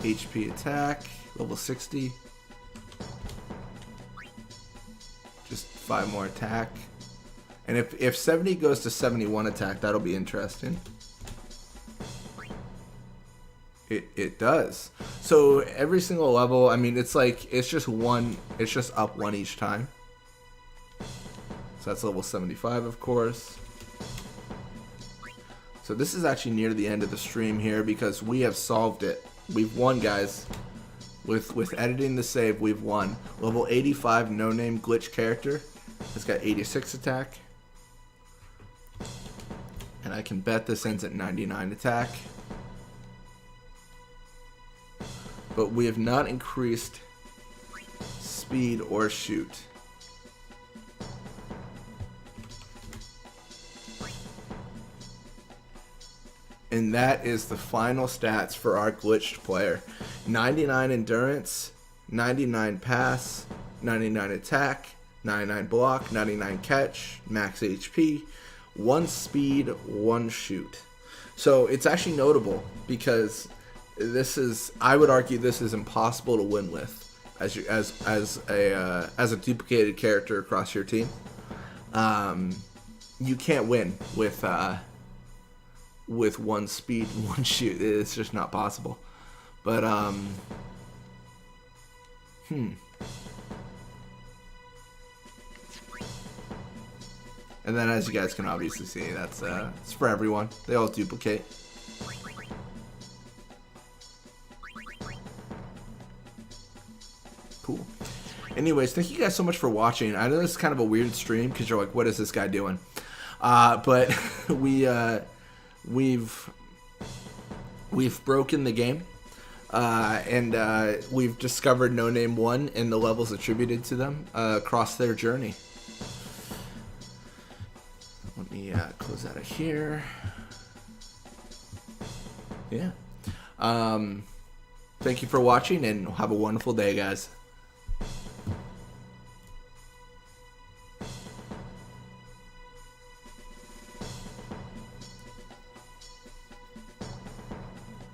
HP attack. Level 60. Just 5 more attack. And if 70 goes to 71 attack, that'll be interesting. It does. So every single level, I mean, it's just up 1 each time. So that's level 75, of course. So this is actually near the end of the stream here because we have solved it. We've won, guys. With editing the save, we've won. Level 85 No Name glitch character. It's got 86 attack. And I can bet this ends at 99 attack. But we have not increased speed or shoot. And that is the final stats for our glitched player. 99 endurance, 99 pass, 99 attack, 99 block, 99 catch, max HP, 1 speed, 1 shoot. So it's actually notable because I would argue this is impossible to win with as a duplicated character across your team. You can't win with 1 speed, 1 shoot. It's just not possible. But And then, as you guys can obviously see, that's it's for everyone. They all duplicate. Cool. Anyways, thank you guys so much for watching. I know this is kind of a weird stream because you're like, what is this guy doing? But we've broken the game, and we've discovered No Name 1 and the levels attributed to them across their journey. Let me close out of here. Yeah. Thank you for watching, and have a wonderful day, guys.